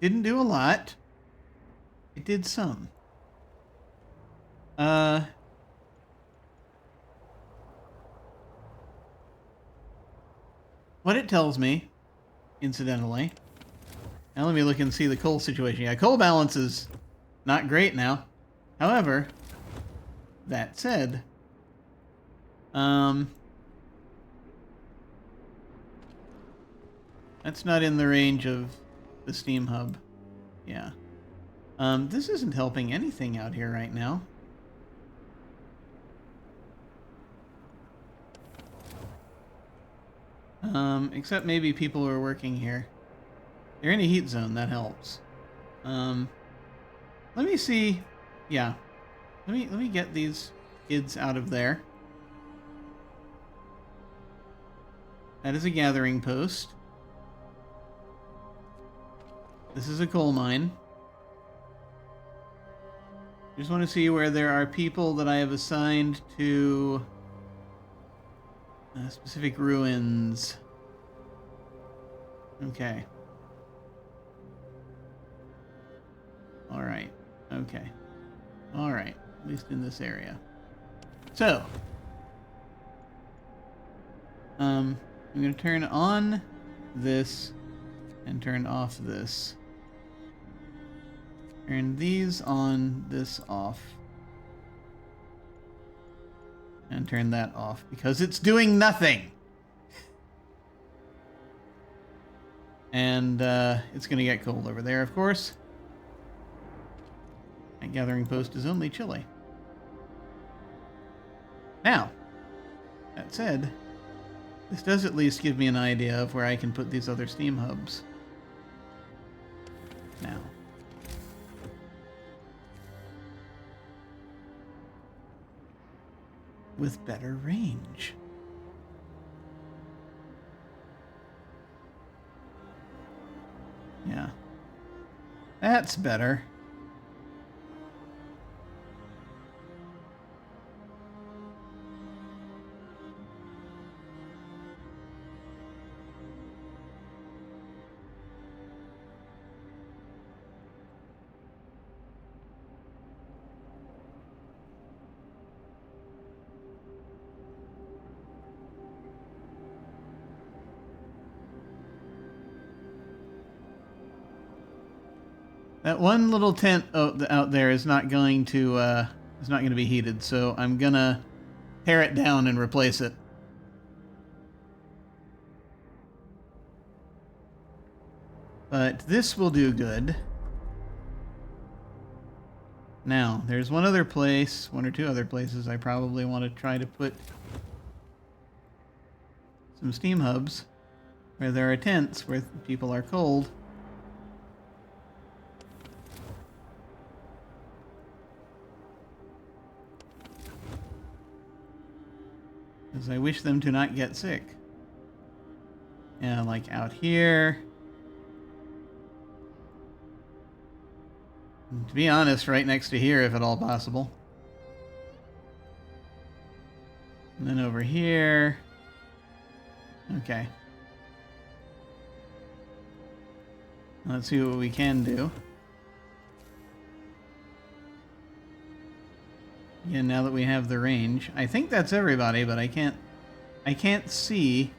didn't do a lot. It did some. What it tells me, incidentally. Now let me look and see the coal situation. Yeah, coal balance is not great now. However, that said, that's not in the range of the Steam Hub. Yeah. This isn't helping anything out here right now. Except maybe people who are working here. They're in a heat zone, that helps. Let me see. Yeah. Let me get these kids out of there. That is a gathering post. This is a coal mine. Just want to see where there are people that I have assigned to specific ruins. Okay. Alright. Okay. Alright. At least in this area. So. I'm going to turn on this and turn off this. Turn these on, this off. And turn that off because it's doing nothing. And it's going to get cold over there, of course. That gathering post is only chilly. Now, that said, this does at least give me an idea of where I can put these other Steam Hubs. Now. With better range. Yeah. That's better. That one little tent out there is not going to be heated, so I'm gonna tear it down and replace it. But this will do good. Now, there's one other place, one or two other places I probably want to try to put some steam hubs where there are tents where people are cold. Because I wish them to not get sick. Yeah, like out here. And to be honest, right next to here, if at all possible. And then over here. Okay. Let's see what we can do. Again, now that we have the range. I think that's everybody, but I can't see.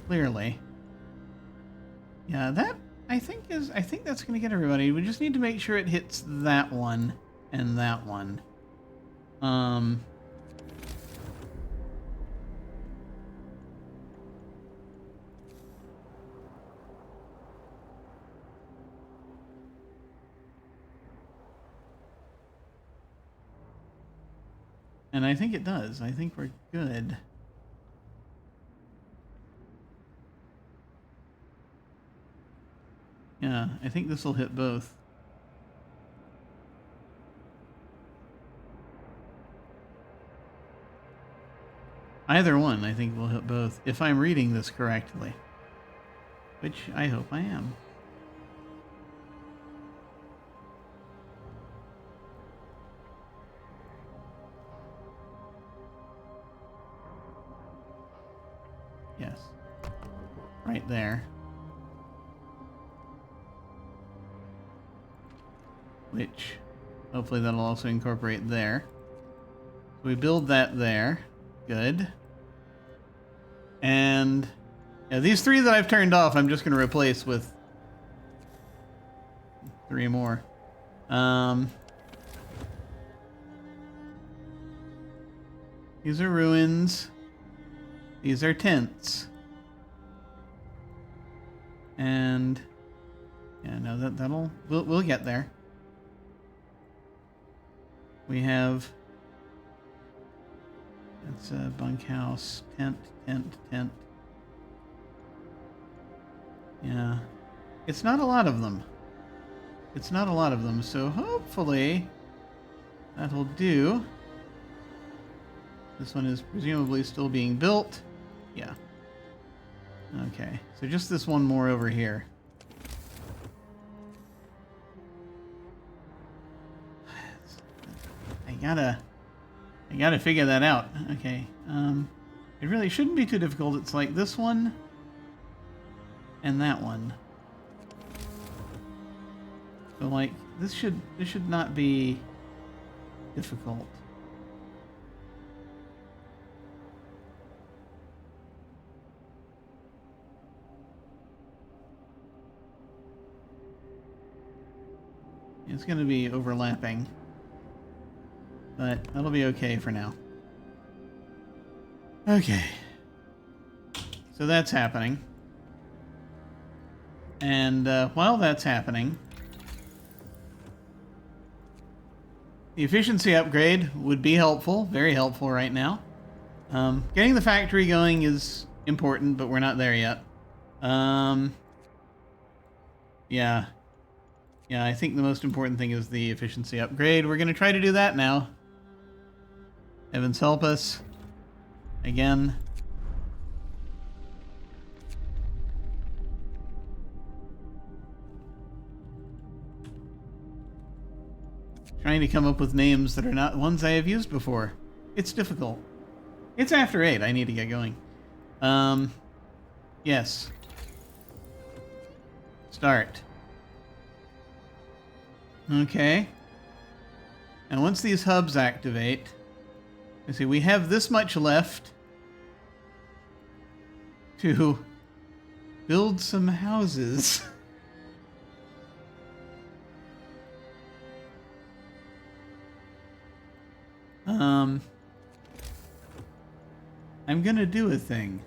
Clearly. Yeah, that I think that's going to get everybody. We just need to make sure it hits that one and that one. And I think it does. I think we're good. Yeah, I think this will hit both. Either one, I think, will hit both, if I'm reading this correctly. Which I hope I am. Yes. Right there. Which, hopefully that'll also incorporate there. So we build that there. Good. And yeah, these three that I've turned off, I'm just going to replace with three more. These are ruins. These are tents. And yeah, no, we'll get there. We have, that's a bunkhouse, tent. Yeah. It's not a lot of them. So hopefully that'll do. This one is presumably still being built. Yeah. Okay. So just this one more over here. I gotta figure that out. Okay. It really shouldn't be too difficult. It's like this one and that one. So like this should not be difficult. It's going to be overlapping, but that'll be okay for now. Okay. So that's happening. And while that's happening, the efficiency upgrade would be helpful, very helpful right now. Getting the factory going is important, but we're not there yet. Yeah. Yeah, I think the most important thing is the efficiency upgrade. We're going to try to do that now. Heavens help us. again. Trying to come up with names that are not ones I have used before. It's difficult. It's after 8. I need to get going. Yes. Start. Okay. And once these hubs activate, let's see, we have this much left to build some houses. I'm gonna do a thing.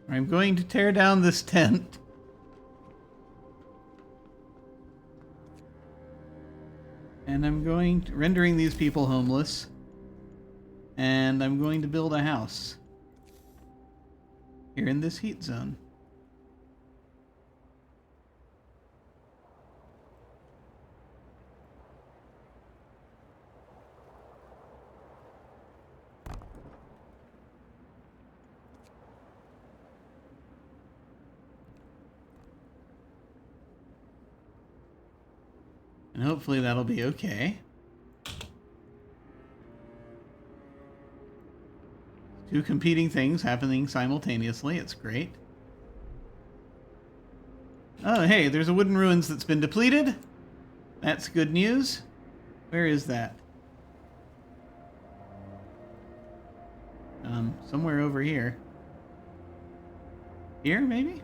I'm going to tear down this tent. And I'm going to, rendering these people homeless. And I'm going to build a house. Here in this heat zone. And hopefully that'll be okay. Two competing things happening simultaneously. It's great. Oh, hey, there's a wooden ruins that's been depleted. That's good news. Where is that? Somewhere over here. Here, maybe?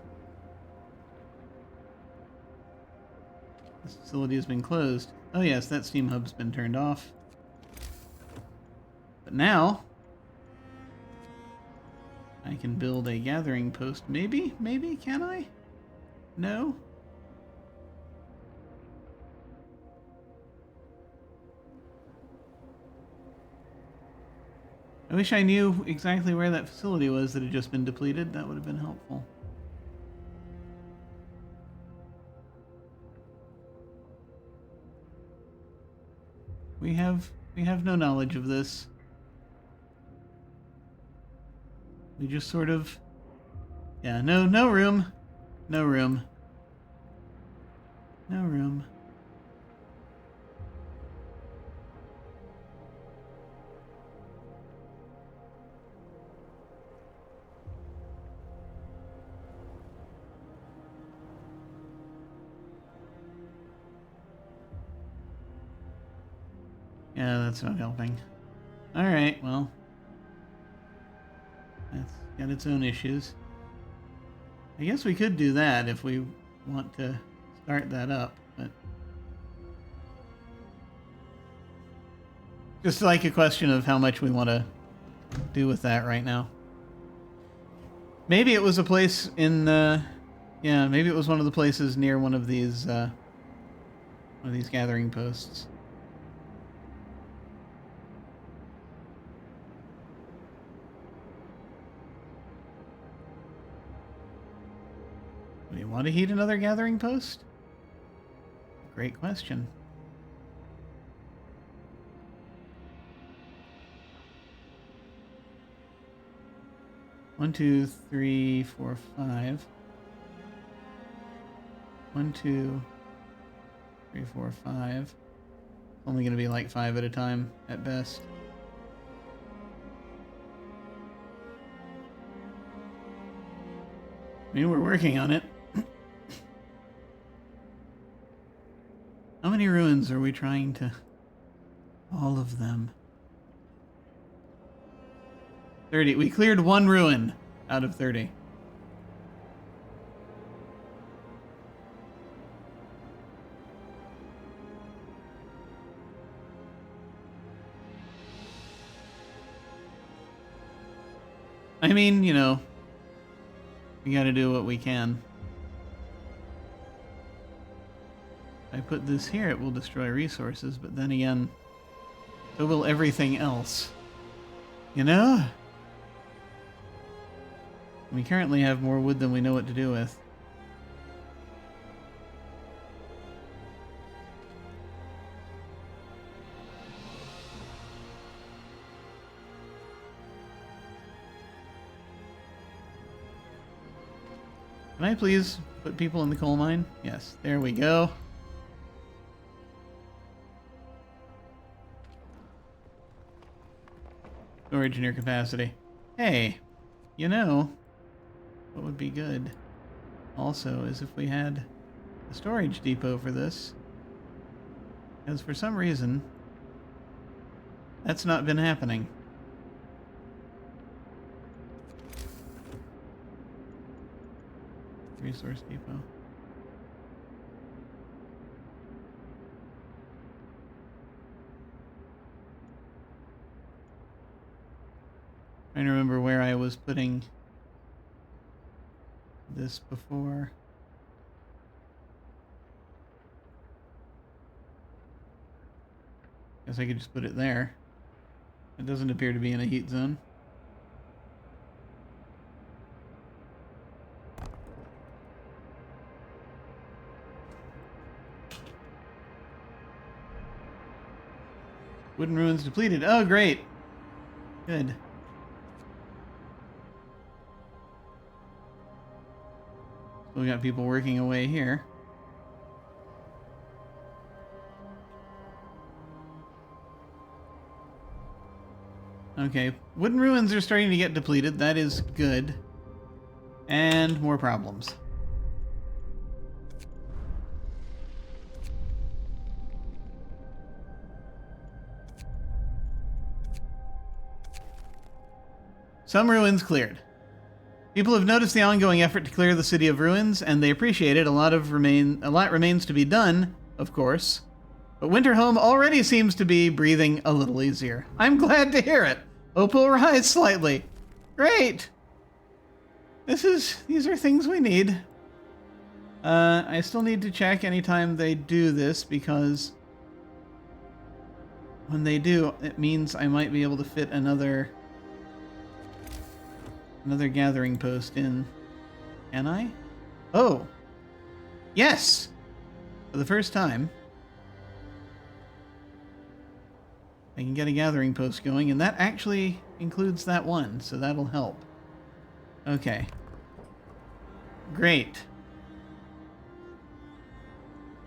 This facility has been closed. Oh yes, that steam hub's been turned off. But now I can build a gathering post. Maybe? Maybe? Can I? No? I wish I knew exactly where that facility was that had just been depleted. That would have been helpful. We have no knowledge of this. We just sort of... Yeah, no room. No room. No room. Yeah, that's not helping. Alright, well. That's got its own issues. I guess we could do that if we want to start that up, but... Just like a question of how much we want to do with that right now. Maybe it was a place in, yeah, maybe it was one of the places near one of these gathering posts. Do you want to heat another gathering post? Great question. One, two, three, four, five. 1, 2, 3, 4, 5. Only going to be like 5 at a time at best. I mean, we're working on it. How many ruins are we trying to... All of them. 30. We cleared 1 ruin out of 30. I mean, you know, we gotta do what we can. If I put this here, it will destroy resources, but then again, so will everything else. You know? We currently have more wood than we know what to do with. Can I please put people in the coal mine? Yes, there we go. Storage near capacity. Hey, you know, what would be good also is if we had a storage depot for this. Because for some reason, that's not been happening. Resource depot. Trying to remember where I was putting this before. Guess I could just put it there. It doesn't appear to be in a heat zone. Wooden ruins depleted. Oh, great. Good. So we got people working away here. Okay, wooden ruins are starting to get depleted. That is good. And more problems. Some ruins cleared. People have noticed the ongoing effort to clear the city of ruins, and they appreciate it. A lot remains to be done, of course. But Winterhome already seems to be breathing a little easier. I'm glad to hear it. Hope will rise slightly. Great! These are things we need. I still need to check anytime they do this, because when they do, it means I might be able to fit another gathering post in. Can I? Oh! Yes! For the first time, I can get a gathering post going, and that actually includes that one, so that'll help. Okay. Great.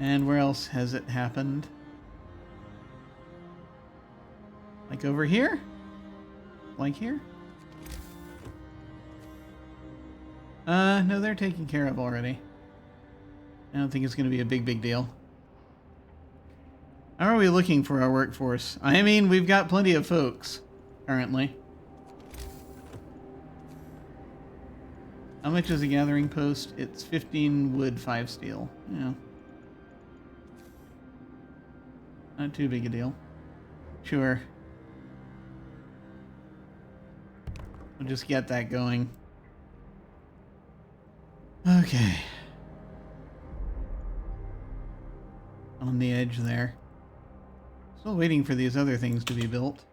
And where else has it happened? Like over here? Like here? No, they're taken care of already. I don't think it's going to be a big deal. How are we looking for our workforce? I mean, we've got plenty of folks, currently. How much is a gathering post? It's 15 wood, 5 steel. Yeah. Not too big a deal. Sure. We'll just get that going. Okay. On the edge there. Still waiting for these other things to be built.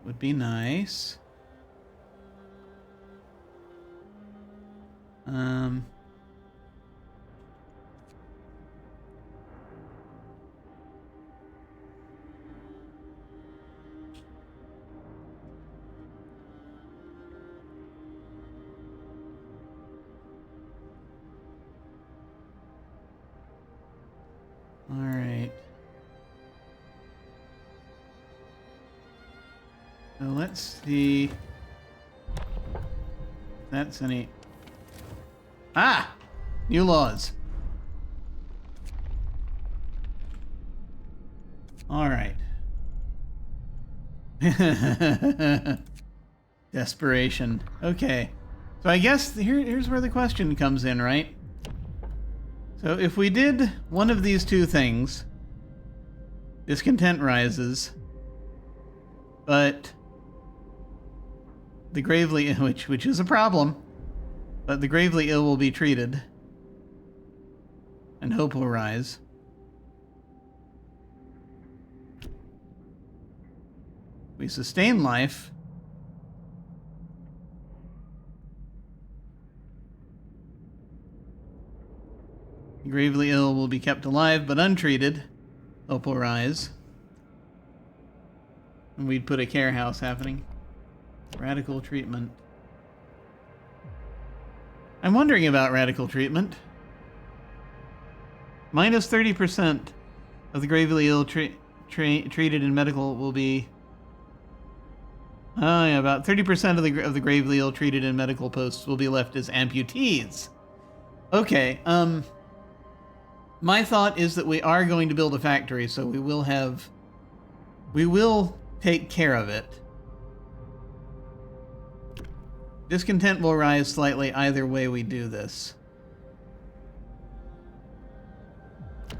Would be nice. All right. So let's see. That's any. Ah! New laws. All right. Desperation. Okay. So I guess here's where the question comes in, right? So if we did one of these two things, discontent rises, but the gravely which is a problem, but the gravely ill will be treated, and hope will rise. We sustain life. The gravely ill will be kept alive but untreated. Hope will rise. And we'd put a care house happening. Radical treatment. I'm wondering about radical treatment. Minus 30% of the gravely ill treated in medical will be... Oh yeah, about 30% of the gravely ill treated in medical posts will be left as amputees. Okay, my thought is that we are going to build a factory, so we will take care of it. Discontent will rise slightly either way we do this.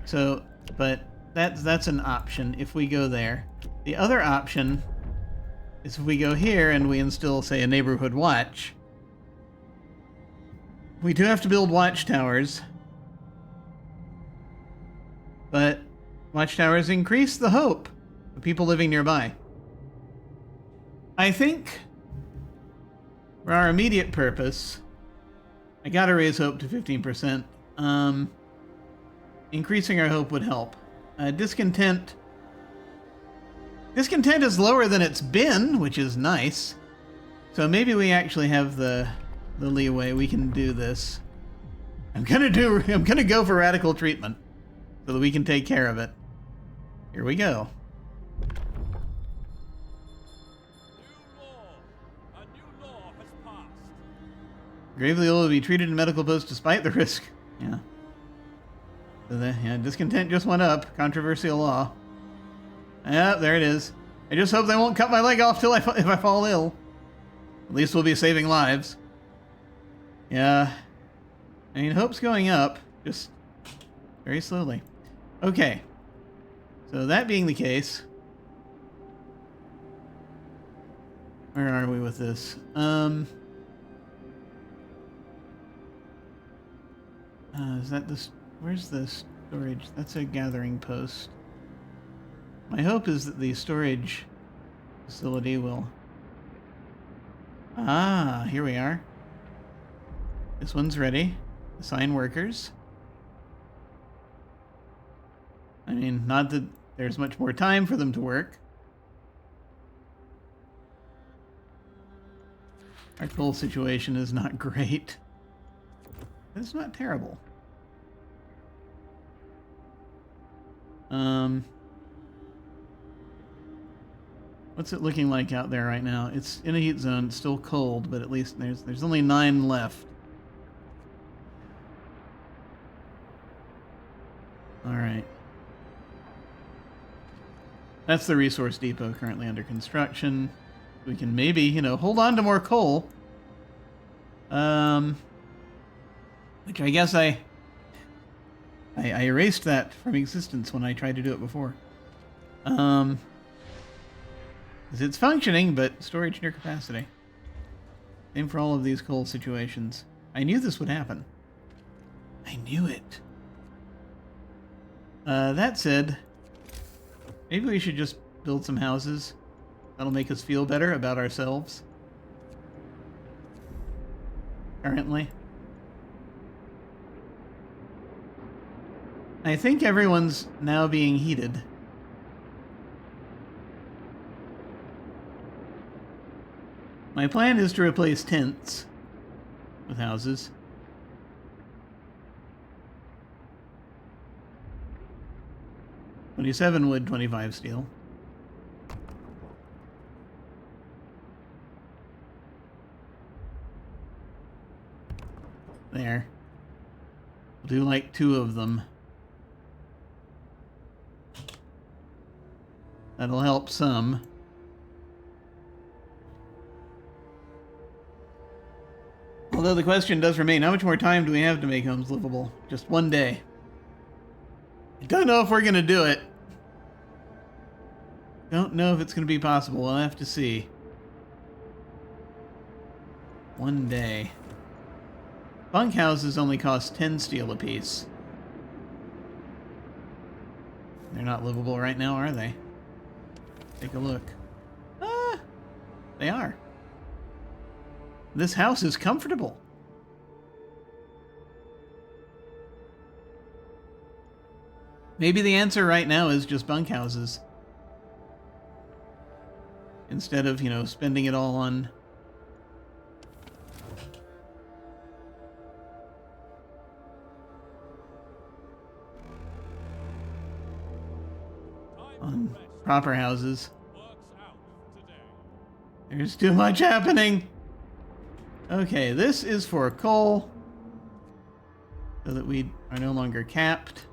So, but that's an option if we go there. The other option is if we go here and we instill, say, a neighborhood watch. We do have to build watchtowers, but watchtowers increase the hope of people living nearby. I think for our immediate purpose, I gotta raise hope to 15%. Increasing our hope would help. Discontent is lower than it's been, which is nice. So maybe we actually have the leeway. We can do this. I'm gonna go for radical treatment so that we can take care of it. Here we go. A new law has passed. Gravely ill will be treated in medical posts despite the risk. Yeah. So discontent just went up. Controversial law. Yeah, there it is. I just hope they won't cut my leg off if I fall ill. At least we'll be saving lives. Yeah. I mean, hope's going up, just very slowly. Okay. So that being the case, where are we with this? Is that this? Where's the storage? That's a gathering post. My hope is that the storage facility will... Ah, here we are. This one's ready. Assign workers. I mean, not that there's much more time for them to work. Our coal situation is not great. It's not terrible. What's it looking like out there right now? It's in a heat zone. It's still cold, but at least there's only 9 left. All right. That's the resource depot currently under construction. We can maybe, hold on to more coal. Which I guess I erased that from existence when I tried to do it before. It's functioning, but storage near capacity. Same for all of these coal situations. I knew this would happen. I knew it. That said, maybe we should just build some houses. That'll make us feel better about ourselves. Currently. I think everyone's now being heated. My plan is to replace tents with houses. $27 wood, $25 steel. There. We'll do like 2 of them. That'll help some. Although the question does remain, how much more time do we have to make homes livable? Just 1 day. I don't know if we're going to do it. Don't know if it's going to be possible. We'll have to see. 1 day. Bunkhouses only cost 10 steel apiece. They're not livable right now, are they? Take a look. Ah! They are. This house is comfortable. Maybe the answer right now is just bunkhouses. Instead of, spending it all on on proper houses. Works out today. There's too much happening. Okay, this is for coal, so that we are no longer capped.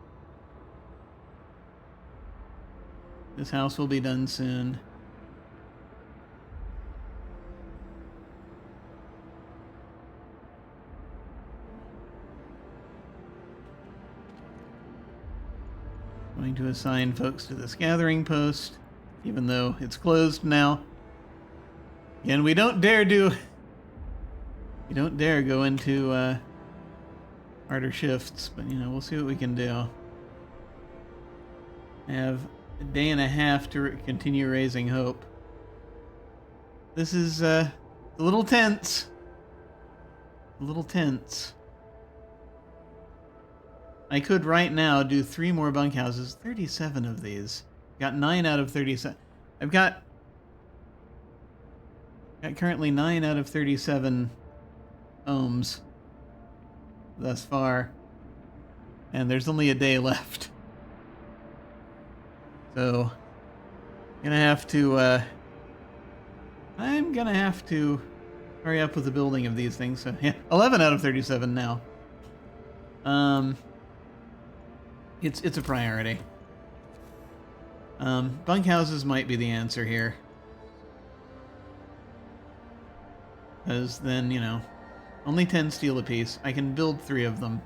This house will be done soon. Going to assign folks to this gathering post, even though it's closed now. Again, we don't dare go into harder shifts, but you know, we'll see what we can do. I have a day and a half to continue raising hope. This is a little tense. A little tense. I could right now do 3 more bunkhouses. 37 of these. Got 9 out of 37. I've got currently 9 out of 37 ohms thus far. And there's only a day left. So I'm gonna have to hurry up with the building of these things. So yeah, 11 out of 37 now. It's a priority. Bunkhouses might be the answer here. Because then, you know, only 10 steel apiece. I can build 3 of them.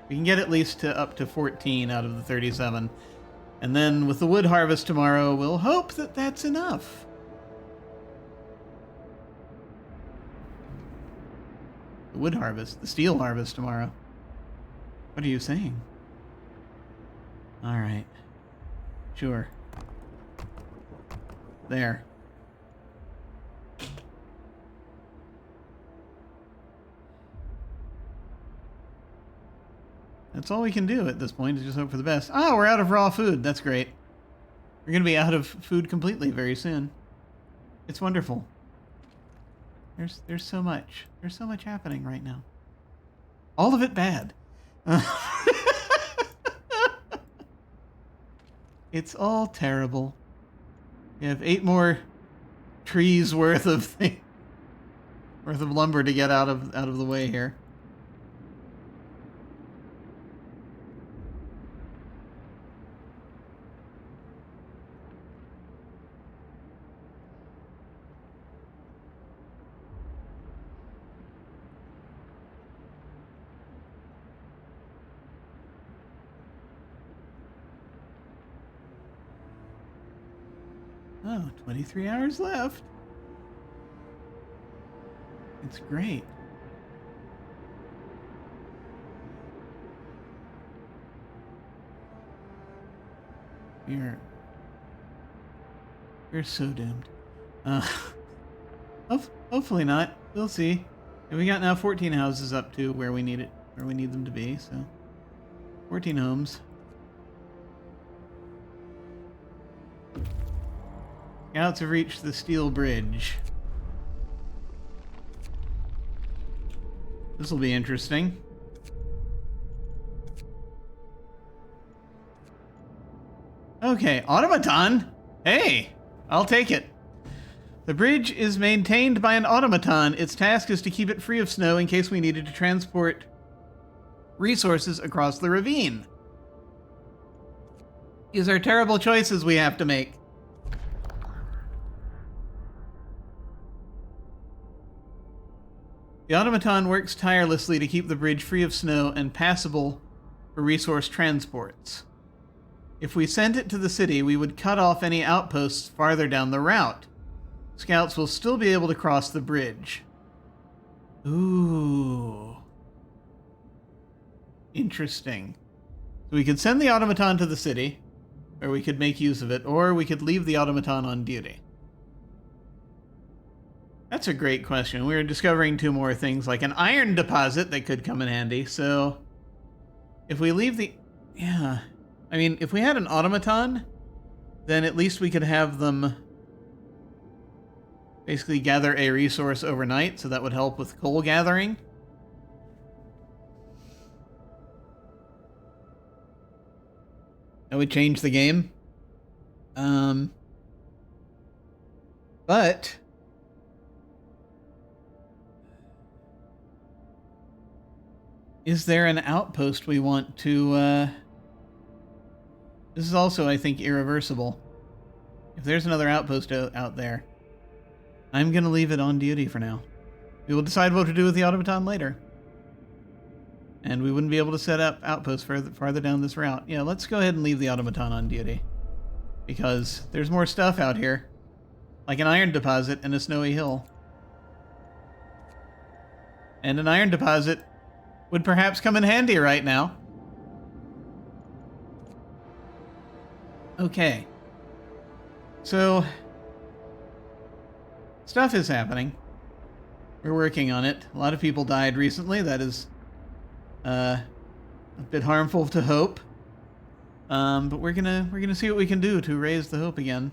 We can get at least to up to 14 out of the 37. And then with the wood harvest tomorrow, we'll hope that that's enough. The wood harvest, the steel harvest tomorrow. What are you saying? All right. Sure. There. That's all we can do at this point, is just hope for the best. Ah, we're out of raw food. That's great. We're going to be out of food completely very soon. It's wonderful. There's so much. There's so much happening right now. All of it bad. It's all terrible. We have 8 more trees worth of lumber to get out of the way here. Oh, 23 hours left. It's great. We're so doomed. Hopefully not. We'll see. And we got now 14 houses up to where we need them to be, so 14 homes. Scouts have reached the steel bridge. This will be interesting. Okay, automaton. Hey, I'll take it. The bridge is maintained by an automaton. Its task is to keep it free of snow in case we needed to transport resources across the ravine. These are terrible choices we have to make. The automaton works tirelessly to keep the bridge free of snow and passable for resource transports. If we sent it to the city, we would cut off any outposts farther down the route. Scouts will still be able to cross the bridge. Ooh. Interesting. So we could send the automaton to the city, or we could make use of it, or we could leave the automaton on duty. That's a great question. We're discovering 2 more things, like an iron deposit that could come in handy. So if we leave the... Yeah. I mean, if we had an automaton, then at least we could have them basically gather a resource overnight, so that would help with coal gathering. That would change the game. But is there an outpost we want to, this is also, I think, irreversible. If there's another outpost out there, I'm going to leave it on duty for now. We will decide what to do with the automaton later. And we wouldn't be able to set up outposts farther down this route. Yeah, let's go ahead and leave the automaton on duty. Because there's more stuff out here. Like an iron deposit and a snowy hill. And an iron deposit would perhaps come in handy right now. Okay. So, stuff is happening. We're working on it. A lot of people died recently. That is a bit harmful to hope. But we're gonna see what we can do to raise the hope again.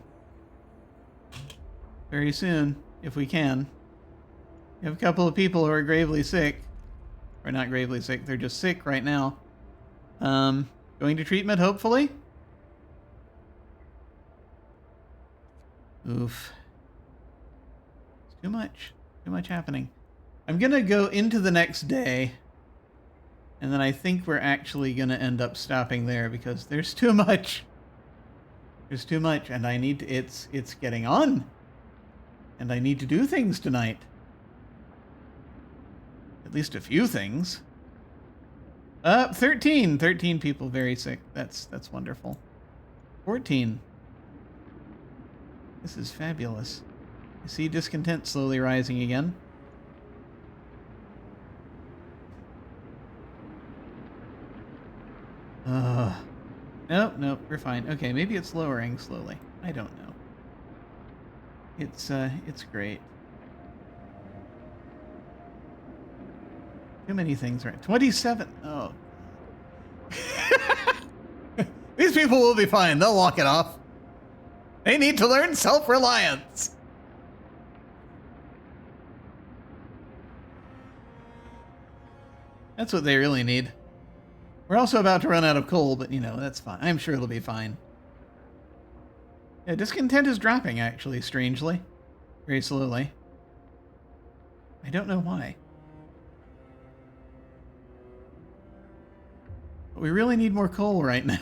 Very soon, if we can. We have a couple of people who are gravely sick. Or not gravely sick, they're just sick right now. Going to treatment, hopefully? Oof. It's too much. Too much happening. I'm gonna go into the next day. And then I think we're actually gonna end up stopping there because there's too much. There's too much, and I need to, it's getting on. And I need to do things tonight. At least a few things. 13 people very sick. That's wonderful. 14. This is fabulous. I see discontent slowly rising again. Nope, we're fine. Okay, maybe it's lowering slowly. I don't know. It's great. Too many things, right? 27. Oh. These people will be fine. They'll walk it off. They need to learn self-reliance. That's what they really need. We're also about to run out of coal, but, you know, that's fine. I'm sure it'll be fine. Yeah, discontent is dropping, actually, strangely. Very slowly. I don't know why. But we really need more coal right now.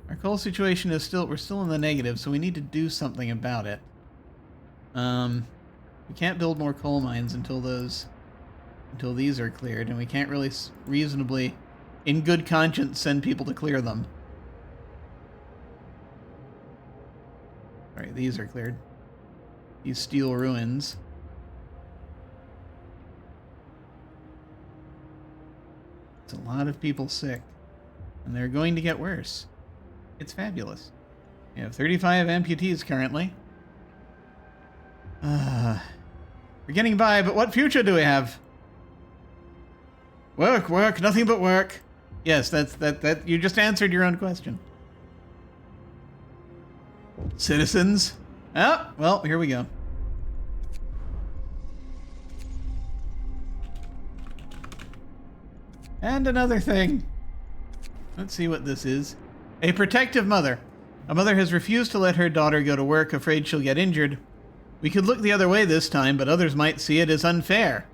Our coal situation is we're still in the negative, so we need to do something about it. We can't build more coal mines until these are cleared, and we can't really reasonably, in good conscience, send people to clear them. Alright, these are cleared. These steel ruins. It's a lot of people sick, and they're going to get worse. It's fabulous. We have 35 amputees currently. We're getting by, but what future do we have? Work, nothing but work. Yes, that you just answered your own question. Citizens. Oh, well, here we go. And another thing. Let's see what this is. A protective mother. A mother has refused to let her daughter go to work, afraid she'll get injured. We could look the other way this time, but others might see it as unfair.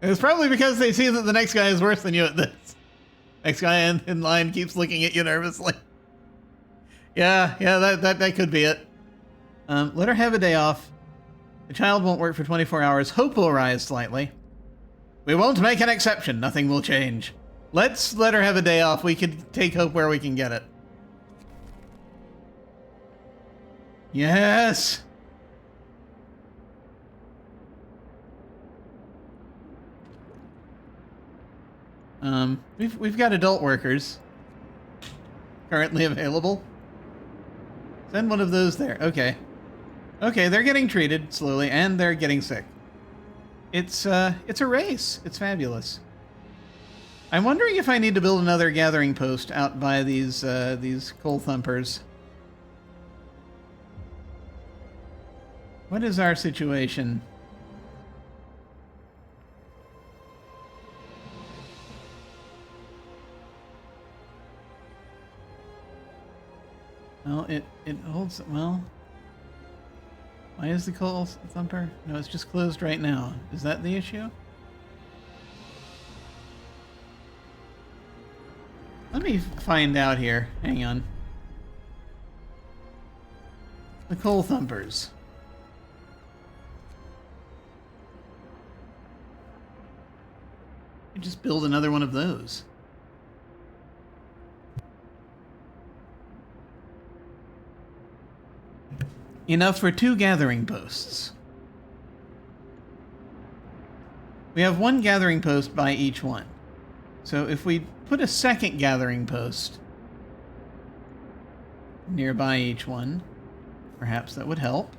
It's probably because they see that the next guy is worse than you at this. Next guy in line keeps looking at you nervously. Yeah, that could be it. Let her have a day off. The child won't work for 24 hours. Hope will rise slightly. We won't make an exception. Nothing will change. Let's let her have a day off. We could take hope where we can get it. Yes! We've got adult workers currently available. Send one of those there. Okay. Okay, they're getting treated slowly, and they're getting sick. It's a race. It's fabulous. I'm wondering if I need to build another gathering post out by these coal thumpers. What is our situation? it holds, well... Why is the coal thumper? No, it's just closed right now. Is that the issue? Let me find out here. Hang on. The coal thumpers. You just build another one of those. Enough for 2 gathering posts. We have 1 gathering post by each one. So if we put a second gathering post nearby each one, perhaps that would help.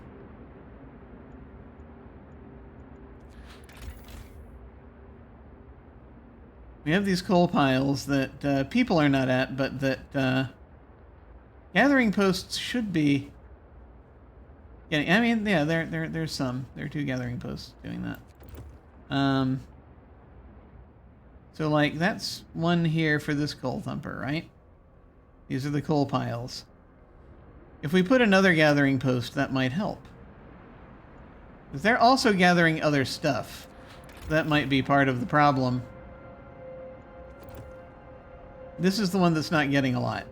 We have these coal piles that people are not at, but that gathering posts should be getting. I mean, yeah, there's some. There are 2 gathering posts doing that. So like that's 1 here for this coal thumper, right? These are the coal piles. If we put another gathering post, that might help. Because they're also gathering other stuff. That might be part of the problem. This is the one that's not getting a lot.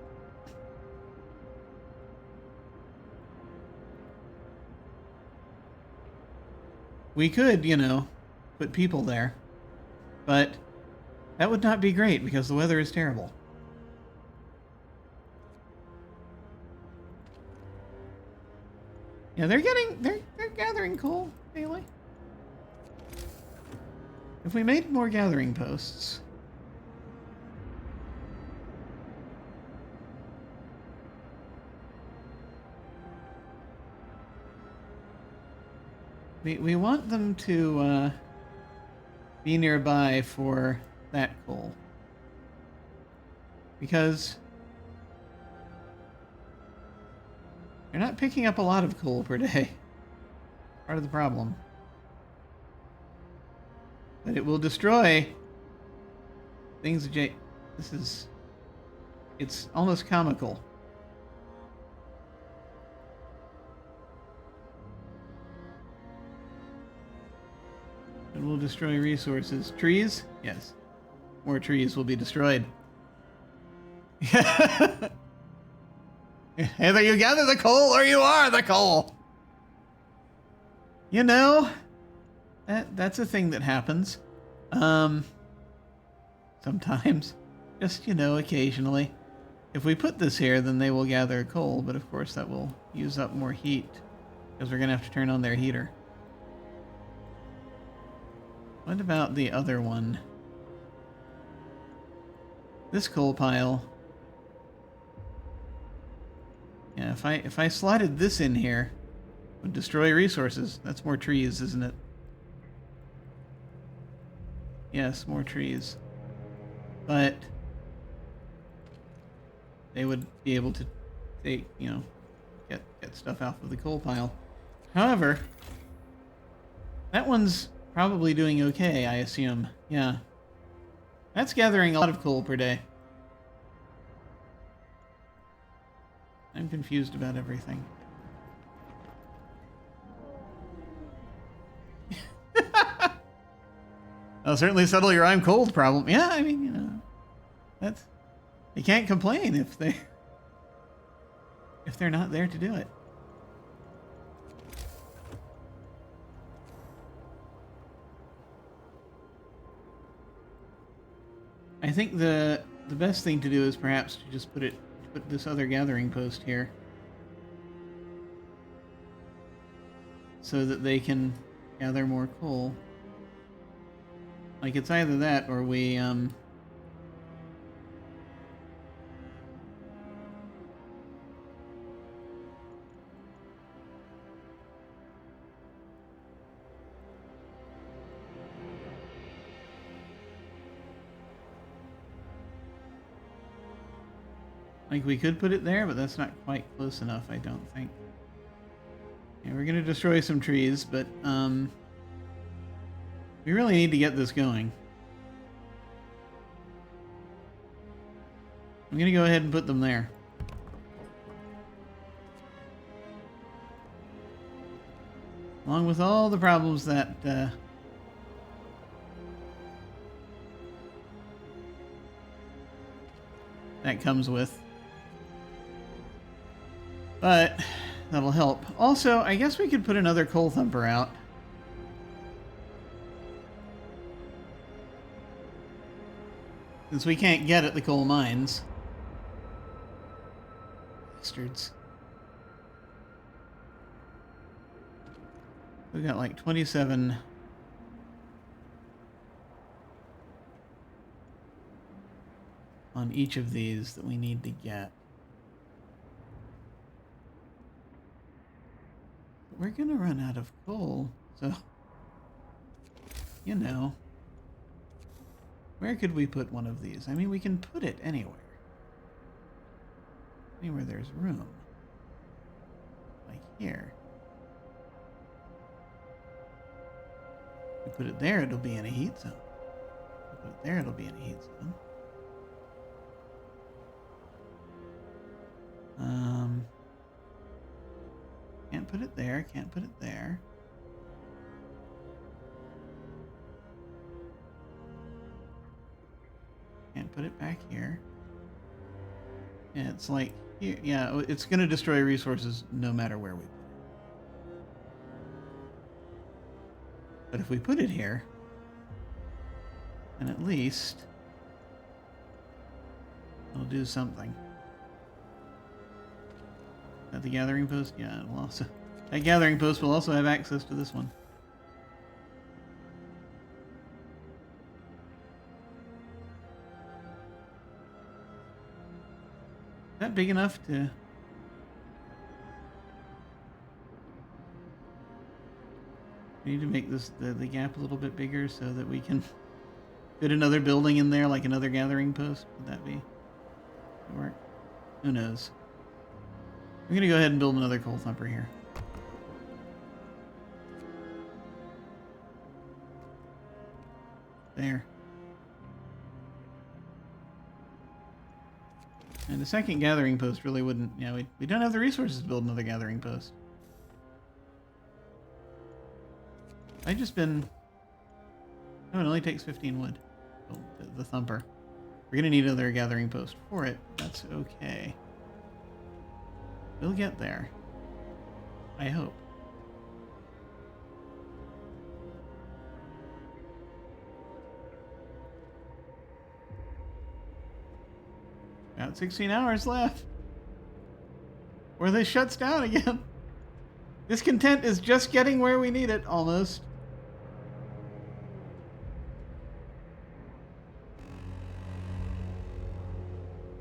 We could, you know, put people there. But that would not be great because the weather is terrible. Yeah, they're gathering coal daily. If we made more gathering posts. We want them to be nearby for that coal. Because they're not picking up a lot of coal per day. Part of the problem. But it will destroy things. This is... It's almost comical. It will destroy resources. Trees? Yes. More trees will be destroyed. Either you gather the coal or you are the coal. You know, that's a thing that happens. Sometimes. Just, you know, occasionally. If we put this here, then they will gather coal, but of course that will use up more heat. Because we're going to have to turn on their heater. What about the other one? This coal pile. Yeah, if I slotted this in here, it would destroy resources. That's more trees, isn't it? Yes, more trees. But they would be able to take, you know, get stuff out of the coal pile. However, that one's probably doing okay, I assume. Yeah. That's gathering a lot of coal per day. I'm confused about everything. I'll certainly settle your I'm cold problem. Yeah, I mean, you know, that's... You can't complain if they're not there to do it. I think the best thing to do is perhaps to just put this other gathering post here, so that they can gather more coal. Like it's either that or we like we could put it there, but that's not quite close enough, I don't think. Yeah, we're gonna destroy some trees, but we really need to get this going. I'm gonna go ahead and put them there. Along with all the problems that that comes with. But that'll help. Also, I guess we could put another coal thumper out. Since we can't get at the coal mines. Bastards. We got like 27 on each of these that we need to get. We're gonna run out of coal, so you know. Where could we put one of these? I mean, we can put it anywhere. Anywhere there's room. Like here. If we put it there, it'll be in a heat zone. If we put it there, it'll be in a heat zone. Can't put it there, can't put it there. Can't put it back here. Yeah, it's like, yeah, it's going to destroy resources no matter where we put it. But if we put it here, then at least it'll do something. At the gathering post? Yeah, it'll also... That gathering post will also have access to this one. Is that big enough to... We need to make this the gap a little bit bigger so that we can fit another building in there, like another gathering post. Would that be... work? Who knows? I'm going to go ahead and build another coal thumper here. There. And the second gathering post really wouldn't... Yeah, we don't have the resources to build another gathering post. I've just been... Oh, it only takes 15 wood. Oh, the thumper. We're going to need another gathering post for it. That's okay. We'll get there. I hope. About 16 hours left. Or this shuts down again. Discontent is just getting where we need it, almost.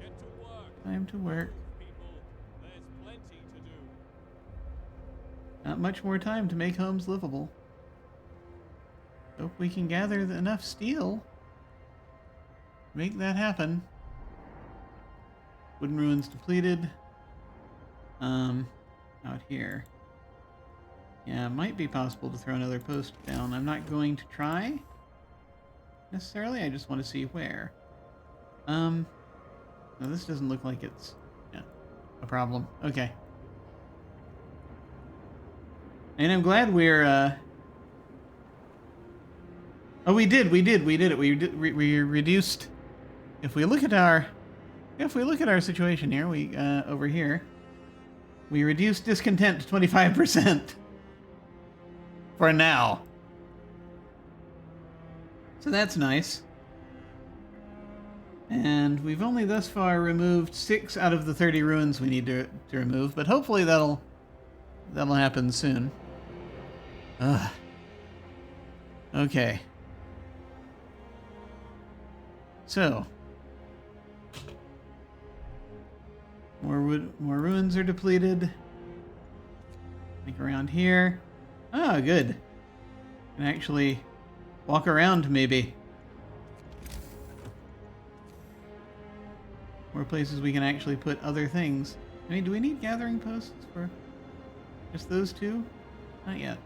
Get to work, Time to work. people. There's plenty to do. Not much more time to make homes livable. Hope we can gather enough steel to make that happen. Wooden ruins depleted. Out here. Yeah, it might be possible to throw another post down. I'm not going to try necessarily. I just want to see where. No, this doesn't look like it's a problem. Okay. And I'm glad we're oh, we did it. We reduced. If we look at our situation here, we over here, we reduced discontent to 25% for now. So that's nice. And we've only thus far removed 6 out of the 30 ruins we need to remove, but hopefully that'll happen soon. Ugh. Okay. So more ruins are depleted. Like around here. Oh, good. Can actually walk around, maybe. More places we can actually put other things. I mean, do we need gathering posts for just those two? Not yet.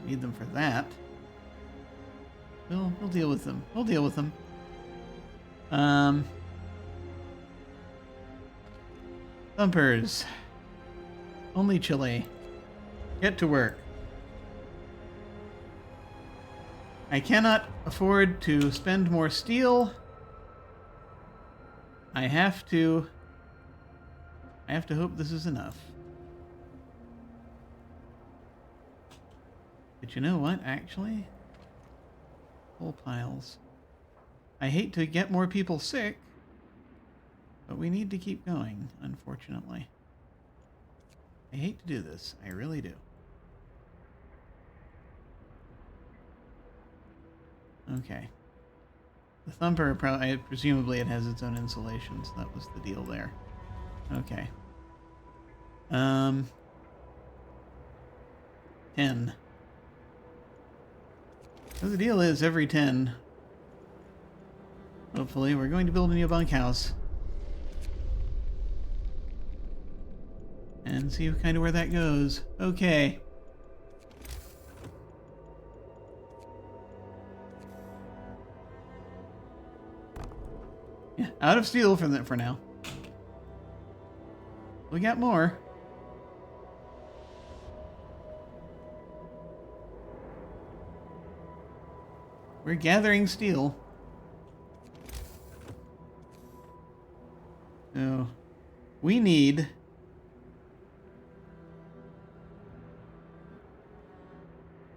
Need them for that. We'll deal with them. We'll deal with them. Thumpers. Only Chile. Get to work. I cannot afford to spend more steel. I have to hope this is enough. But you know what, actually? Coal piles. I hate to get more people sick, but we need to keep going, unfortunately. I hate to do this. I really do. Okay. The thumper, presumably it has its own insulation, so that was the deal there. Okay. 10. So the deal is every 10, hopefully, we're going to build a new bunkhouse. And see kind of where that goes. Okay. Yeah, out of steel for now. We got more. We're gathering steel. So we need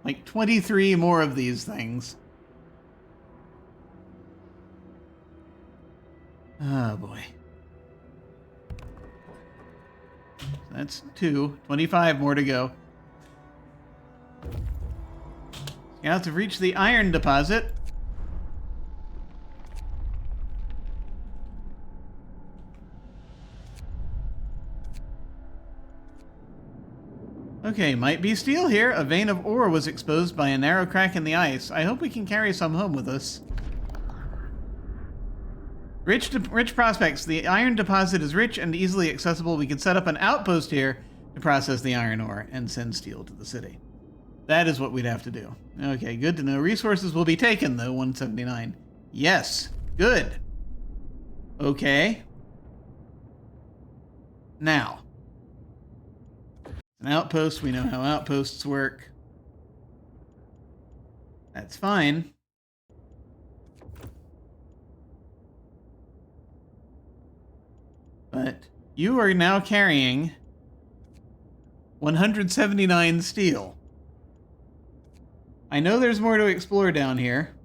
like 23 more of these things. Oh boy. So that's 2. 25 more to go. Scouts have reached the iron deposit. Okay, might be steel here. A vein of ore was exposed by a narrow crack in the ice. I hope we can carry some home with us. Rich prospects. The iron deposit is rich and easily accessible. We could set up an outpost here to process the iron ore and send steel to the city. That is what we'd have to do. Okay, good to know. Resources will be taken, though, 179. Yes, good. Okay. Now. An outpost, we know how outposts work. That's fine. But you are now carrying 179 steel. I know there's more to explore down here.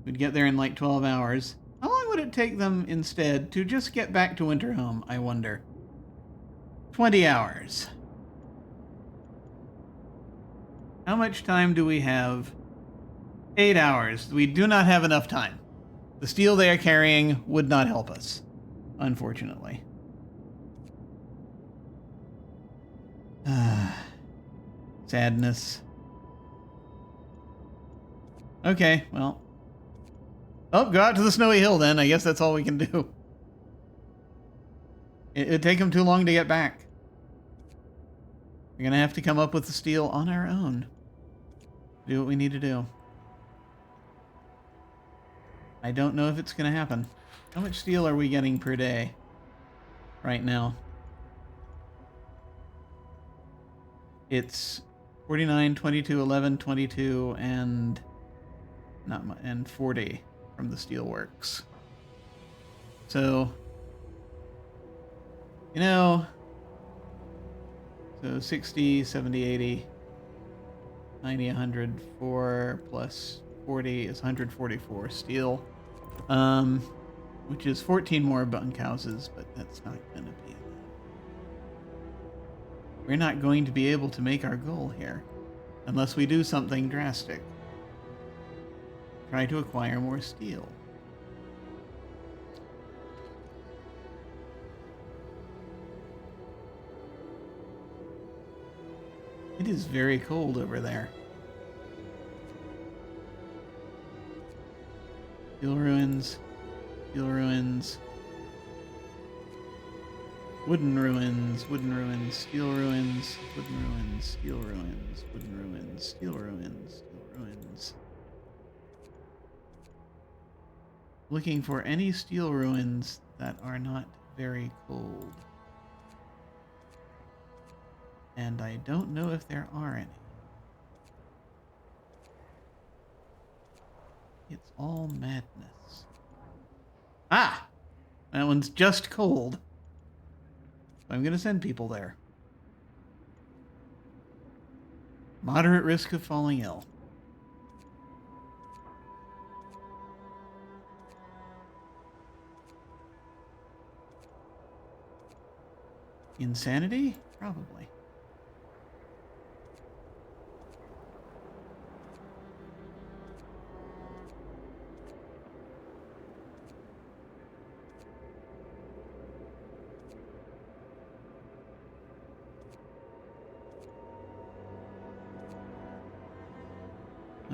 We'd get there in like 12 hours. How long would it take them instead to just get back to Winterhome, I wonder? 20 hours. How much time do we have? 8 hours. We do not have enough time. The steel they are carrying would not help us, unfortunately. Sadness. Okay, well. Oh, go out to the snowy hill then. I guess that's all we can do. It'd take them too long to get back. We're going to have to come up with the steel on our own. Do what we need to do. I don't know if it's going to happen. How much steel are we getting per day right now? It's 49, 22, 11, 22, and and 40 from the steelworks. So, you know, so 60, 70, 80, 90, 100, 4 plus 40 is 144 steel. Which is 14 more bunkhouses, but that's not going to be enough. We're not going to be able to make our goal here unless we do something drastic. Try to acquire more steel. It is very cold over there. Steel ruins. Steel ruins. Wooden ruins. Wooden ruins. Steel ruins. Wooden ruins. Steel ruins. Wooden ruins. Steel ruins. Steel ruins. Looking for any steel ruins that are not very cold. And I don't know if there are any. It's all madness. Ah! That one's just cold. I'm going to send people there. Moderate risk of falling ill. Insanity? Probably.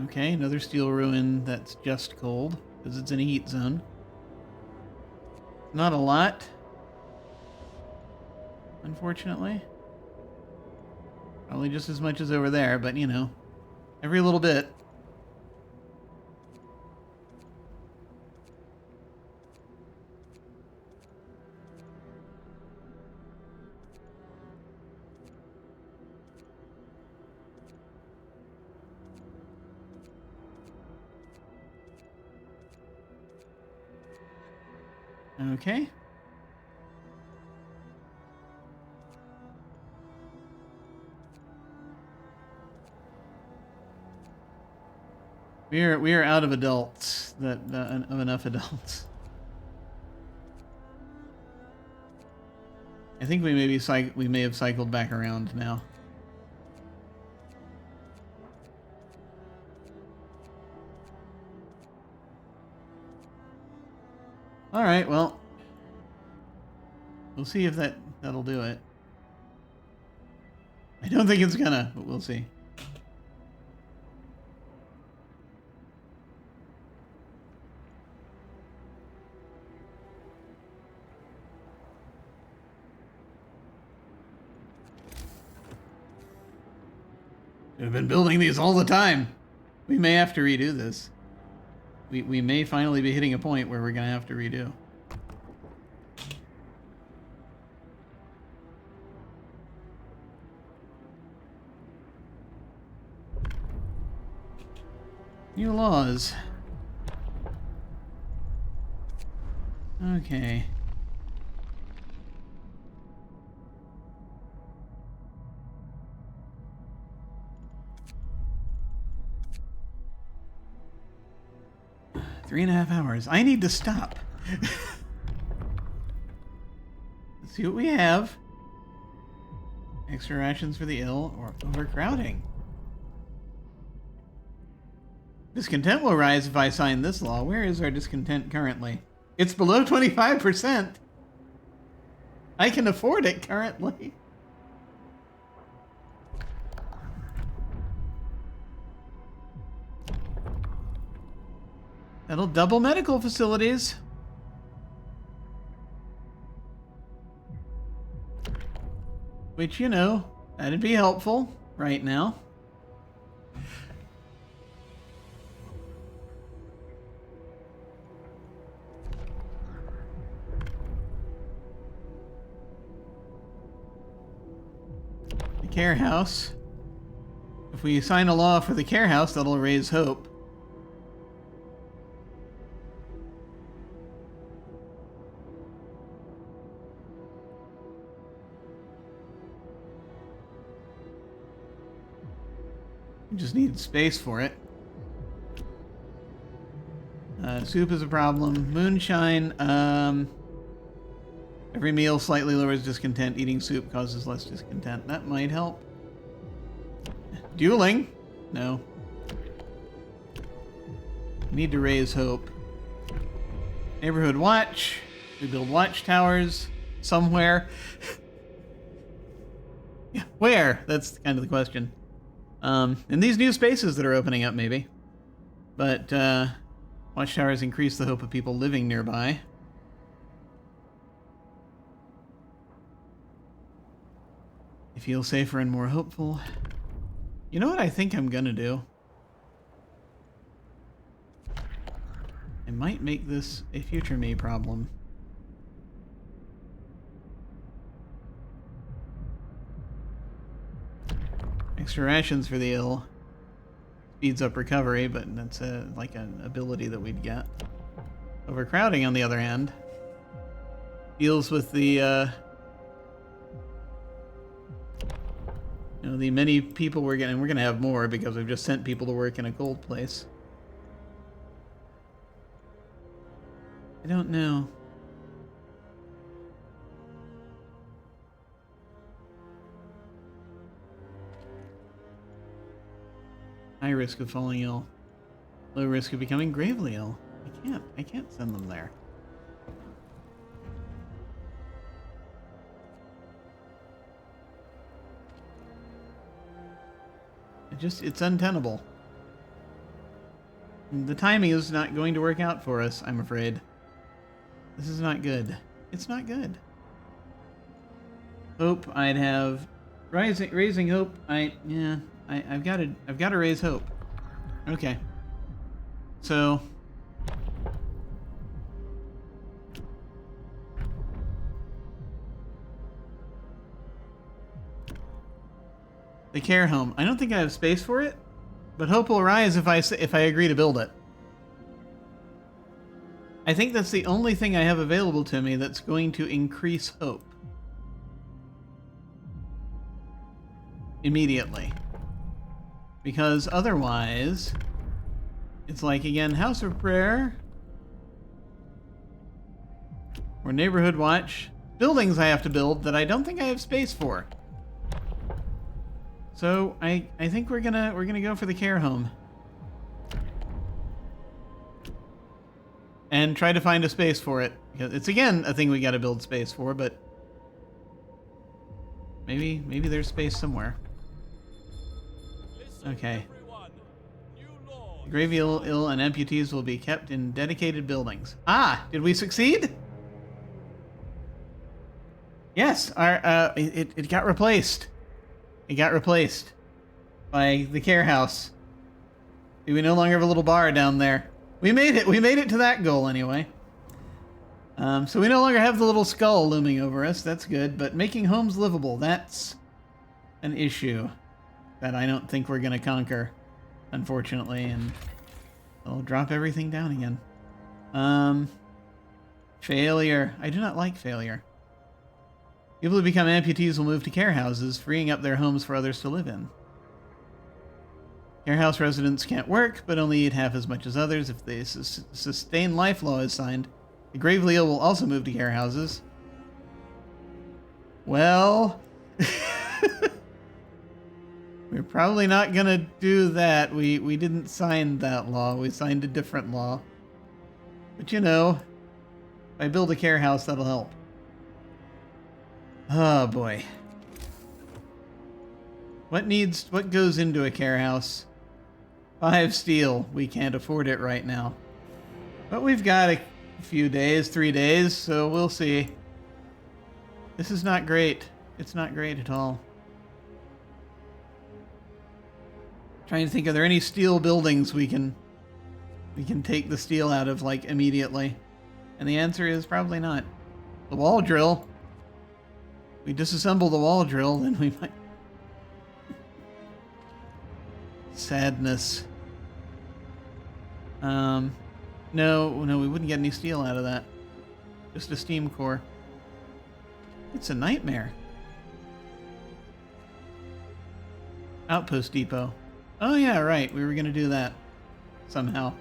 Okay, another steel ruin that's just cold, because it's in a heat zone. Not a lot, unfortunately. Probably just as much as over there, but you know, every little bit. Okay. We are out of adults of enough adults. I think we may have cycled back around now. All right, well, we'll see if that'll do it. I don't think it's gonna, but we'll see. We've been building these all the time. We may have to redo this. We may finally be hitting a point where we're gonna have to redo. New laws. Okay. Three and a half hours. I need to stop. Let's see what we have. Extra rations for the ill or overcrowding. Discontent will rise if I sign this law. Where is our discontent currently? It's below 25%. I can afford it currently. That'll double medical facilities. Which, you know, that'd be helpful right now. The care house. If we sign a law for the care house, that'll raise hope. We just need space for it. Soup is a problem. Moonshine. Every meal slightly lowers discontent. Eating soup causes less discontent. That might help. Dueling. No. Need to raise hope. Neighborhood watch. We build watchtowers somewhere. Yeah, where? That's kind of the question. In these new spaces that are opening up, maybe. But, watchtowers increase the hope of people living nearby. I feel safer and more hopeful. You know what I think I'm gonna do? I might make this a future me problem. Extra rations for the ill. Speeds up recovery, but that's like an ability that we'd get. Overcrowding, on the other hand, deals with the the many people we're getting. We're gonna have more because we've just sent people to work in a cold place. I don't know. High risk of falling ill. Low risk of becoming gravely ill. I can't send them there. It's untenable. The timing is not going to work out for us, I'm afraid. This is not good. It's not good. Hope I'd have raising hope. I've got to raise hope. Okay. So the care home. I don't think I have space for it, but hope will rise if I agree to build it. I think that's the only thing I have available to me that's going to increase hope immediately. Because otherwise, it's like, again, House of Prayer or Neighborhood Watch. Buildings I have to build that I don't think I have space for. So I think we're gonna go for the care home. And try to find a space for it. Because it's, again, a thing we gotta build space for, but maybe there's space somewhere. Listen, Okay. everyone. New law. The gravely ill and amputees will be kept in dedicated buildings. Ah, did we succeed? Yes, our it got replaced. It got replaced by the care house. We no longer have a little bar down there. We made it. We made it to that goal anyway. So we no longer have the little skull looming over us. That's good. But making homes livable, that's an issue that I don't think we're going to conquer, unfortunately. And I'll drop everything down again. Failure. I do not like failure. People who become amputees will move to care houses, freeing up their homes for others to live in. Care house residents can't work, but only eat half as much as others. If the sustained life law is signed, the gravely ill will also move to care houses. Well, we're probably not gonna do that. We didn't sign that law. We signed a different law. But you know, if I build a care house, that'll help. Oh boy. What goes into a care house? 5 steel. We can't afford it right now. But we've got a few days, 3 days, so we'll see. This is not great. It's not great at all. Trying to think, are there any steel buildings we can take the steel out of, like, immediately? And the answer is probably not. The wall drill. We disassemble the wall drill, then we might... Sadness. No, we wouldn't get any steel out of that. Just a steam core. It's a nightmare. Outpost depot. Oh yeah, right. We were gonna do that. Somehow.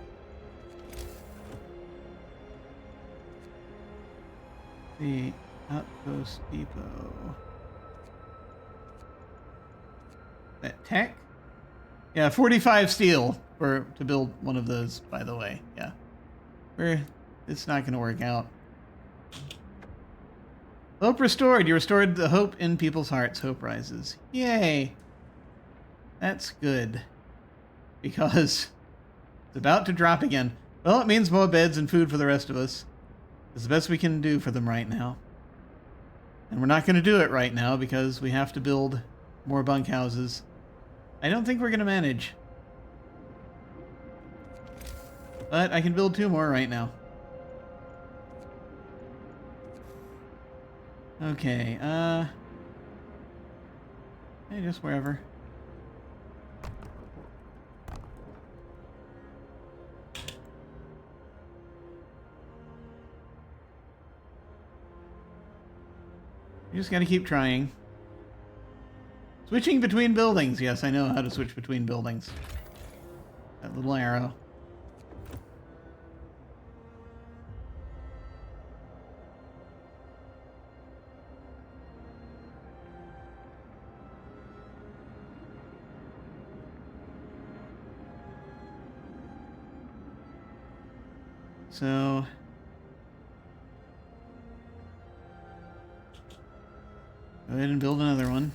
The outpost depot. That tech? Yeah, 45 steel to build one of those, by the way. Yeah. It's not going to work out. Hope restored. You restored the hope in people's hearts. Hope rises. Yay. That's good. Because it's about to drop again. Well, it means more beds and food for the rest of us. It's the best we can do for them right now. And we're not going to do it right now because we have to build more bunkhouses. I don't think we're going to manage. But I can build 2 more right now. Okay, just wherever. You just gotta keep trying. Switching between buildings. Yes, I know how to switch between buildings. That little arrow. So go ahead and build another one.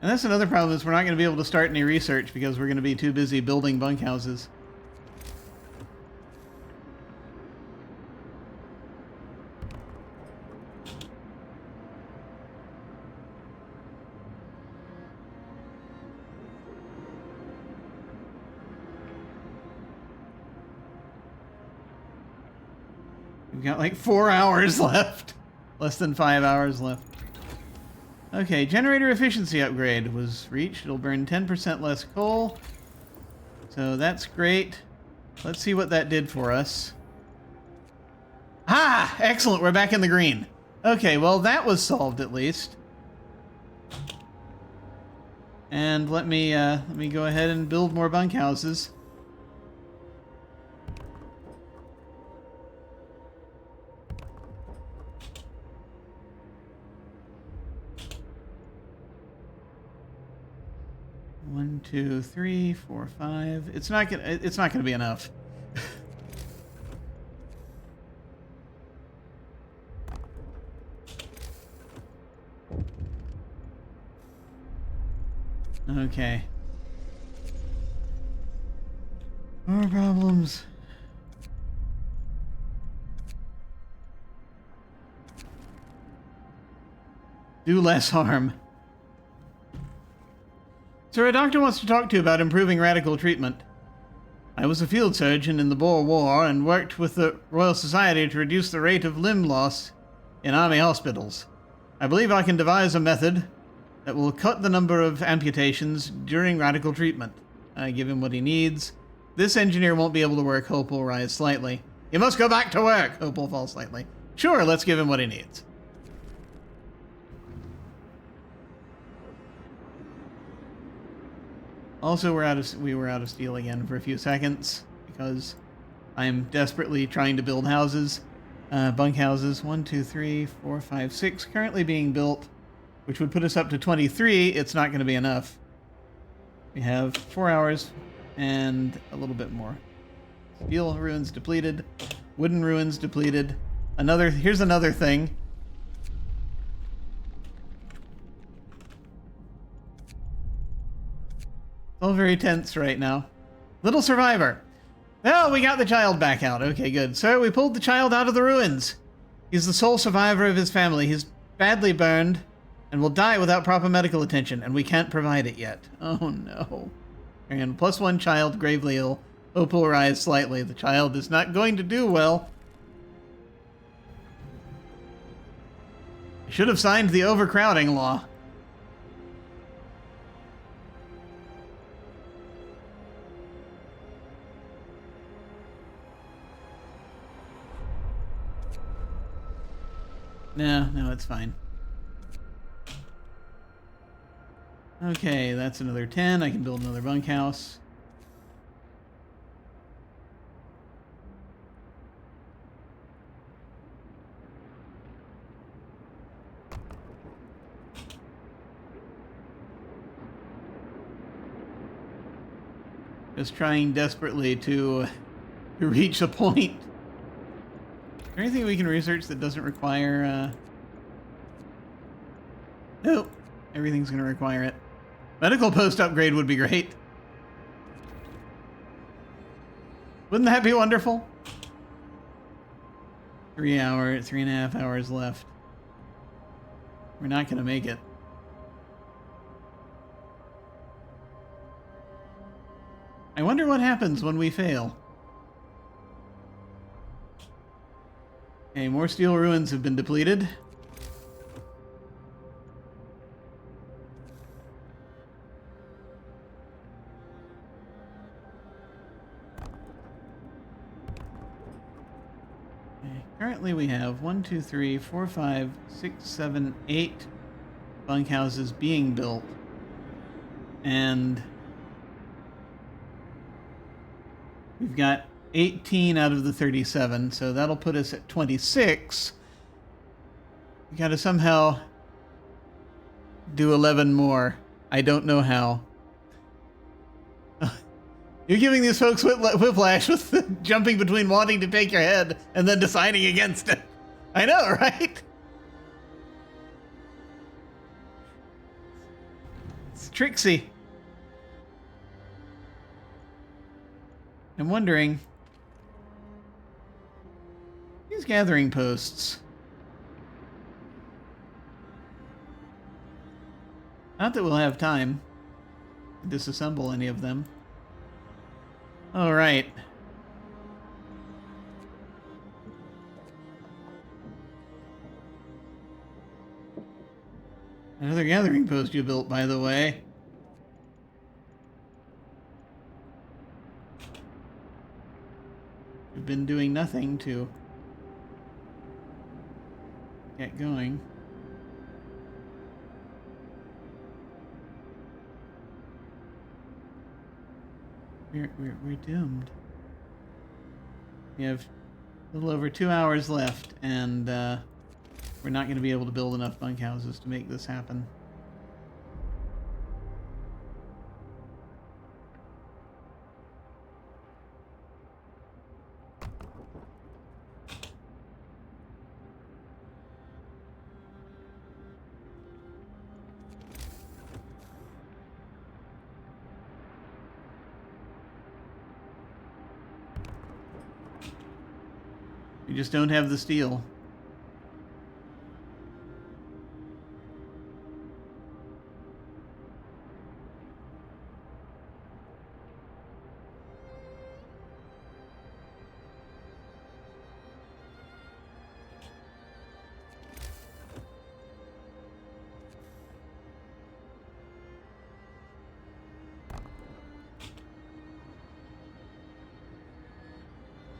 And that's another problem, is we're not going to be able to start any research because we're going to be too busy building bunkhouses. We've got like 4 hours left. Less than 5 hours left. Okay, generator efficiency upgrade was reached. It'll burn 10% less coal. So that's great. Let's see what that did for us. Ah! Excellent, we're back in the green. Okay, well that was solved at least. And let me go ahead and build more bunkhouses. One, two, three, four, five. It's not gonna be enough. Okay. More problems. Do less harm. Sir, a doctor wants to talk to you about improving radical treatment. I was a field surgeon in the Boer War and worked with the Royal Society to reduce the rate of limb loss in army hospitals. I believe I can devise a method that will cut the number of amputations during radical treatment. I give him what he needs. This engineer won't be able to work. Hope will rise slightly. He must go back to work. Hope will fall slightly. Sure, let's give him what he needs. Also, we were out of steel again for a few seconds because I'm desperately trying to build houses, bunkhouses. 1, 2, 3, 4, 5, 6 currently being built, which would put us up to 23. It's not going to be enough. We have 4 hours and a little bit more. Steel ruins depleted, wooden ruins depleted. Here's another thing. All very tense right now. Little survivor. Oh, we got the child back out. Okay, good. Sir, we pulled the child out of the ruins. He's the sole survivor of his family. He's badly burned and will die without proper medical attention, and we can't provide it yet. Oh, no. And +1 child, gravely ill. Hope will rise slightly. The child is not going to do well. I should have signed the overcrowding law. No, it's fine. Okay, that's another 10. I can build another bunkhouse. Just trying desperately to reach a point. Is there anything we can research that doesn't require, Nope. Everything's gonna require it. Medical post upgrade would be great. Wouldn't that be wonderful? 3.5 hours left. We're not gonna make it. I wonder what happens when we fail. Okay, more steel ruins have been depleted. Okay, currently we have 1, 2, 3, 4, 5, 6, 7, 8 bunkhouses being built. And we've got 18 out of the 37, so that'll put us at 26. We gotta somehow do 11 more. I don't know how. You're giving these folks whiplash with the jumping between wanting to take your head and then deciding against it. I know, right? It's tricksy. I'm wondering, these gathering posts. Not that we'll have time to disassemble any of them. All right. Another gathering post you built, by the way. You've been doing nothing to get going. We're doomed. We have a little over 2 hours left, and we're not going to be able to build enough bunkhouses to make this happen. We just don't have the steel.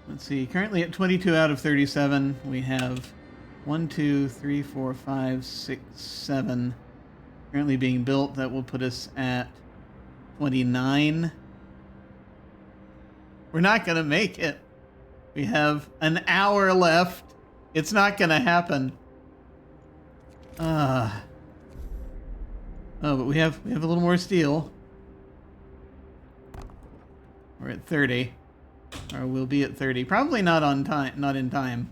Let's see, currently at 22 out of 37, we have 1, 2, 3, 4, 5, 6, 7 currently being built. That will put us at 29. We're not going to make it. We have an hour left. It's not going to happen. Oh, but we have a little more steel. We're at 30. Or we'll be at 30. Probably not on time. Not in time.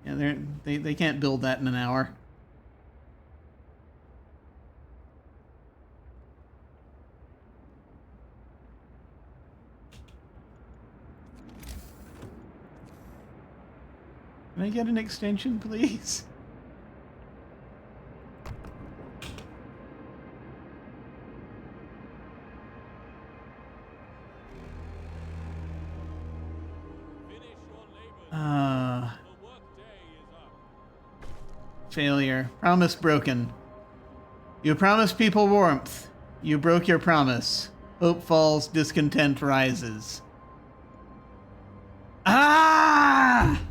Yeah, they can't build that in an hour. Can I get an extension, please? Failure. Promise broken. You promised people warmth. You broke your promise. Hope falls, discontent rises. Ah!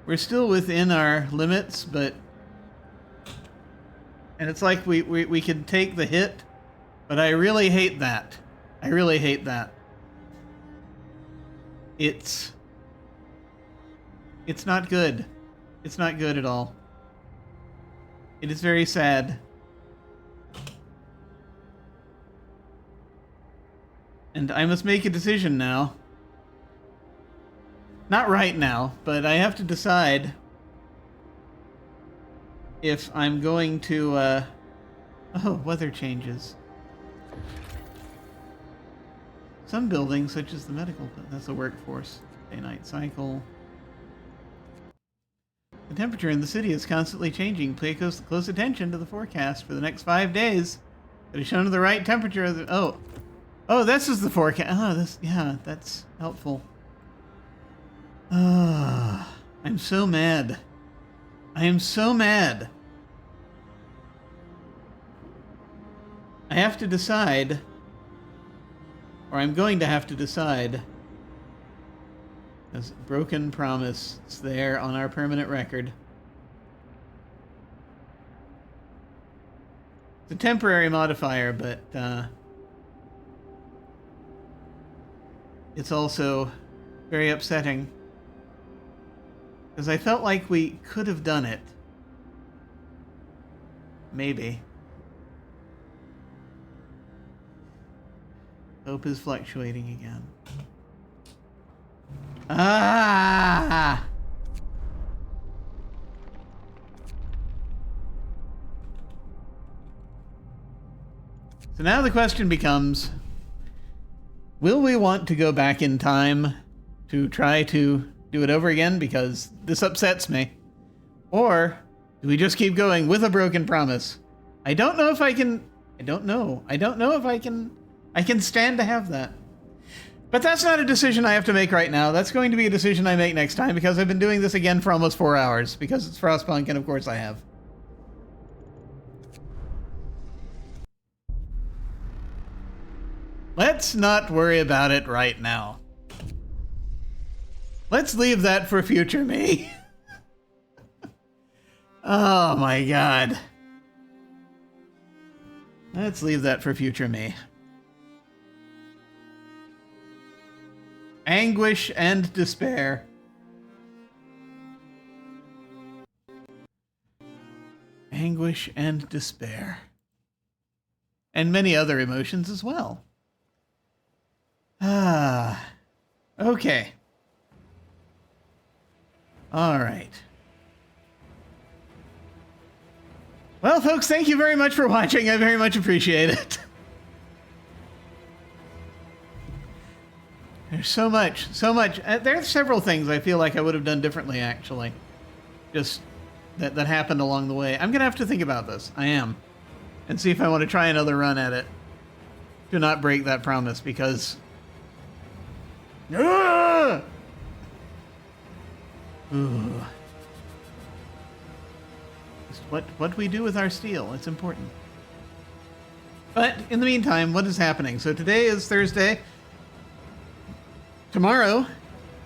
We're still within our limits, but... And it's like we can take the hit, but I really hate that. I really hate that. It's not good. It's not good at all. It is very sad. And I must make a decision now. Not right now, but I have to decide if I'm going to, oh, weather changes. Some buildings, such as the medical, that's a workforce. Day-night cycle. The temperature in the city is constantly changing. Pay close attention to the forecast for the next 5 days. It is shown to the right temperature. Oh, this is the forecast. Oh, yeah, that's helpful. I'm so mad. I am so mad. I have to decide or I'm going to have to decide. As broken promise, it's there on our permanent record. It's a temporary modifier, but it's also very upsetting. Because I felt like we could have done it. Maybe. Hope is fluctuating again. Ah! So now the question becomes, will we want to go back in time to try to do it over again because this upsets me? Or do we just keep going with a broken promise? I don't know if I can... I don't know if I can stand to have that. But that's not a decision I have to make right now. That's going to be a decision I make next time because I've been doing this again for almost 4 hours because it's Frostpunk, and of course I have. Let's not worry about it right now. Let's leave that for future me. Oh my god. Let's leave that for future me. Anguish and despair. Anguish and despair. And many other emotions as well. Ah. Okay. All right. Well, folks, thank you very much for watching. I very much appreciate it. There's so much. There's several things I feel like I would have done differently, actually. Just that happened along the way. I'm going to have to think about this. I am. And see if I want to try another run at it. Do not break that promise, because... Ooh. Just what we do with our steel, it's important. But in the meantime, what is happening? So today is Thursday. Tomorrow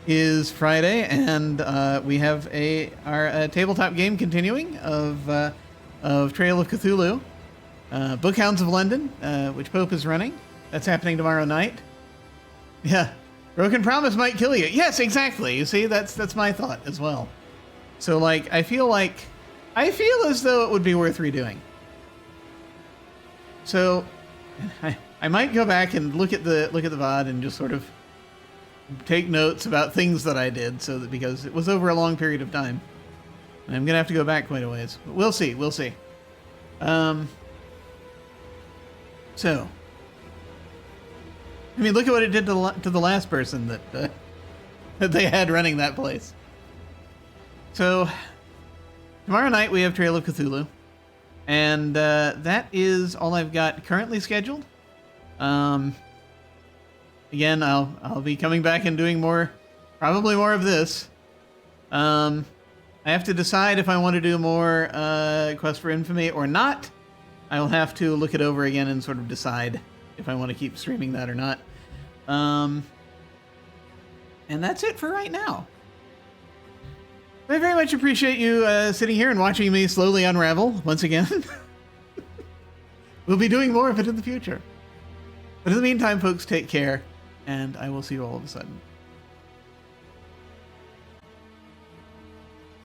is Friday, and we have our tabletop game continuing of Trail of Cthulhu, Bookhounds of London, which Pope is running. That's happening tomorrow night. Yeah, broken promise might kill you. Yes, exactly. You see, that's my thought as well. So like, I feel as though it would be worth redoing. So I might go back and look at the VOD and just sort of take notes about things that I did, so that, because it was over a long period of time, and I'm gonna have to go back quite a ways. But we'll see. So, I mean, look at what it did to the last person that they had running that place. So, tomorrow night we have Trail of Cthulhu, and that is all I've got currently scheduled. Again, I'll be coming back and doing probably more of this. I have to decide if I want to do more Quest for Infamy or not. I will have to look it over again and sort of decide if I want to keep streaming that or not. And that's it for right now. I very much appreciate you sitting here and watching me slowly unravel once again. We'll be doing more of it in the future. But in the meantime, folks, take care. And I will see you all of a sudden.